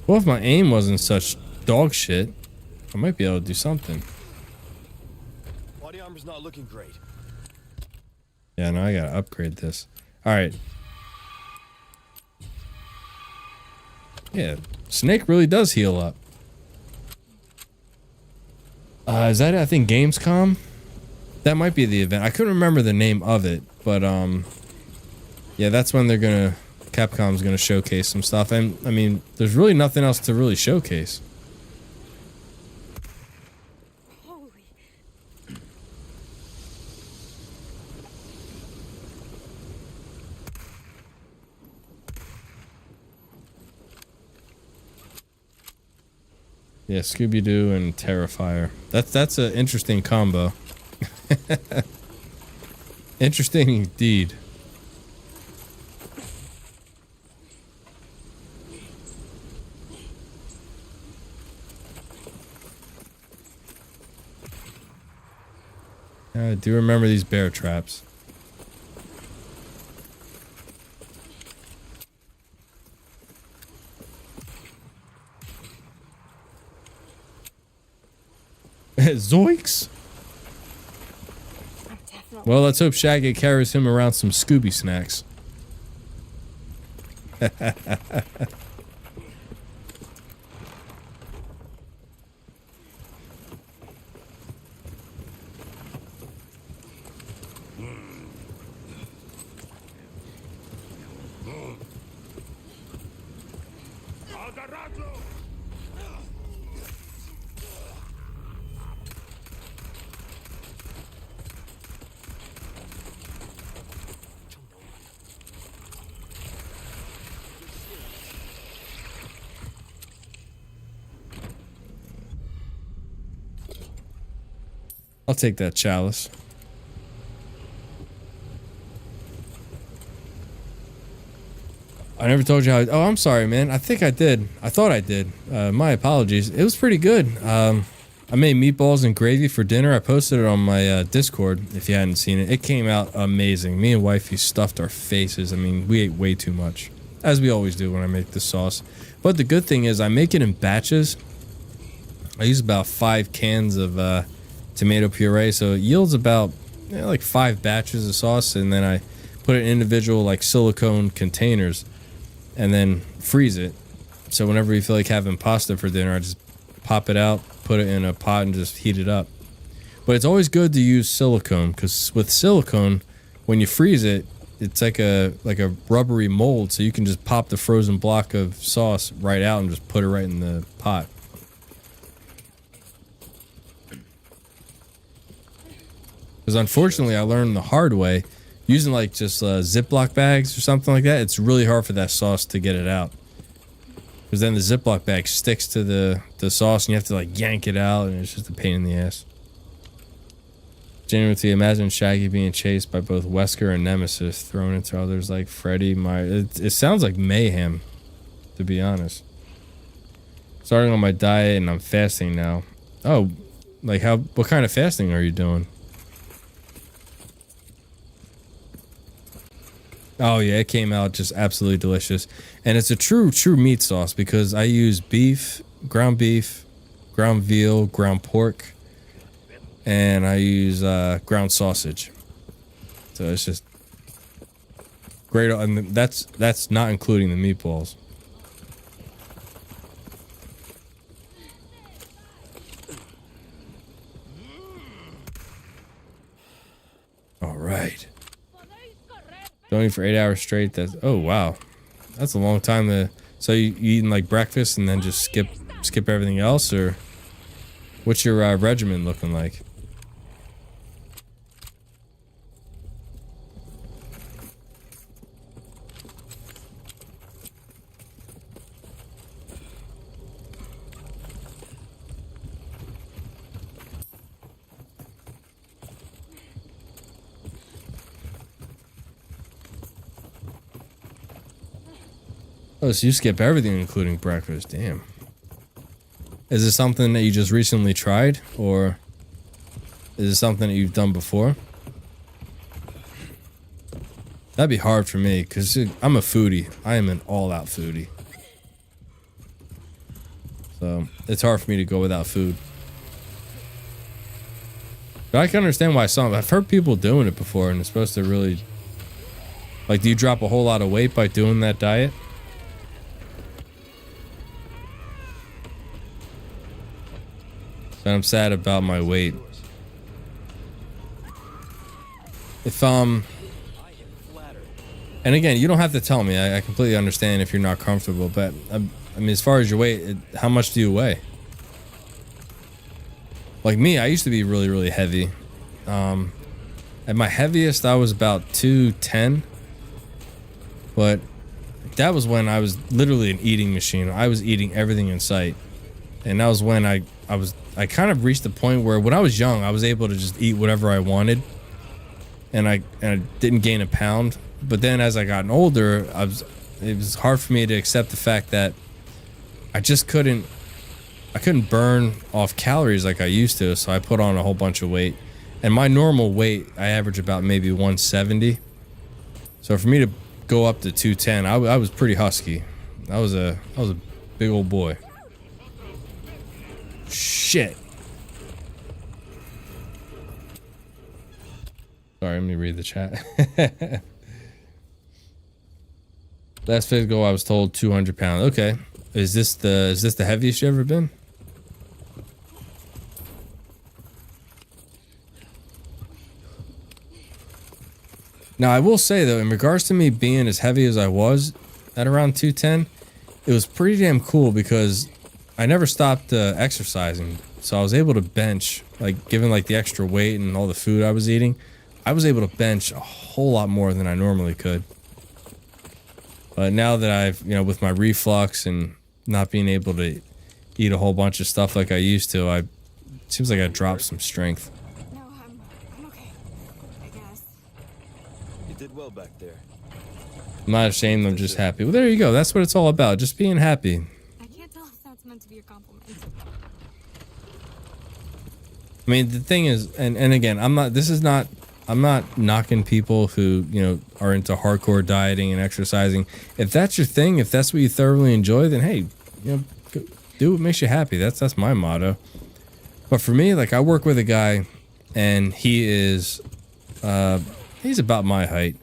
Well, if my aim wasn't such dog shit, I might be able to do something. Body armor's not looking great. Yeah, no, I gotta upgrade this. Alright. Yeah, Snake really does heal up. Is that, I think, Gamescom? That might be the event. I couldn't remember the name of it, but, yeah, that's when they're gonna... Capcom's gonna showcase some stuff, and I mean, there's really nothing else to really showcase. Holy. Yeah, Scooby-Doo and Terrifier. That's an interesting combo. Interesting indeed. I do remember these bear traps. Zoinks! I'm definitely. Well, let's hope Shaggy carries him around some Scooby snacks. I'll take that chalice. I never told you how. Oh, I'm sorry, man. I think I did. I thought I did. My apologies. It was pretty good. I made meatballs and gravy for dinner. I posted it on my Discord if you hadn't seen it. It came out amazing. Me and wifey stuffed our faces. I mean, we ate way too much, as we always do when I make this sauce. But the good thing is I make it in batches. I use about 5 cans of tomato puree, so it yields about like 5 batches of sauce, and then I put it in individual like silicone containers and then freeze it. So whenever you feel like having pasta for dinner, I just pop it out, put it in a pot, and just heat it up. But it's always good to use silicone, because with silicone, when you freeze it, it's like a rubbery mold, so you can just pop the frozen block of sauce right out and just put it right in the pot. Because unfortunately, I learned the hard way, using like just Ziploc bags or something like that, it's really hard for that sauce to get it out. Because then the Ziploc bag sticks to the sauce and you have to like yank it out, and it's just a pain in the ass. Genuinely imagine Shaggy being chased by both Wesker and Nemesis, thrown into others like Freddy, it sounds like mayhem, to be honest. Starting on my diet and I'm fasting now. Oh, like what kind of fasting are you doing? Oh yeah, it came out just absolutely delicious. And it's a true meat sauce, because I use beef, ground veal, ground pork, and I use ground sausage. So it's just great. And that's not including the meatballs. All right. Going for 8 hours straight. That's, oh wow, that's a long time. So you eating like breakfast and then just skip everything else, or what's your regimen looking like? Oh, so you skip everything, including breakfast. Damn. Is this something that you just recently tried, or is it something that you've done before? That'd be hard for me, because I'm a foodie. I am an all-out foodie. So it's hard for me to go without food. But I can understand why I've heard people doing it before, and it's supposed to really... Like, do you drop a whole lot of weight by doing that diet? But I'm sad about my weight. If and again, you don't have to tell me. I completely understand if you're not comfortable. But I mean, as far as your weight, how much do you weigh? Like me, I used to be really heavy. At my heaviest, I was about 210. But that was when I was literally an eating machine. I was eating everything in sight. and that was when I kind of reached the point where when I was young, I was able to just eat whatever I wanted, and I didn't gain a pound. But then as I got older, it was hard for me to accept the fact that I couldn't burn off calories like I used to, so I put on a whole bunch of weight. And my normal weight, I average about maybe 170. So for me to go up to 210, I was pretty husky. I was a big old boy. Shit. Sorry, let me read the chat. Last physical, I was told 200 pounds. Okay. Is this the heaviest you ever been? Now, I will say, though, in regards to me being as heavy as I was at around 210, it was pretty damn cool because I never stopped exercising. So I was able to bench, like, given, like, the extra weight and all the food I was eating, I was able to bench a whole lot more than I normally could. But now that I've, you know, with my reflux and not being able to eat a whole bunch of stuff like I used to, it seems like I dropped some strength. No, I'm okay. I guess. You did well back there. I'm not ashamed, I'm just happy. Well, there you go. That's what it's all about. Just being happy. I can't tell if that's meant to be a compliment. I mean, the thing is, and again, I'm not knocking people who, you know, are into hardcore dieting and exercising. If that's your thing, if that's what you thoroughly enjoy, then hey, you know, do what makes you happy. That's my motto. But for me, like, I work with a guy, and he's about my height.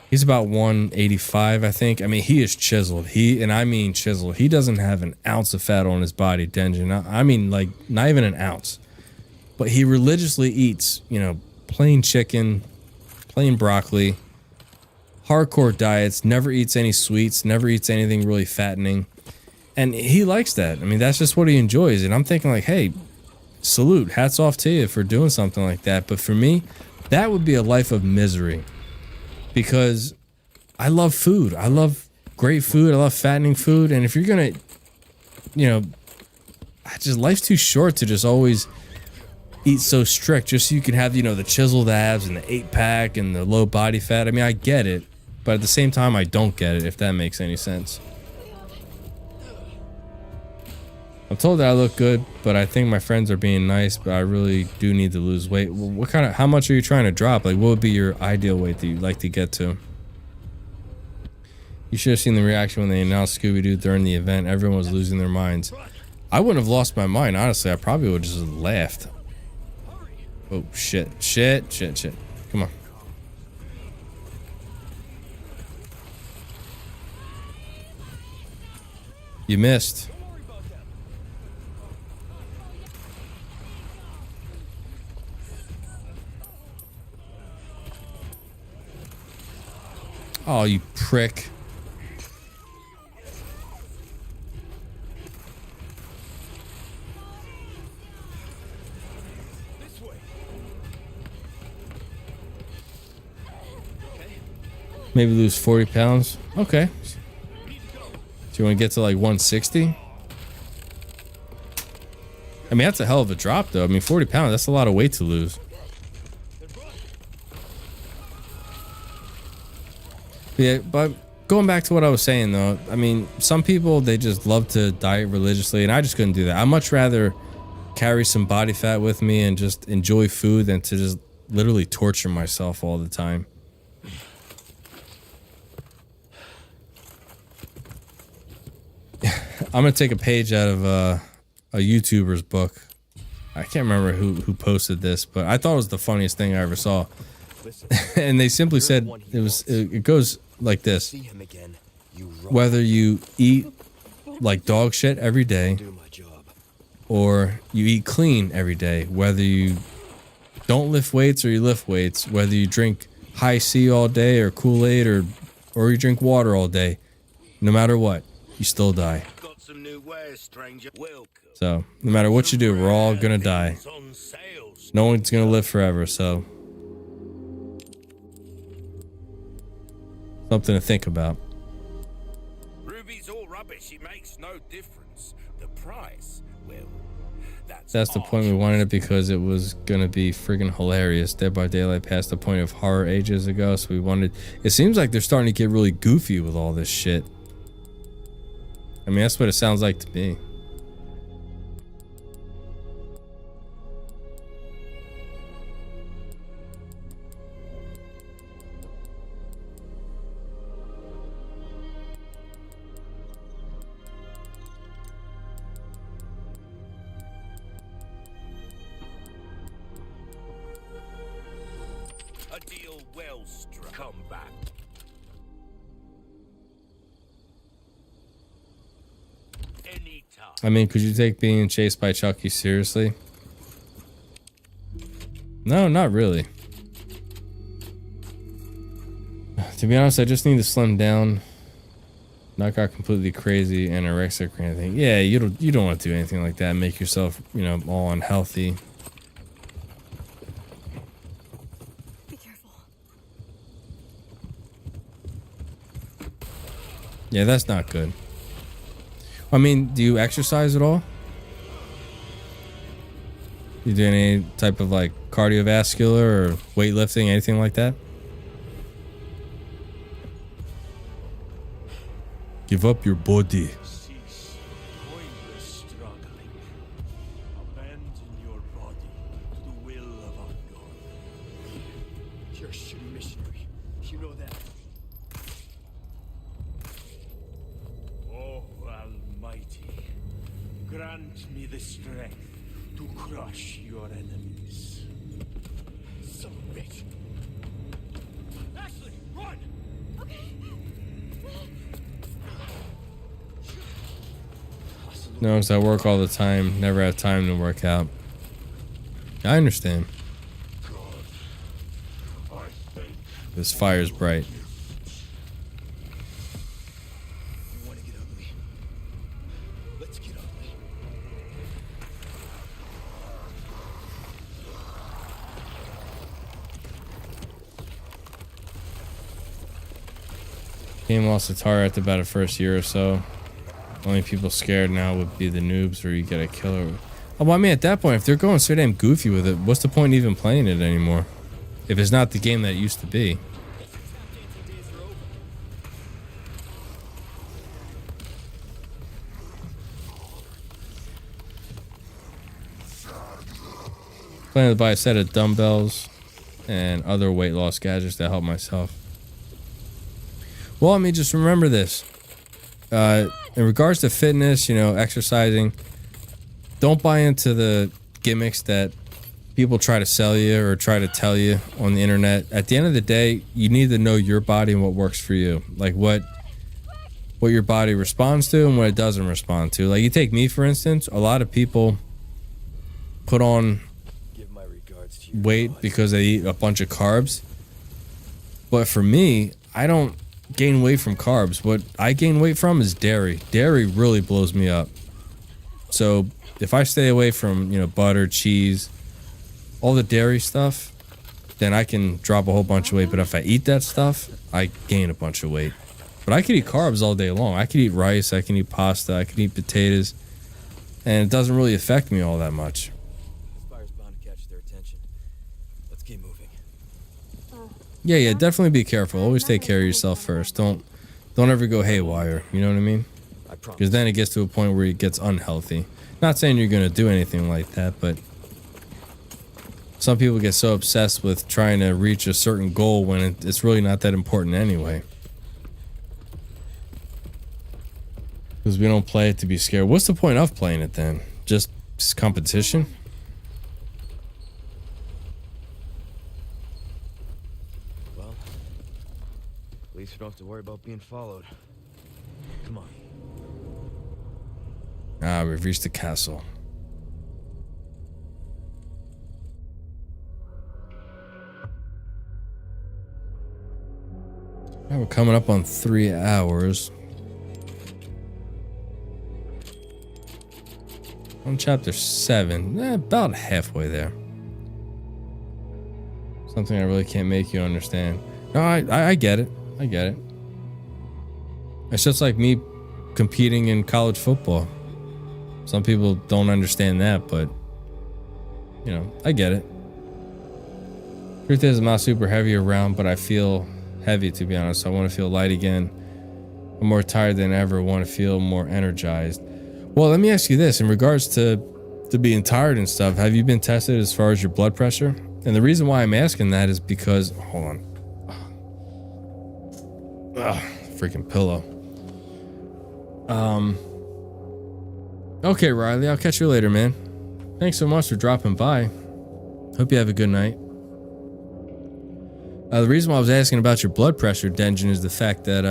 He's about 185, I think. I mean, he is chiseled. And I mean chiseled. He doesn't have an ounce of fat on his body, Denjin. I mean, like, not even an ounce. But he religiously eats, you know, plain chicken, plain broccoli, hardcore diets, never eats any sweets, never eats anything really fattening. And he likes that. I mean, that's just what he enjoys. And I'm thinking, like, hey, salute, hats off to you for doing something like that. But for me, that would be a life of misery. Because I love food. I love great food. I love fattening food. And if you're going to, you know, life's too short to just always eat so strict just so you can have, you know, the chiseled abs and the 8-pack and the low body fat. I mean, I get it, but at the same time, I don't get it, if that makes any sense. I'm told that I look good, but I think my friends are being nice, but I really do need to lose weight. How much are you trying to drop? Like, what would be your ideal weight that you'd like to get to? You should have seen the reaction when they announced Scooby-Doo during the event. Everyone was losing their minds. I wouldn't have lost my mind, honestly. I probably would have just laughed. Oh, shit. Come on. You missed. Oh, you prick. Maybe lose 40 pounds. Okay. Do you want to get to like 160? I mean, that's a hell of a drop, though. I mean, 40 pounds, that's a lot of weight to lose. Yeah, but going back to what I was saying, though, I mean, some people, they just love to diet religiously, and I just couldn't do that. I'd much rather carry some body fat with me and just enjoy food than to just literally torture myself all the time. I'm gonna take a page out of a YouTuber's book. I can't remember who posted this, but I thought it was the funniest thing I ever saw. And they simply said it goes like this: whether you eat like dog shit every day, or you eat clean every day, whether you don't lift weights or you lift weights, whether you drink high C all day or Kool-Aid or you drink water all day, no matter what, you still die. So, no matter what you do, we're all gonna die. No one's gonna live forever, so something to think about. Ruby's all rubbish. It makes no difference. The price well. That's the point. We wanted it because it was gonna be friggin' hilarious. Dead by Daylight passed the point of horror ages ago, so we wanted. It seems like they're starting to get really goofy with all this shit. I mean, that's what it sounds like to me. A deal well struck. Come back. Anytime. I mean, could you take being chased by Chucky seriously? No, not really. To be honest, I just need to slim down. Not got completely crazy anorexic or anything. Yeah, you don't want to do anything like that. Make yourself, you know, all unhealthy. Be careful. Yeah, that's not good. I mean, do you exercise at all? You do any type of like cardiovascular or weightlifting, anything like that? Give up your body. Cease pointless struggling. Abandon your body to the will of our God. You're a shitty missionary. You know that. Oh, Almighty, grant me the strength to crush your enemies. Son of a bitch. Ashley, run! No, because I work all the time. Never have time to work out. I understand. This fire's bright. You want to get ugly? Let's get ugly. Game lost the tar after about the first year or so. Only people scared now would be the noobs, or you get a killer. Oh, well, I mean, at that point, if they're going so damn goofy with it, what's the point even playing it anymore? If it's not the game that it used to be. Planning to buy a set of dumbbells and other weight loss gadgets to help myself. Well, I mean, just remember this. In regards to fitness, you know, exercising, don't buy into the gimmicks that people try to sell you or try to tell you on the internet. At the end of the day, you need to know your body and what works for you. Like what your body responds to and what it doesn't respond to. Like you take me, for instance, a lot of people put on Give my regards to your weight God. because they eat a bunch of carbs. But for me, I don't gain weight from carbs. What I gain weight from is dairy. Dairy really blows me up. So if I stay away from, you know, butter, cheese, all the dairy stuff, then I can drop a whole bunch of weight. But if I eat that stuff, I gain a bunch of weight. But I could eat carbs all day long. I could eat rice, I can eat pasta, I can eat potatoes, and it doesn't really affect me all that much. This fire's bound to catch their attention. Let's keep moving. Yeah, definitely be careful. Always take care of yourself first. Don't ever go haywire. You know what I mean? I promise. Because then it gets to a point where it gets unhealthy. Not saying you're gonna do anything like that, but some people get so obsessed with trying to reach a certain goal when it's really not that important anyway. Because we don't play it to be scared. What's the point of playing it then? Just competition? Well, at least we don't have to worry about being followed. Come on. Ah, we've reached the castle. We're coming up on 3 hours. On chapter 7, about halfway there. Something I really can't make you understand. No, I get it. I get it. It's just like me competing in college football. Some people don't understand that, but you know, I get it. Truth is, I'm not super heavy around, but I feel heavy, to be honest. I want to feel light again. I'm more tired than ever. I want to feel more energized. Well, let me ask you this. In regards to being tired and stuff, have you been tested as far as your blood pressure? And the reason why I'm asking that is because... Hold on. Ugh, freaking pillow. Okay, Riley. I'll catch you later, man. Thanks so much for dropping by. Hope you have a good night. The reason why I was asking about your blood pressure, Denjin, is the fact that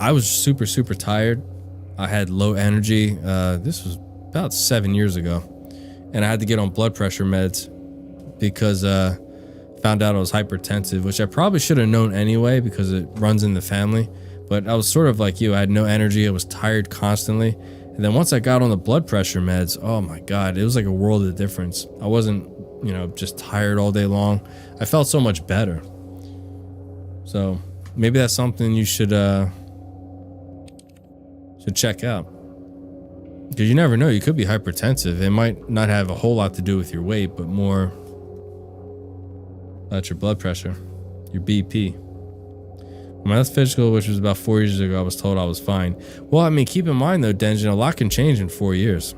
I was super, super tired. I had low energy. This was about 7 years ago. And I had to get on blood pressure meds because found out I was hypertensive, which I probably should have known anyway because it runs in the family. But I was sort of like you. I had no energy. I was tired constantly. And then once I got on the blood pressure meds, oh my God, it was like a world of difference. I wasn't, you know, just tired all day long. I felt so much better. So maybe that's something you should check out. Because you never know, you could be hypertensive. It might not have a whole lot to do with your weight, but more about your blood pressure, your BP. My last physical, which was about 4 years ago, I was told I was fine. Well, I mean, keep in mind though, Denjin, a lot can change in 4 years.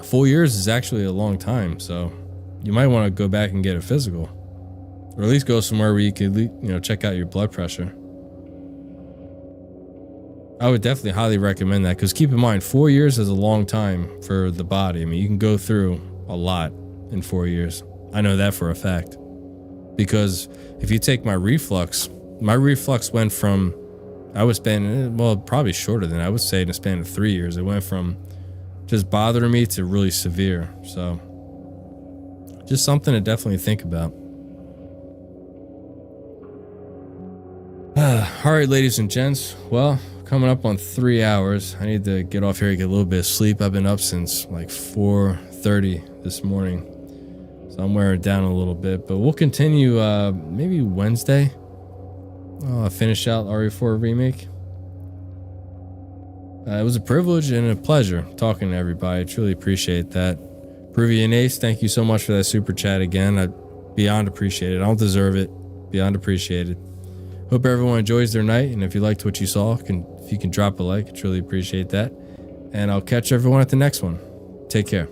4 years is actually a long time, so you might want to go back and get a physical, or at least go somewhere where you could, you know, check out your blood pressure. I would definitely highly recommend that, because keep in mind, 4 years is a long time for the body. I mean, you can go through a lot in 4 years. I know that for a fact, because if you take my reflux went from, I was spending, well, probably shorter than I would say, in a span of 3 years. It went from just bothering me to really severe. So just something to definitely think about. All right, ladies and gents. Well, coming up on 3 hours. I need to get off here and get a little bit of sleep. I've been up since like 4:30 this morning, so I'm wearing down a little bit. But we'll continue maybe Wednesday. I'll finish out RE4 Remake. It was a privilege and a pleasure talking to everybody. I truly appreciate that. Peruvian Ace, thank you so much for that super chat again. I beyond appreciate it. I don't deserve it. Beyond appreciated. Hope everyone enjoys their night, and if you liked what you saw, if you can drop a like, I truly appreciate that. And I'll catch everyone at the next one. Take care.